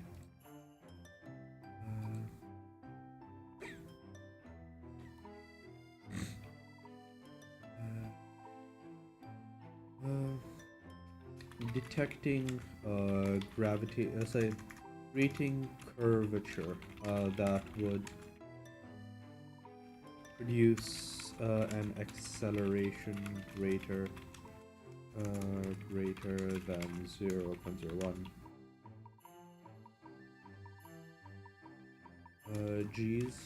[SPEAKER 1] Detecting gravity, say, rating curvature that would produce an acceleration greater than 0.01 G's.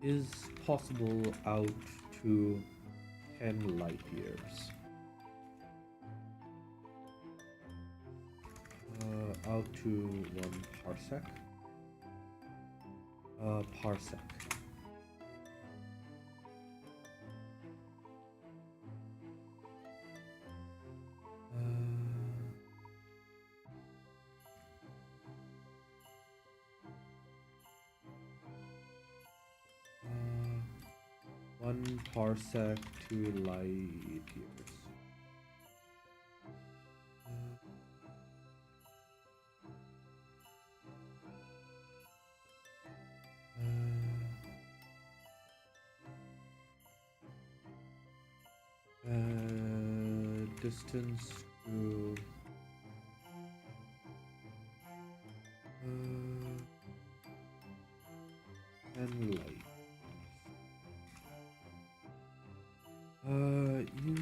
[SPEAKER 1] Is possible out to 10 light years. Out to 1 parsec. Parsec. 1 parsec to light years. Distance to and light. You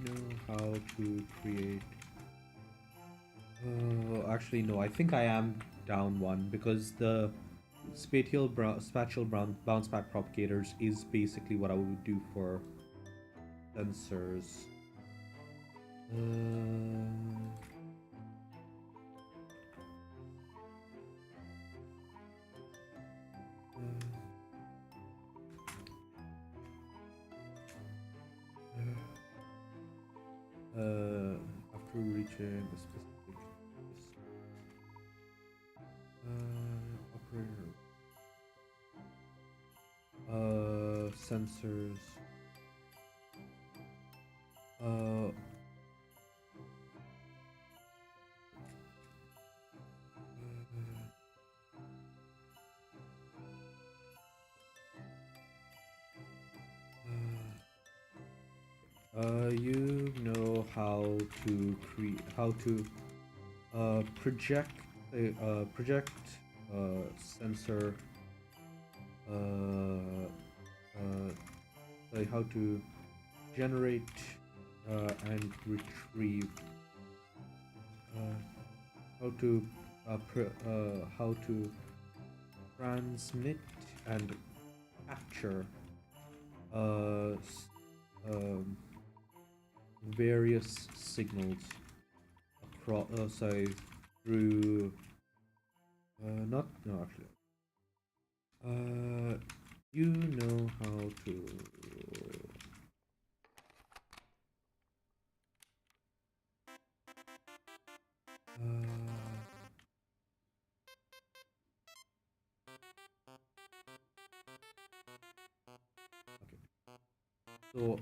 [SPEAKER 1] know how to create. Actually, no. I think I am down 1 because the spatial bounce back propagators is basically what I would do for sensors. After reaching a specific operator sensors you know how to project a sensor like how to generate and retrieve how to transmit and capture various signals across through you know how to so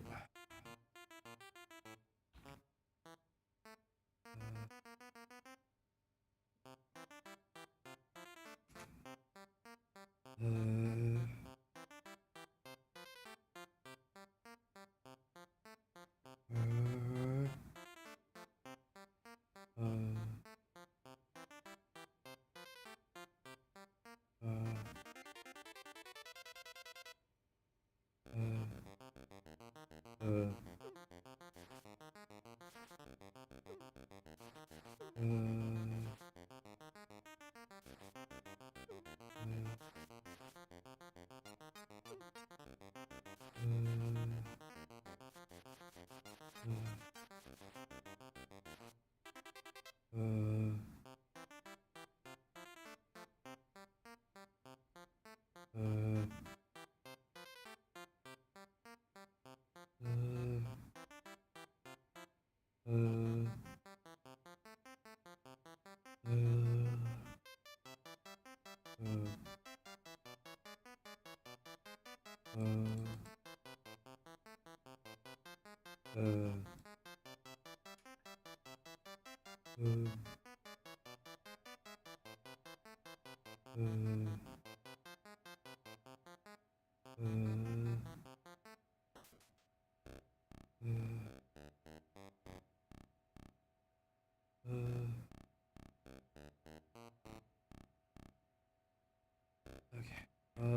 [SPEAKER 1] okay.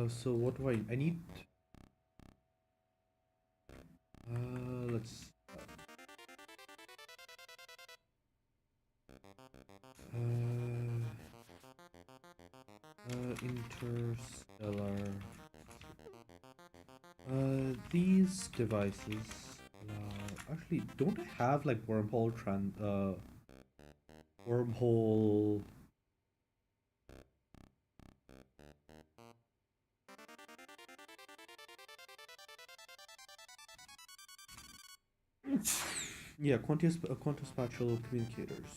[SPEAKER 1] So what do I need? Let's. Interstellar. These devices. Actually, don't I have like wormhole? Yeah, quantum spatial communicators.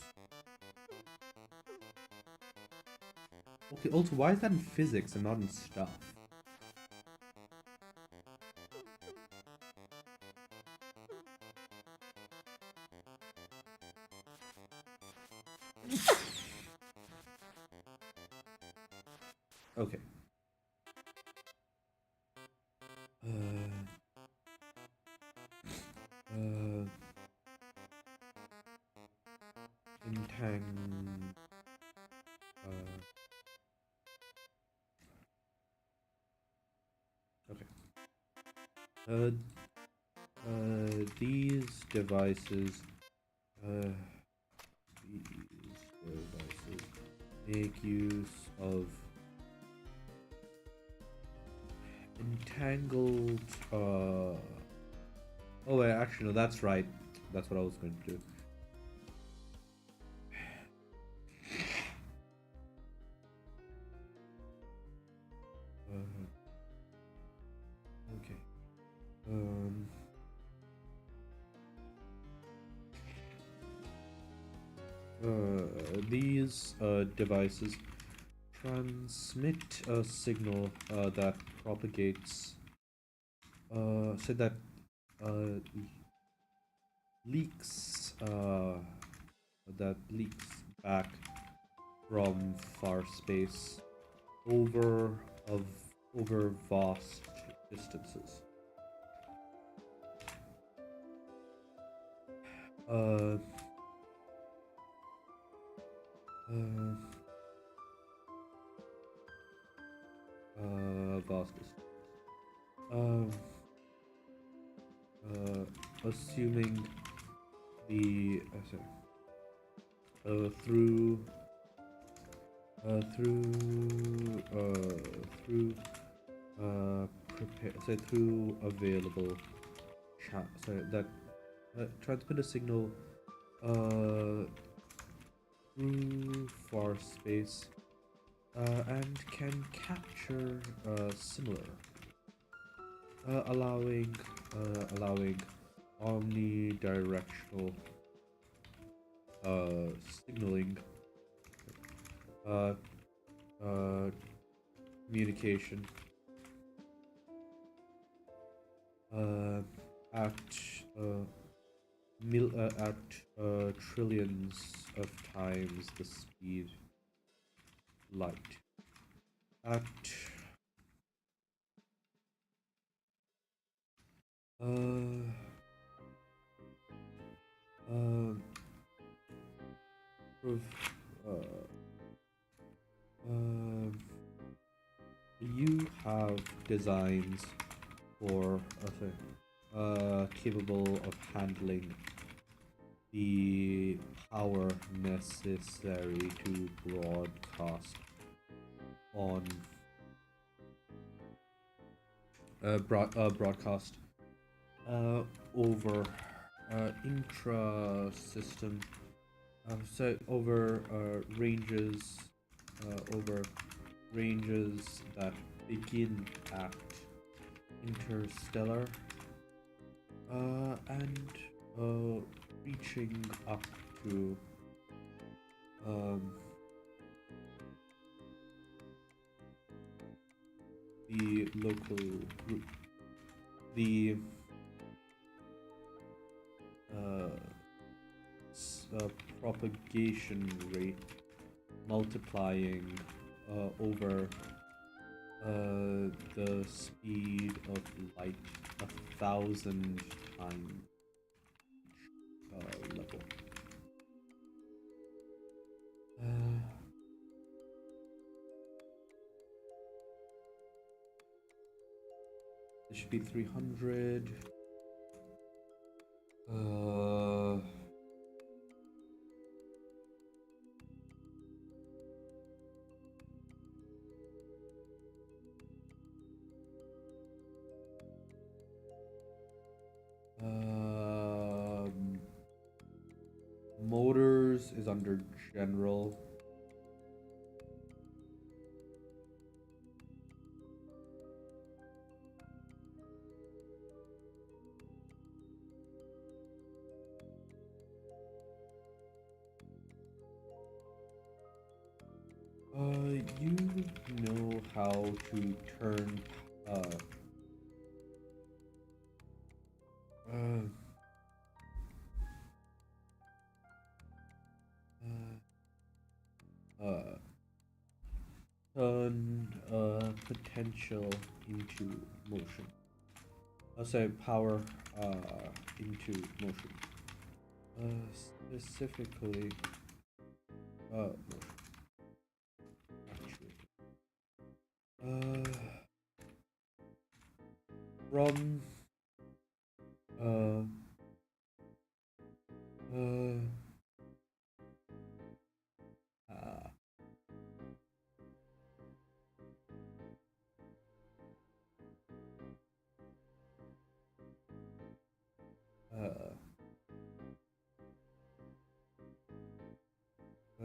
[SPEAKER 1] Okay, also, why is that in physics and not in stuff? Okay. Intang. Okay. These devices make use of entangled. Oh wait, actually no, that's right. That's what I was going to do. Okay. These devices transmit a signal that propagates, so that leaks back from far space over vast distances. Vast distance. Assuming the through available chat, so that transmit a signal through far space and can capture similar, allowing omnidirectional signaling, communication at trillions of times the speed light. At you have designs for capable of handling the power necessary to broadcast on over intra-system, so over ranges that begin at interstellar and reaching up to the local group, the propagation rate multiplying over the speed of light 1,000 times level. This should be 300. Motors is under general. You know how to turn turn potential into motion. I'll say power into motion. Specifically, motion. Actually, from uh, uh,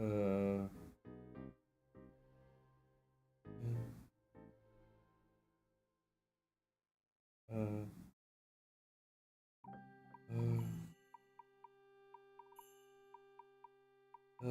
[SPEAKER 1] uh, uh, uh, uh,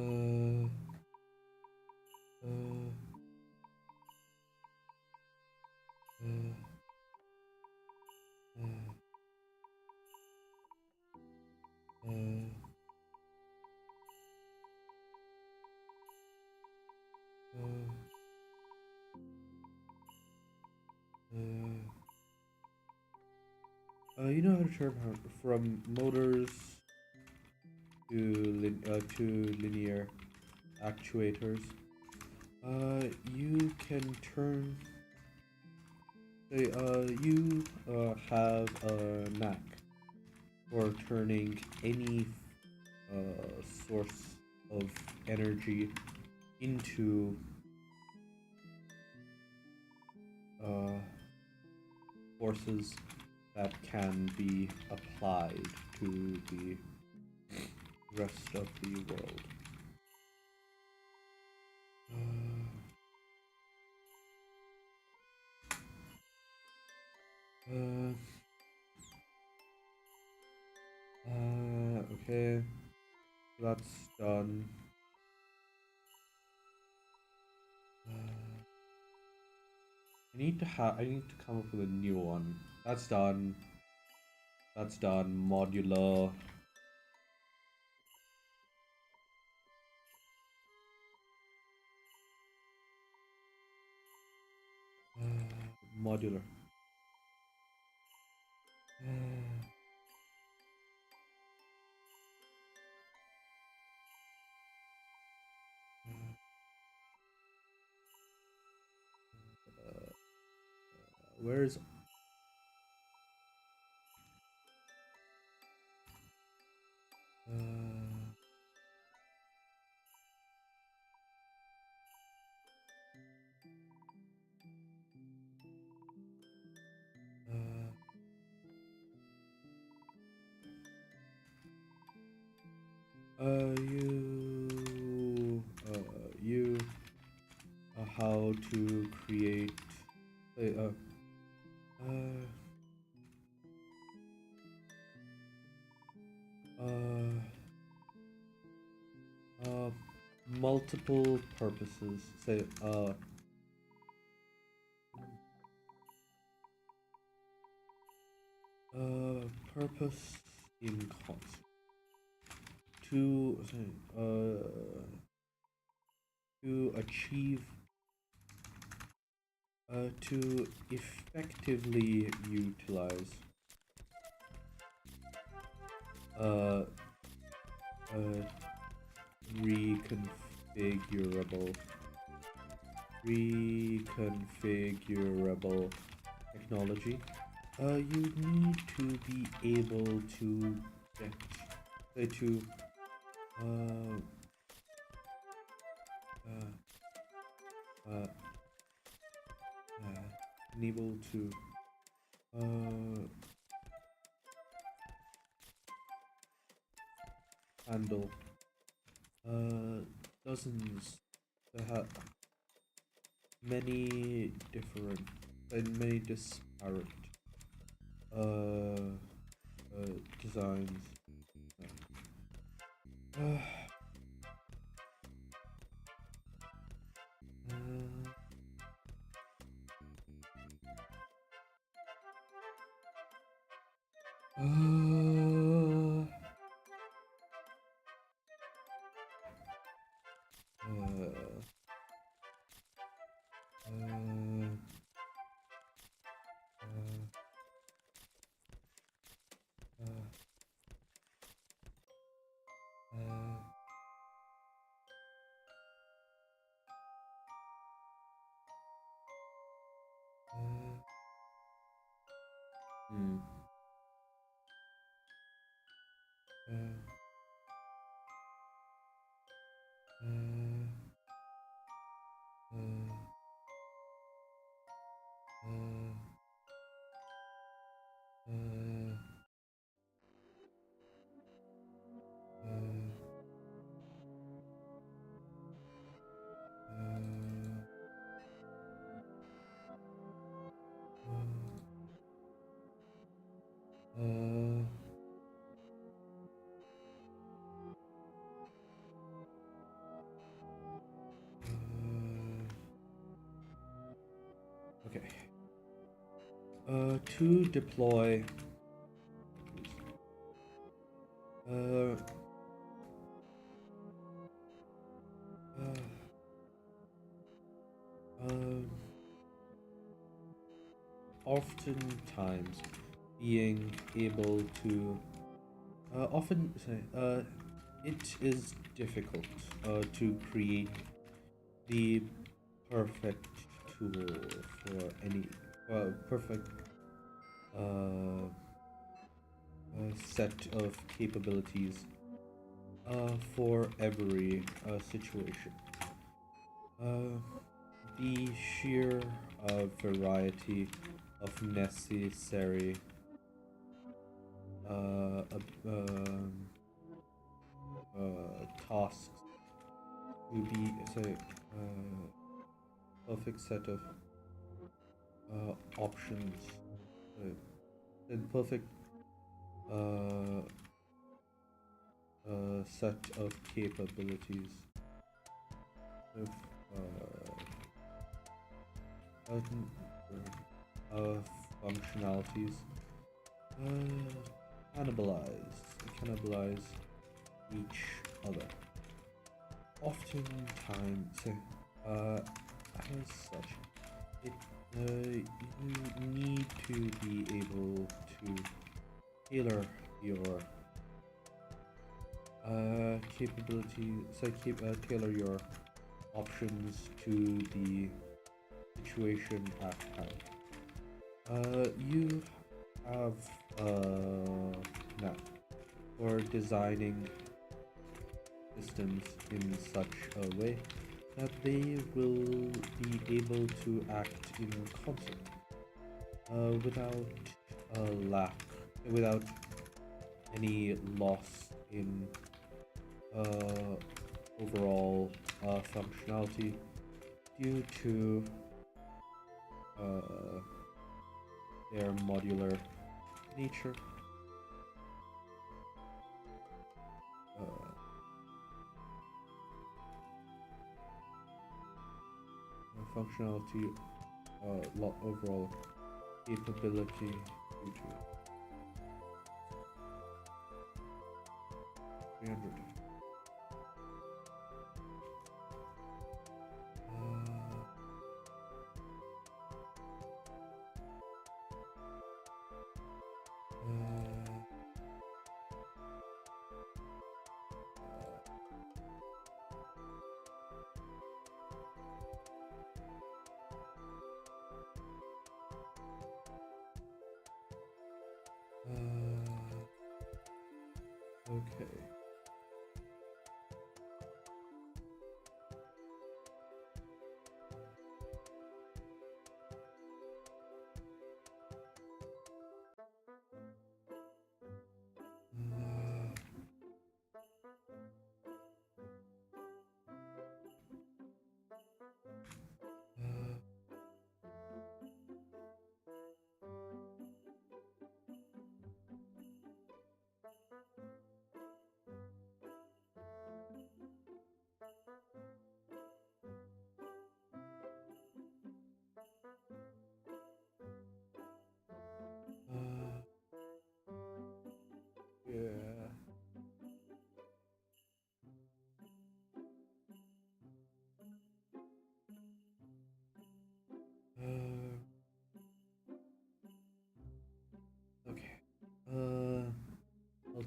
[SPEAKER 1] uh, you know how to turn from motors to linear actuators. You can turn. You have a knack for turning any source of energy into forces that can be applied to the rest of the world. Okay, that's done. I need to come up with a new one. That's done. That's done. Modular. Modular. Where's you how to create multiple purposes. Say purpose in concert to achieve to effectively utilize uh, reconfigurable technology. You need to be able to get to enable to handle dozens. They have many different and many disparate designs. Okay. To deploy. Oftentimes, being able to it is difficult to create the perfect tool for any perfect set of capabilities for every situation. The sheer variety of necessary tasks to be perfect set of options, the perfect set of capabilities of functionalities cannibalize each other. Oftentimes, as such, you need to be able to tailor your tailor your options to the situation at hand. You have now for designing systems in such a way that they will be able to act in concert without any loss in overall functionality due to their modular nature. Functionality, overall capability due to 300. Okay.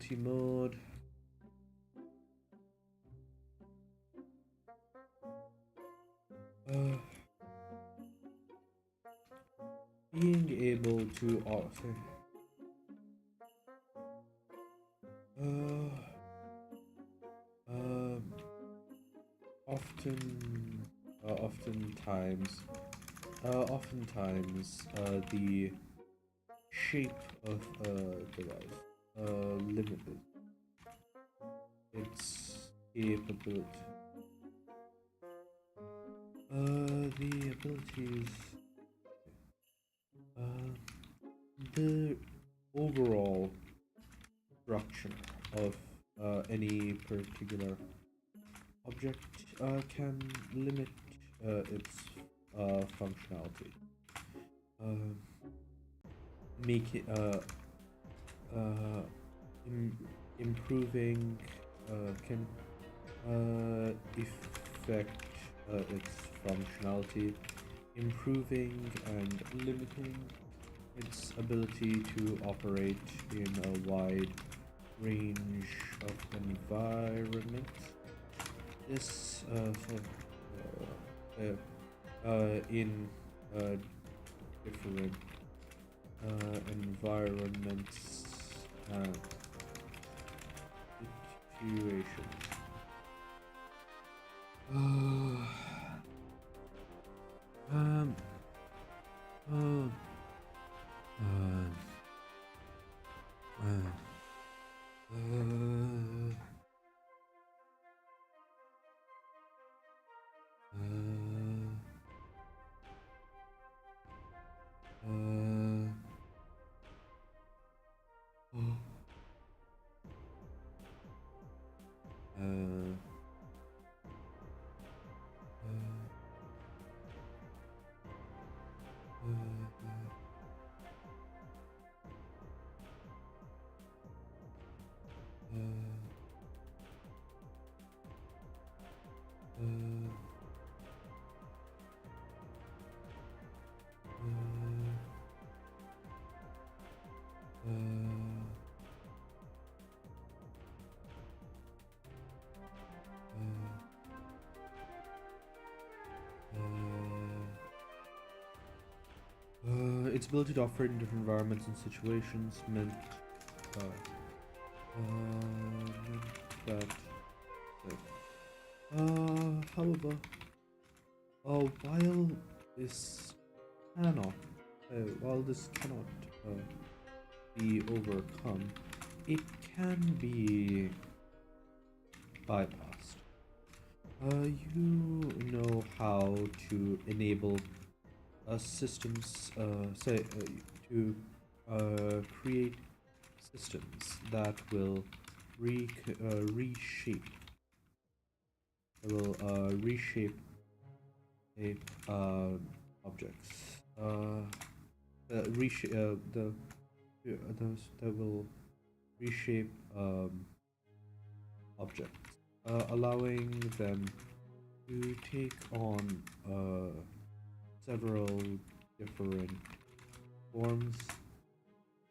[SPEAKER 1] multi-mode. Being able to oftentimes the shape of a device limited its capability. The abilities, the overall structure of any particular object can limit its functionality. Make it improving can affect its functionality, improving and limiting its ability to operate in a wide range of environments. This in different environments and situations. Its ability to operate in different environments and situations meant that. However, while this cannot be overcome, it can be bypassed. You know how to enable systems, to create systems that will reshape objects. Those that will reshape objects, allowing them to take on several different forms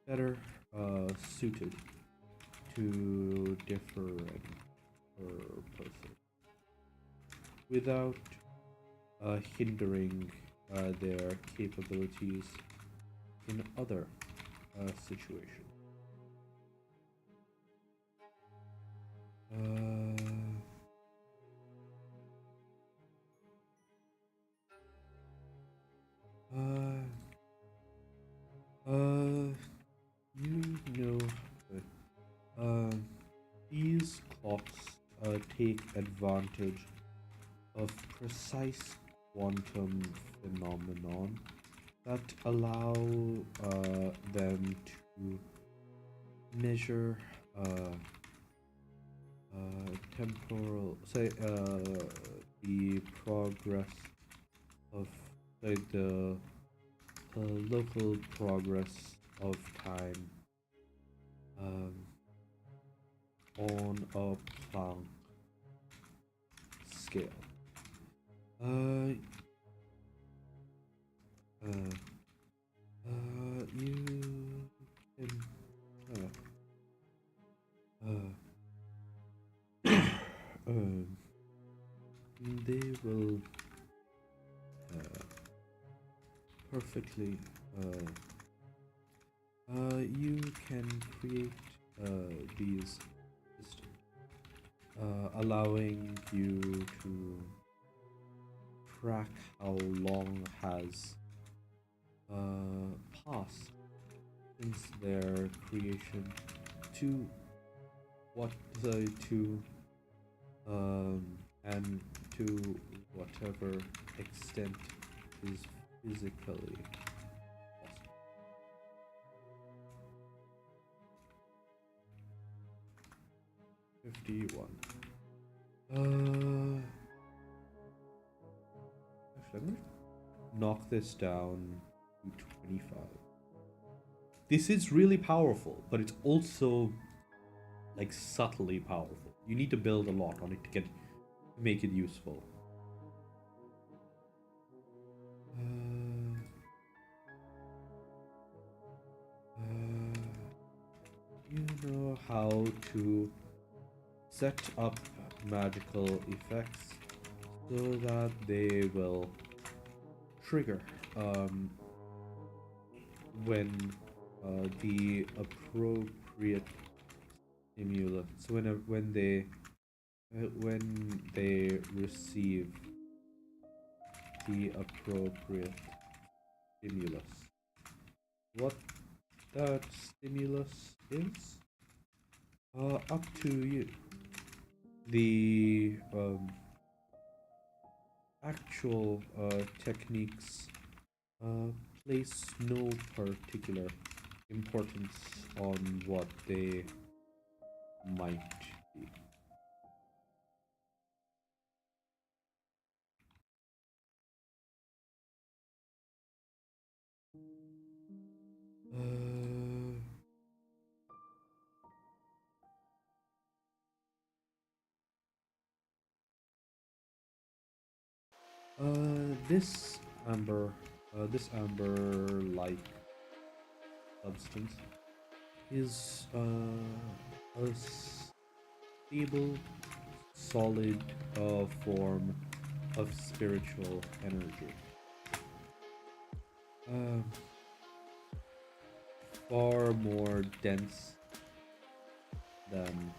[SPEAKER 1] better suited to different purposes without hindering their capabilities in other situations. You know that these clocks take advantage of precise quantum phenomenon that allow them to measure the progress of the local progress of time on a Planck scale. You can they will perfectly you can create these systems allowing you to track how long has passed since their creation to what to and to whatever extent is physically possible. 51. Actually, I'm gonna knock this down to 25. This is really powerful, but it's also like subtly powerful. You need to build a lot on it to make it useful. You know how to set up magical effects so that they will trigger when the appropriate stimulus when they receive the appropriate stimulus. What that stimulus is up to you. The actual techniques place no particular importance on what they might be. This amber-like substance is a stable, solid form of spiritual energy. Far more dense than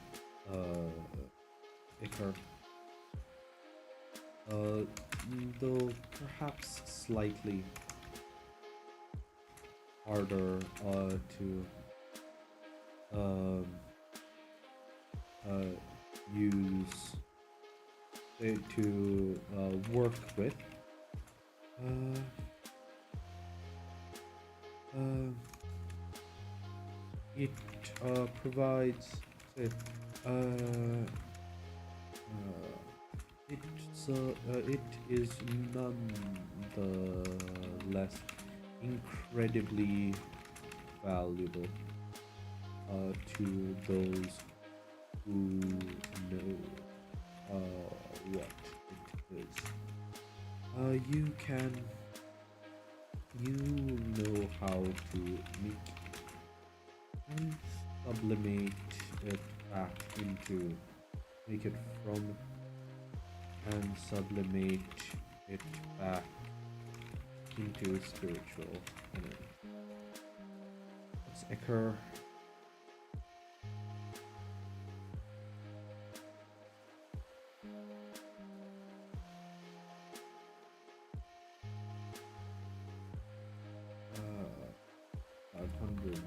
[SPEAKER 1] ichor. Though perhaps slightly harder to use to work with. It provides it it is nonetheless incredibly valuable to those who know what it is. You know how to make and sublimate it back into make it from and sublimate it back into spiritual energy. Let's occur. Uh, 500.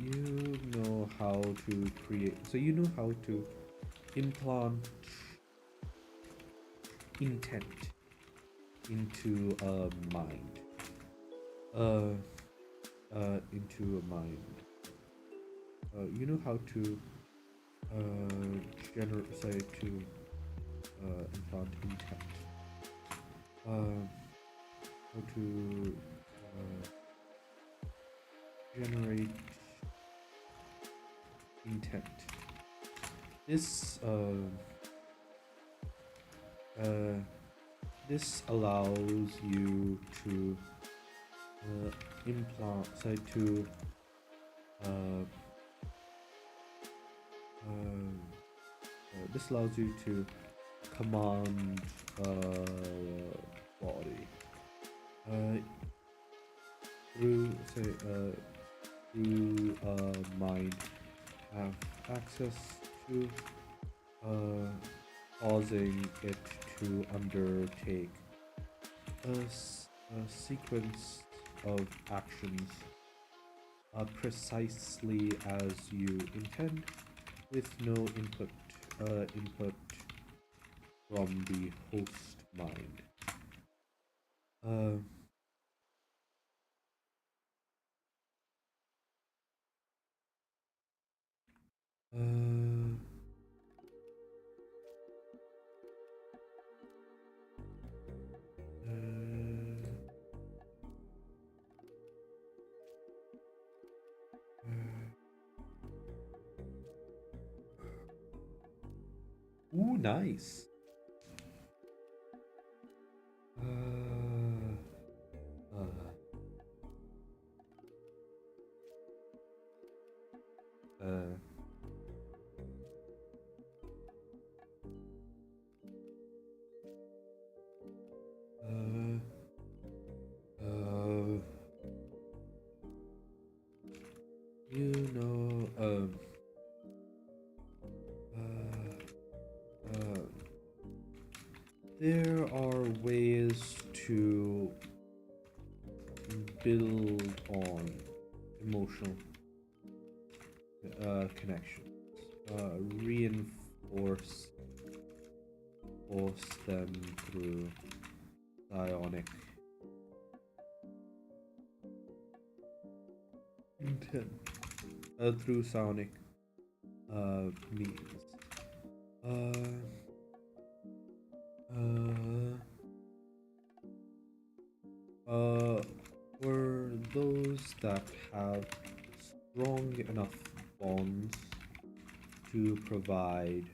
[SPEAKER 1] You know how to create, so you know how to implant intent into a mind. Into a mind. You know how to implant intent. how to generate intent. This allows you to this allows you to command body through mind, have access to causing it to undertake a sequence of actions precisely as you intend, with no input from the host mind. Ooh, nice. You know, there are ways to build on emotional connections, reinforce them through psionic intent, through psionic means. For those that have strong enough bonds to provide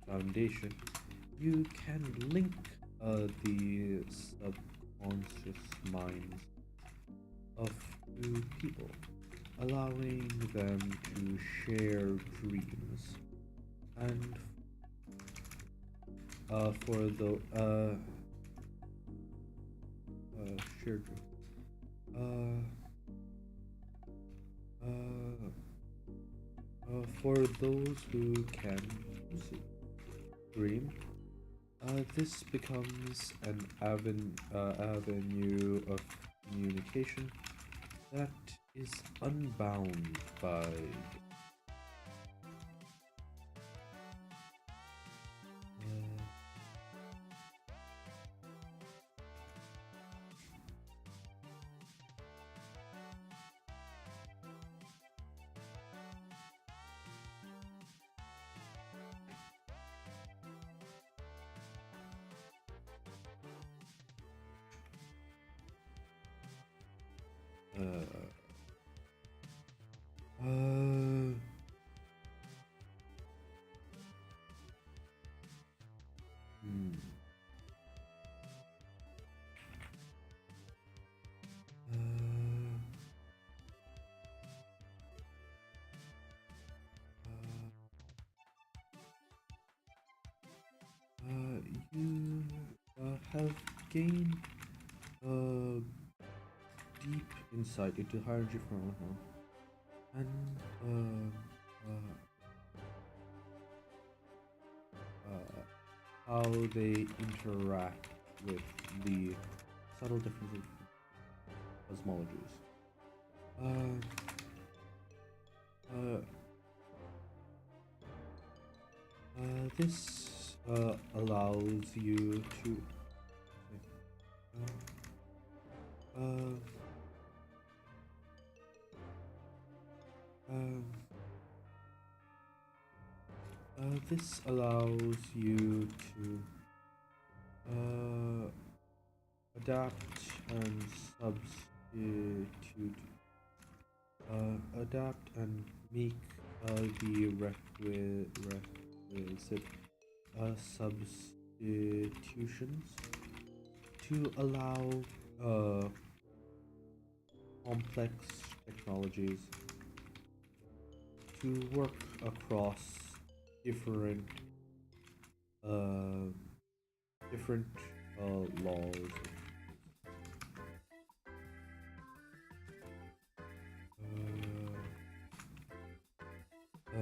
[SPEAKER 1] foundation, you can link the subconscious minds of two people, allowing them to share dreams, and for the shared dreams. For those who can dream, this becomes an avenue of communication that is unbound by you have gained deep insight into hierarchy from and how they interact with the subtle differences of cosmologies. This allows you to This allows you to adapt and substitute, adapt and make the requisite substitutions to allow complex technologies to work across different uh, different laws. Uh,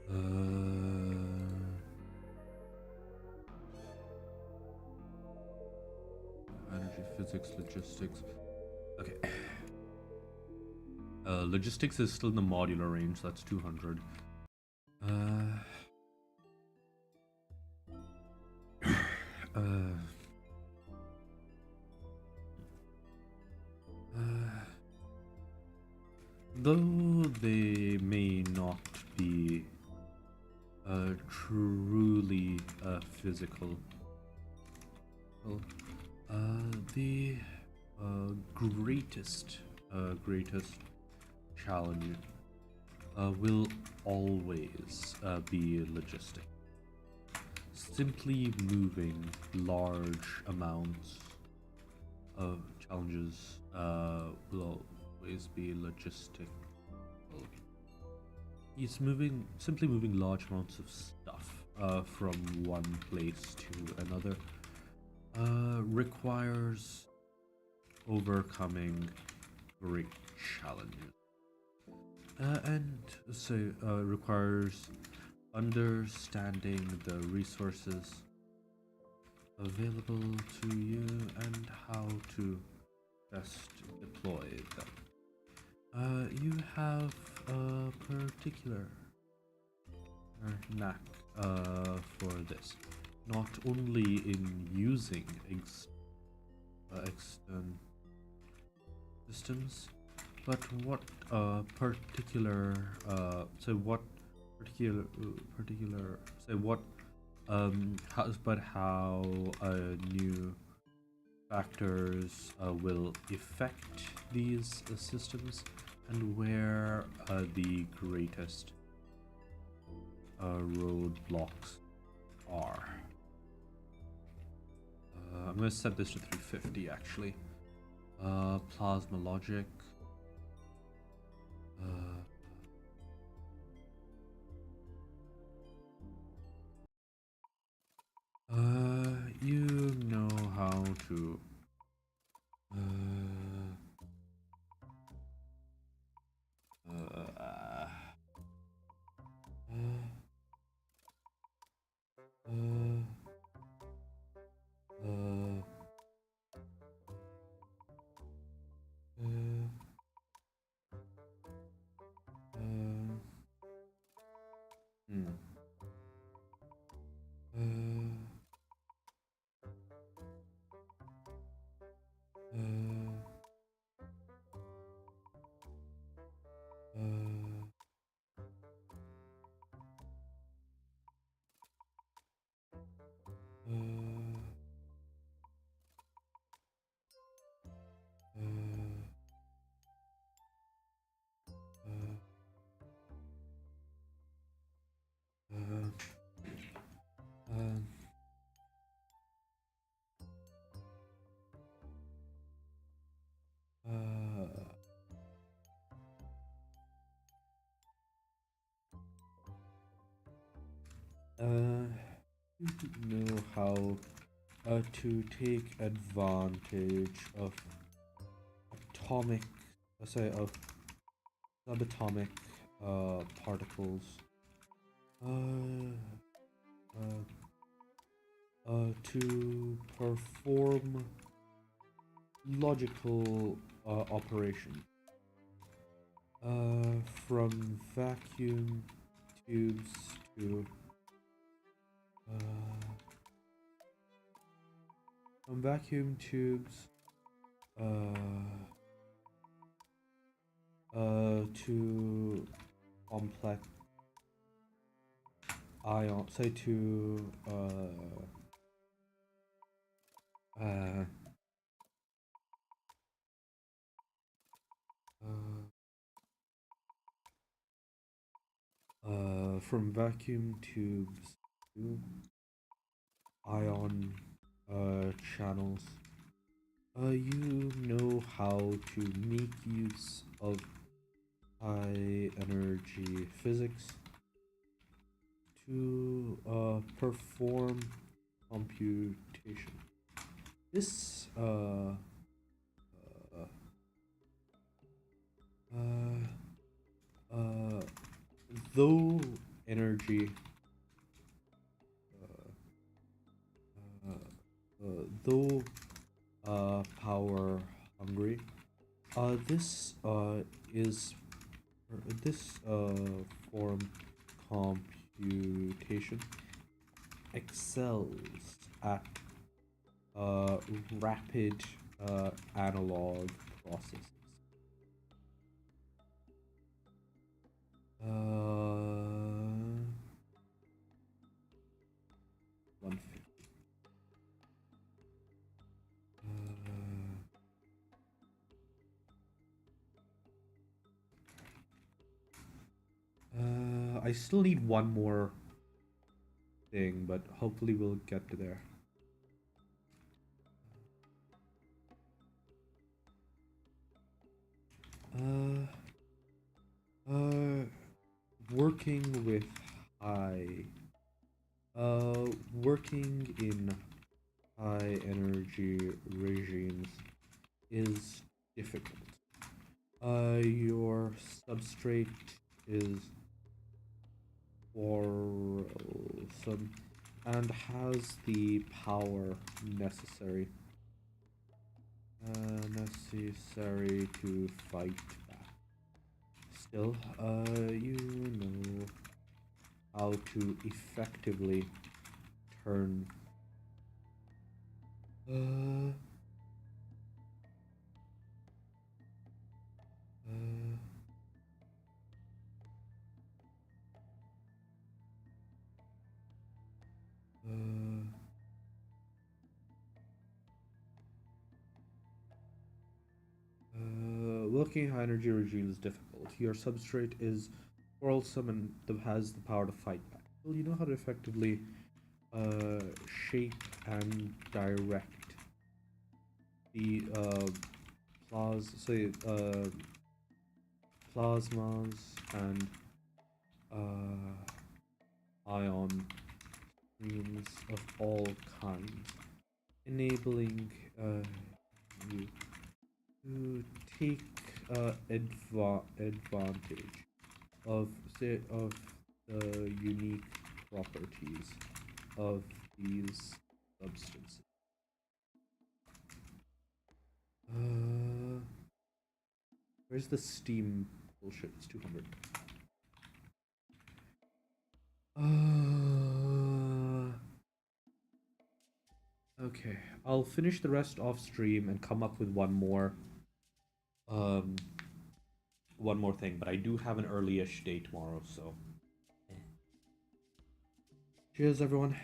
[SPEAKER 1] um, energy, physics, logistics. Okay. Logistics is still in the modular range, that's 200. Though they may not be truly physical, well, the greatest challenge will always be logistic. Simply moving large amounts of challenges will always be logistic. It's simply moving large amounts of stuff from one place to another requires overcoming great challenges. And so requires understanding the resources available to you and how to best deploy them. You have a particular knack for this, not only in using extend systems. But what particular so what particular say what how new factors will affect these systems, and where the greatest roadblocks are. I'm going to set this to 350 actually. Plasma logic. You know how to you know how to take advantage of atomic, of subatomic particles to perform logical operations, from vacuum tubes to from vacuum tubes to complex ion, say to from vacuum tubes to ion channels. You know how to make use of high energy physics to perform computation. This though energy though power hungry, this is this form computation excels at rapid analog processes. 150. I still need one more thing, but hopefully we'll get to there. Working with working in high energy regimes is difficult. Your substrate is quarrelsome and has the power necessary to fight back. Still, you know how to effectively turn working high energy regime is difficult. Your substrate is quarrelsome and has the power to fight back. Well, you know how to effectively shape and direct the plasmas and ion streams of all kinds, enabling you to take advantage of the unique properties of these substances. Where's the steam bullshit? It's 200. Okay, I'll finish the rest off stream and come up with one more thing, but I do have an early-ish day tomorrow, so cheers everyone.